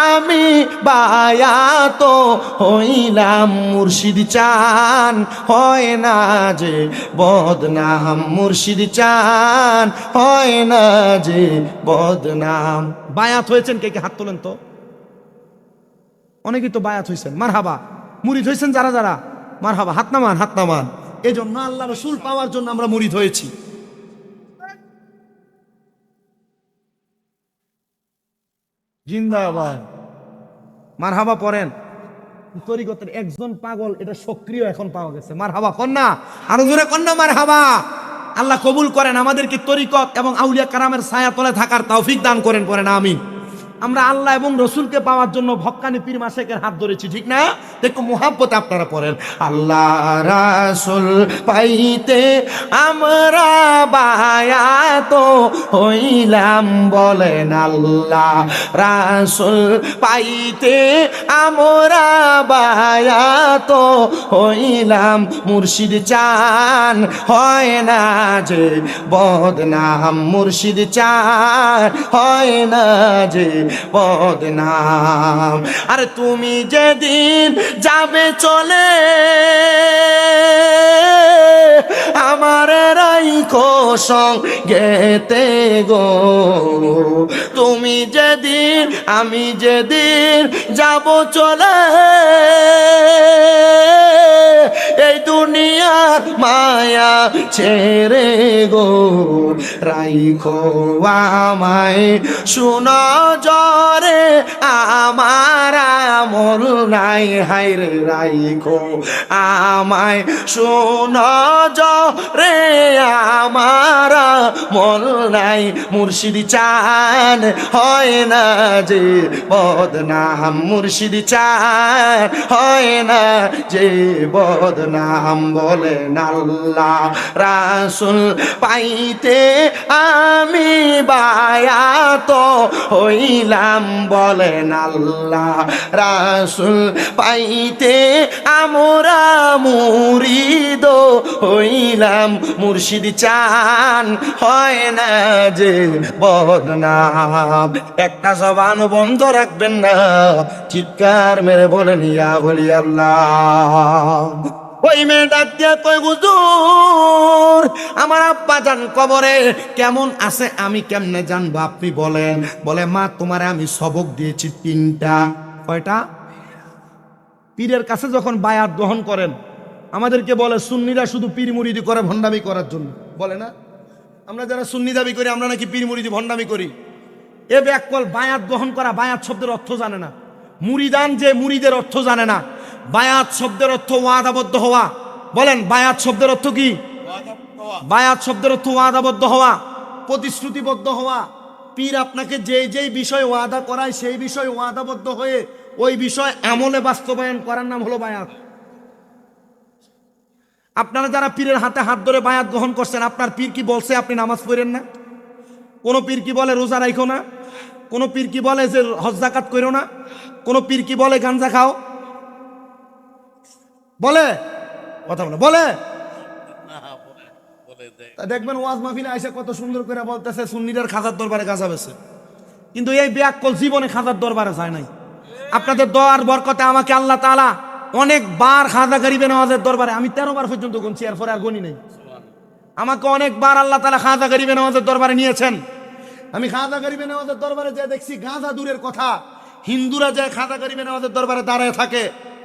আমি বায়াত হইলাম। মুর্শিদ চান হয় না যে বদনাম, মুর্শিদ চান হয় না যে বদনাম। বায়াত হয়েছেন কে কে? হাত তোলেন তো। অনেকেই তো বায়াত হয়েছেন, মারহাবা। মুরিদ হয়েছেন যারা যারা, মারহাবা, হাত নামান, হাত নামান। এই জন্য আল্লাহ রসুল পাওয়ার জন্য আমরা মুরিদ হয়েছি। জিন্দাবাদ, মারহাবা পড়েন। তরিকতের একজন পাগল এটা সক্রিয় এখন পাওয়া গেছে, মারহাবা কন্যা, আরো জোরে কন্যা মারহাবা। আল্লাহ কবুল করেন, আমাদেরকে তরিকত এবং আউলিয়া কারামের ছায়া তলে থাকার তৌফিক দান করেন, পড়েন আমিন। আমরা আল্লাহ এবং রসুলকে পাওয়ার জন্য ভক্কানি পীর মাশেকের হাত ধরেছি, ঠিক না? দেখো মুহাব্বতে আপনারা পড়েন, আল্লাহ রাসূল পাইতে আমরা বায়াত হইলাম, বলেন আল্লাহ রাসূল পাইতে আমরা বায়াত হইলাম। মুর্শিদ চান হয় না যে বদনাম, মুর্শিদ চান হয় না যে বদনাম। আর তুমি যেদিন যাবে চলে আমার রাইখো সঙ্গেতে গো, তুমি যেদিন আমি যেদিন যাব চলে এই দুনিয়ার মায়া ছেড়ে গো, রাইখো আমায় সুনজরে আমার আমল নাই, হায়রে রাইখো আমায় সুনজরে আমার আমল নাই। মুর্শিদ চান হয় না যে বদনাম, মুর্শিদ চান হয় না যে বদনাম, বলেন আল্লাহ রাসূল পাইতে আমি বায়াত হইলাম, বলেন আল্লাহ রাসূল পাইতে আমরা মুরিদ হইলাম। মুর্শিদ চান হয় না যে বদনাম। একটা জবান বন্ধ রাখবেন না, চিৎকার মেরে বলেন ইয়া বলি আল্লাহ। ওই মেয়ে ডাক দিয়া কয় হুজুর আমার আব্বা জান কবরে কেমন আছে আমি কেমনে জানবো আপনি বলেন? বলে মা তোমারে আমি সবক দিয়েছি 3টা। কয়টা? পীরের কাছে যখন বায়াত গ্রহণ করেন আমাদেরকে বলে সুন্নিরা শুধু পীর মুরিদি করে ভণ্ডামি করার জন্য, বলে না? আমরা যারা সুন্নি দাবি করি আমরা নাকি পীর মুরিদি ভণ্ডামি করি। এ ব্যাকল বায়াত গ্রহণ করা, বায়াত শব্দের অর্থ জানে না। মুরিদান যে মুরিদের অর্থ জানে না। বায়াত শব্দের অর্থ ওয়াদাবদ্ধ হওয়া। বলেন বায়াত শব্দের অর্থ কি? বায়াত শব্দের অর্থ ওয়াদাবদ্ধ হওয়া, প্রতিশ্রুতিবদ্ধ হওয়া। পীর আপনাকে যেই বিষয় ওয়াদা করায় সেই বিষয় ওয়াদাবদ্ধ হয়ে ওই বিষয় আমলে বাস্তবায়ন করার নাম হলো বায়াত। আপনারা যারা পীরের হাতে হাত ধরে বায়াত গ্রহণ করছেন, আপনার পীর কি বলছে আপনি নামাজ পড়েন না? কোনো পীর কি বলে রোজা রাখো না? কোনো পীর কি বলে যে হজ যাকাত করো না? কোনো পীর কি বলে গাঞ্জা খাও? বলে? কথা বলে বলে? দেখবেন ওয়াজ মাহফিলে আইসা কত সুন্দর করে বলতেছে সুন্নিদের খাজার দরবারে গাঁজা বেছে, কিন্তু এই বেয়াক্কল জীবনে খাজার দরবারে যায় নাই। আপনাদের দোয়ার বরকতে আমাকে আল্লাহ তাআলা অনেকবার খাজা গরিবে নওয়াজের দরবারে, আমি 13 বার পর্যন্ত গুনছি, এরপরে আর গুনি নেই। আমাকে অনেকবার আল্লাহ তাআলা খাজা গরিবে নওয়াজের দরবারে নিয়েছেন। আমি খাজা গরিবে নওয়াজের দরবারে যে দেখছি গাঁজা দূরের কথা, হিন্দুরা যে খাজা গরিবে নওয়াজের দরবারে দাঁড়ায় থাকে,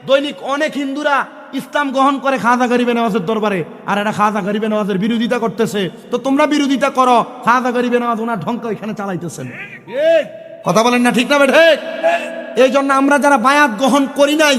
দৈনিক অনেক হিন্দুরা ইসলাম গ্রহণ করে খাজা গরিবে নওয়াজের দরবারে, আর এরা খাজা গরিবে নওয়াজের বিরোধিতা করতেছে। তো তোমরা বিরোধিতা করো, খাজা গরিবে নওয়াজ ওনার ঢঙ্ক এখানে চালাইতেছেন। কথা বলেন না ঠিক না বেঠে? এই জন্য আমরা যারা বায়াত গ্রহণ করি নাই,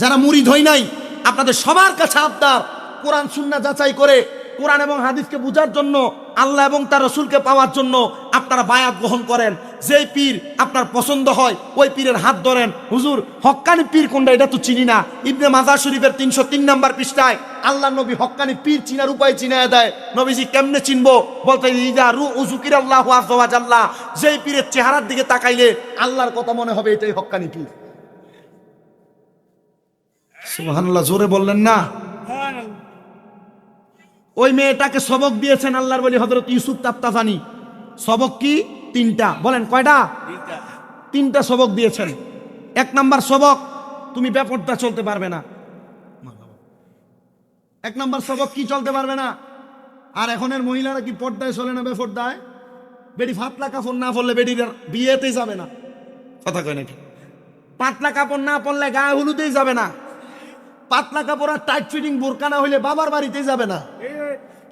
যারা মুরিদ হই নাই, আপনাদের সবার কাছে আবদার, কোরআন সুন্নাহ যাচাই করে কোরআন এবং হাদিসকে বুঝার জন্য, আল্লাহ এবং তার রসুলকে পাওয়ার জন্য আপনারা বায়াত গ্রহণ করেন। যেই পীর আপনার পছন্দ হয় ওই পীরের হাত ধরেন। হুজুর হক্কানি পীর কোনটা এটা তো চিনি না। ইবনে মাজাহ শরীফের 303 নম্বর পৃষ্ঠায় আল্লাহ নবী হক্কানি পীর চিনার উপায় চিনায় দেয়। নবীজি কেমনে চিনবো? বলতে ইজা রু উযুকিরাল্লাহু আযজা ওয়া জাল্লা, যেই পীরের চেহারার দিকে তাকাইলে আল্লাহর কথা মনে হবে, এটাই হক্কানি পীর। সুবহানাল্লাহ, জোরে বললেন না? ওই মেয়েটাকে সবক দিয়েছেন আল্লাহর ওলি হযরত ইউসুফ তাফতাজানি। সবক কি? 3টা। বলেন কয়টা? 3টা সবক দিয়েছেন। 1 নাম্বার সবক, তুমি বেপরদা চলতে পারবে না। 1 নাম্বার সবক কি? চলতে পারবে না। আর এখনের মহিলারা কি পর্দায় চলে না বেপরদায়? বেডি ফাতলা কাপড় না পরলে বেডির বিয়েতেই যাবে না। কথা কয় নাকি? পাতলা কাপড় না পরলে গায়ে হলুদেই যাবে না। পাতলা কাপড় আর টাইট ফিটিং বোরকা না হইলে বাবার বাড়িতেই যাবে না।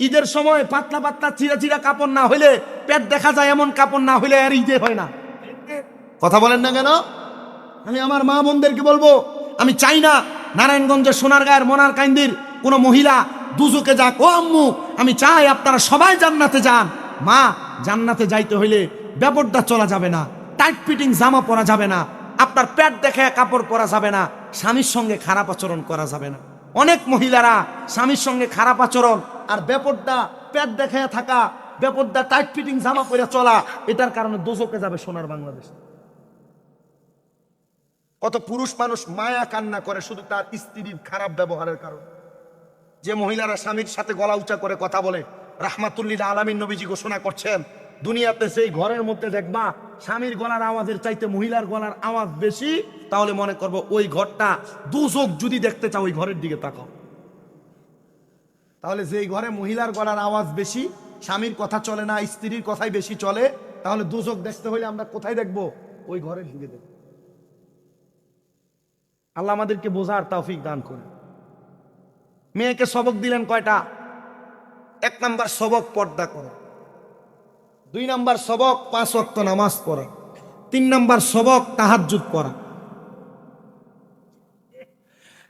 ঈদের সময় পাতলা পাতলা চিরা চিরা কাপড় না হইলে, পেট দেখা যায় এমন কাপড় না হইলে আর ঈদে হয় না। কথা বলেন না কেন? আমি আমার মা বোনদেরকে বলবো, আমি চাই না নারায়ণগঞ্জের সোনারগাঁয়ের মনারকান্দির কোনো মহিলা দুজকে যাক। ও আম্মু, আমি চাই আপনারা সবাই জান্নাতে যান। মা, জান্নাতে যাইতে হইলে বেপরদা চলা যাবে না, টাইট ফিটিং জামা পরা যাবে না, আপনার পেট দেখে কাপড় পরা যাবে না, স্বামীর সঙ্গে খারাপ আচরণ করা যাবে না। অনেক মহিলারা স্বামীর সঙ্গে খারাপ আচরণ আর বেপরদা পেট দেখে থাকা, বেপরদা টাইট ফিটিং জামা পরে চলা, এটার কারণে দোজকে যাবে সোনার বাংলাদেশ। কত পুরুষ মানুষ মায়া কান্না করে শুধু তার স্ত্রীর খারাপ ব্যবহারের কারণে। যে মহিলারা স্বামীর সাথে গলা উঁচা করে কথা বলে, রাহমাতুল্লিল আলামিন নবীজি ঘোষণা করছেন, দুনিয়াতে সেই ঘরের মধ্যে দেখবা স্বামীর গলার আওয়াজের চাইতে মহিলার গলার আওয়াজ বেশি, তাহলে মনে করবো ওই ঘরটা দুচোখ যদি দেখতে চাও ওই ঘরের দিকে তাকাও। তাহলে যেই ঘরে মহিলার গলার আওয়াজ বেশি, স্বামীর কথা চলে না, স্ত্রীর কথাই বেশি চলে, তাহলে দুচোখ দেখতে হলে আমরা কোথায় দেখবো? ওই ঘরের দিকে দেখবো। আল্লাহ আমাদেরকে বোঝার তৌফিক দান করে। মেয়েকে সবক দিলেন কয়টা? 1 নাম্বার সবক পর্দা করো, 2 নাম্বার সবক 5 ওয়াক্ত নামাজ পড়া, 3 নাম্বার সবক তাহাজ্জুদ পড়া।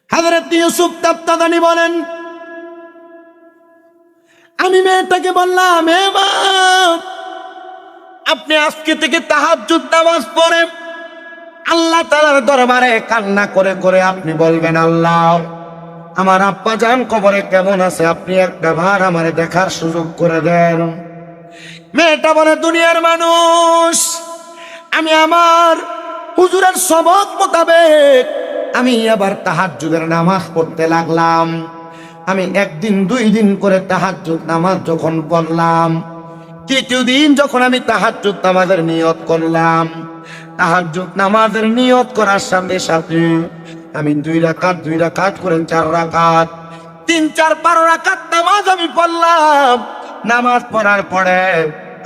হযরত ইউসুফ তাফতাজানি বলেন, আমি মেয়েটাকে বললাম, হে মা, আপনি আজকে থেকে তাহাজ্জুদ নামাজ পড়ে আল্লাহ তাআলার দরবারে কান্না করে করে আপনি বলবেন, আল্লাহ, আমার আব্বা জান কবরে কেমন আছে, আপনি একটা বার আমারে দেখার সুযোগ করে দেন। মেয়েটা বলে, দুনিয়ার মানুষ, আমি আমার হুজুরের সবক মোতাবেক আমি আবার তাহাজ্জুদের নামাজ পড়তে লাগলাম। আমি 1 দিন 2 দিন করে তাহাজ্জুদ নামাজ যখন পড়লাম, 3য় দিন যখন আমি তাহাজ্জুদ নামাজের নিয়ত করলাম, তাহাজ্জুদ নামাজের নিয়ত করার সাথে সাথে আমি 2 রাকাত করে 4 রাকাত, 3, 4, 12 রাকাত নামাজ আমি পড়লাম। নামাজ পড়ার পরে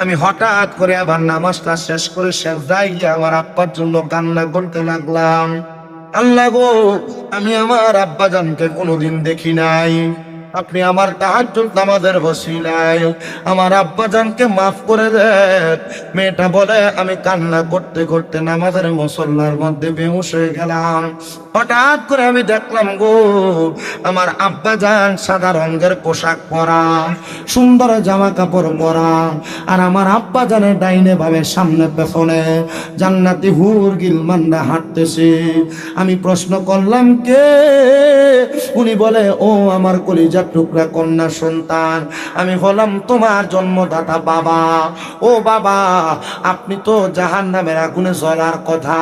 আমি হঠাৎ করে আবার নামাজটা শেষ করে সেজদায় গিয়ে আমার আব্বার জন্য কান্না করতে লাগলাম। আল্লাহ গো, আমি আমার আব্বা জানকে কোনোদিন দেখি নাই, আপনি আমার তাহাজ্জুদ নামাজের ওসিলায় আমার আব্বা জানকে মাফ করে দেন। মেয়েটা বলে, আমি কান্না করতে করতে নামাজের মুসল্লার মধ্যে বেহুশ হয়ে গেলাম। হঠাৎ করে আমি দেখলাম গো, আমার আব্বা জান সাদা রঙের পোশাক পরা, সুন্দর জামা কাপড় পরা, আর আমার আব্বা জানের ডাইনে ভাবে সামনে পেছনে জান্নাতি হুর গিলমানরা হাঁটতেছে। আমি প্রশ্ন করলাম, কে? উনি বলে, ও আমার কলিজার টুকরা কন্যা সন্তান, আমি হলাম তোমার জন্মদাতা বাবা। ও বাবা, আপনি তো জাহান্নামের আগুনে জ্বলার কথা,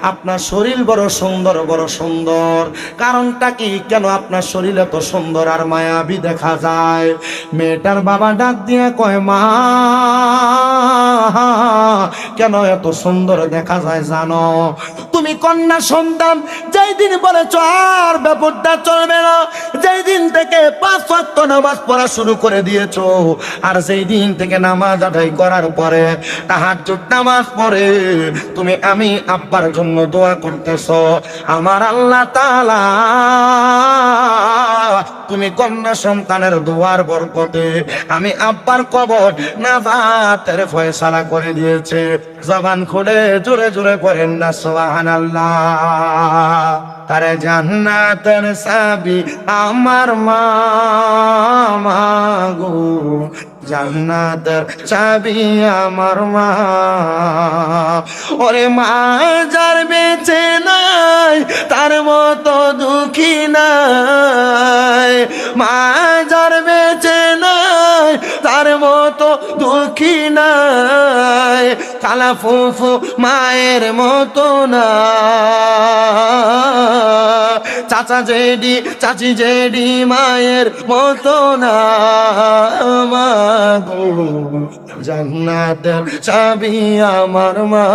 আপনার শরীর বড় সুন্দর, বড় সুন্দর, কারণটা কি? কেন আপনার শরীর এত সুন্দর আর মায়াবী দেখা যায়? মেয়েটার বাবা ডাক দিয়ে কয়, মা কেন এত সুন্দর দেখা যায় জানো? তুমি কন্যা সন্তান, যেই দিন বলেছ আর ব্যাপারটা চলবে না, যেই দিন থেকে 5 ওয়াক্ত নামাজ পড়া শুরু করে দিয়েছো, আর সেই দিন থেকে নামাজ আদায় করার পরে তাহাজ্জুদ নামাজ পড়ে তুমি আমি আব্বার জন্য দোয়া করতেছো, আমার আল্লাহ তাআলা তুমি কন্যা সন্তানের দোয়ার বরকতে আমি আব্বার কবর নাজাতের ফয়সালা করে দিয়েছে। জবান খুলে জোরে জোরে পড়েন না সুবহানাল্লাহ। তারে জান্নাতের চাবি আমার মা, গো জান্নাতের চাবি আমার মা। ওরে মা যার বেঁচে নাই তার মতো দুঃখী নাই, মা যার বেঁচে নাই তার মতো দুঃখী নাই, খালা ফুফু মায়ের মতো না, চাচা জেডি চাচি জেডি মায়ের মতো না, মা গো জান্নাতের চাবি আমার মা,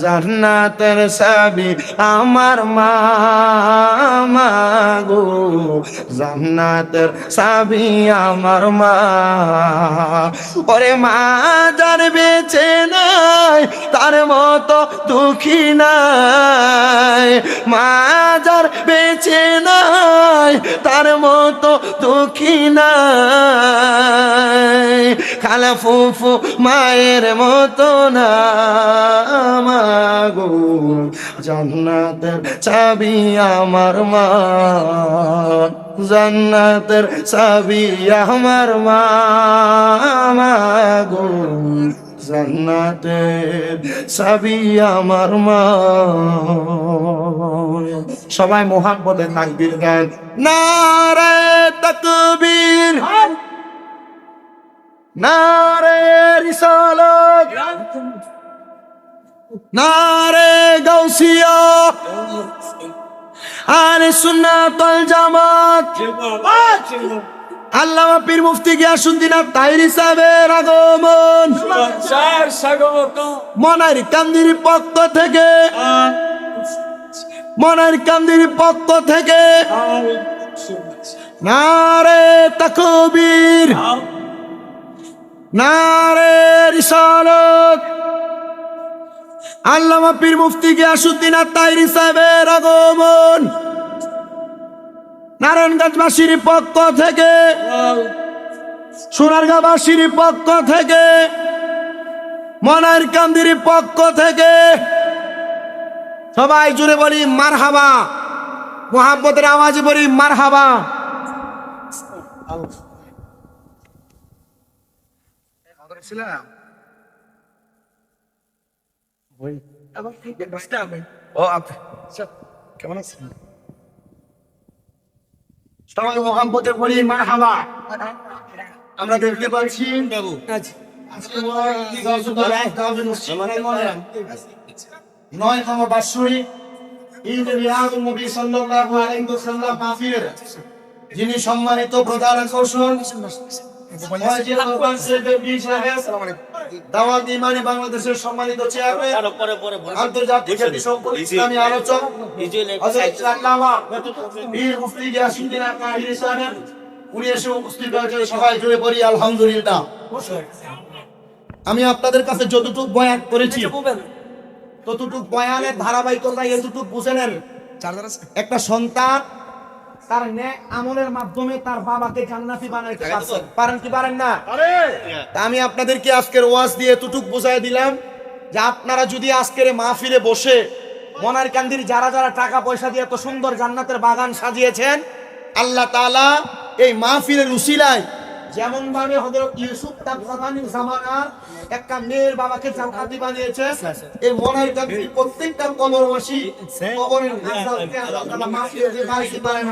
জান্নাতের চাবি আমার মা, মা গো জান্নাতের চাবি আমার মা। ওরে মা যার বেঁচে নাই তার মতো দুঃখী নাই, মা যার বেঁচে নাই তার মতো দুঃখী নাই, খালা ফুফু মায়ের মতো না, মা গো জান্নাতের চাবি আমার মা, জান্নাতের চাবি আমার মা, মা গো জান্নাতের চাবি আমার মা। সবাই মোহাম্মদের তাকবীর গান, নারে তাকবীর, নারে রিসালাত, নারে গাউসিয়া, আহলে সুন্নাত ওয়াল জামাত। আল্লামা পীর মুফতি গিয়াসউদ্দিন তাহেরী সাহেবের আগমন, মনার কান্দির পক্ষ থেকে, মনার কান্দির পক্ষ থেকে নারে তাকবীর, নারে রিসালাত। আল্লামা পীর মুফতি গিয়াসউদ্দিন তাহেরী সাহেবের আগমন, নারায়ণগঞ্জবাসীর পক্ষ থেকে, সোনারগাঁওবাসীর পক্ষ থেকে, মনার কান্দির পক্ষ থেকে, সবাই জুড়ে বলি মারহাবা, মুহাম্মদের আওয়াজে বলি মারহাবা। কেমন আছেন? সবাই মুহাম্মদের বলি মারহাবা। আমরা দেখতে পাচ্ছি 9তম বাৎসরিক ঈদ মিলাদুন নবী সাল্লাল্লাহু আলাইহি ওয়াসাল্লাম মাহফিলের যিনি সম্মানিত প্রধান আকর্ষণ দাওয়াত ইমানি বাংলাদেশের সম্মানিত চেয়ারম্যান, আন্তর্জাতিক ইসলামী আলোচক পীর মুফতি গিয়াসউদ্দিন তাহেরী সাহেব, উনি এসে উপস্থিত হয়েছে। সবাই জুড়ে পড়ি আলহামদুলিল্লাহ। আমি আপনাদের কাছে যতটুকু বয়ান করেছি ততটুকু বয়ানের ধারাবাহিকতা এতটুকু বুঝে নেন। একটা সন্তান তার নেক আমলের মাধ্যমে তার বাবাকে জান্নাতি বানাইতে পারেন কি পারেন না? আমি আপনাদেরকে আজকের ওয়াজ দিয়ে এতটুকু বুঝাই দিলাম যে আপনারা যদি আজকের মাহফিলে বসে মনার কান্দির যারা যারা টাকা পয়সা দিয়ে এত সুন্দর জান্নাতের বাগান সাজিয়েছেন, আল্লাহ তাআলা এই মাহফিলের উসিলায় যেমন ভাবে হযরত ইউসুফ তার জামানির জামানার একটা মেয়ের বাবাকে জান্নাতি বানিয়েছে, এই মনার কান্দির প্রত্যেকটা কবরবাসী কবরের আল্লাহ তাআলা মাহফিলে বাড়ি পারে না।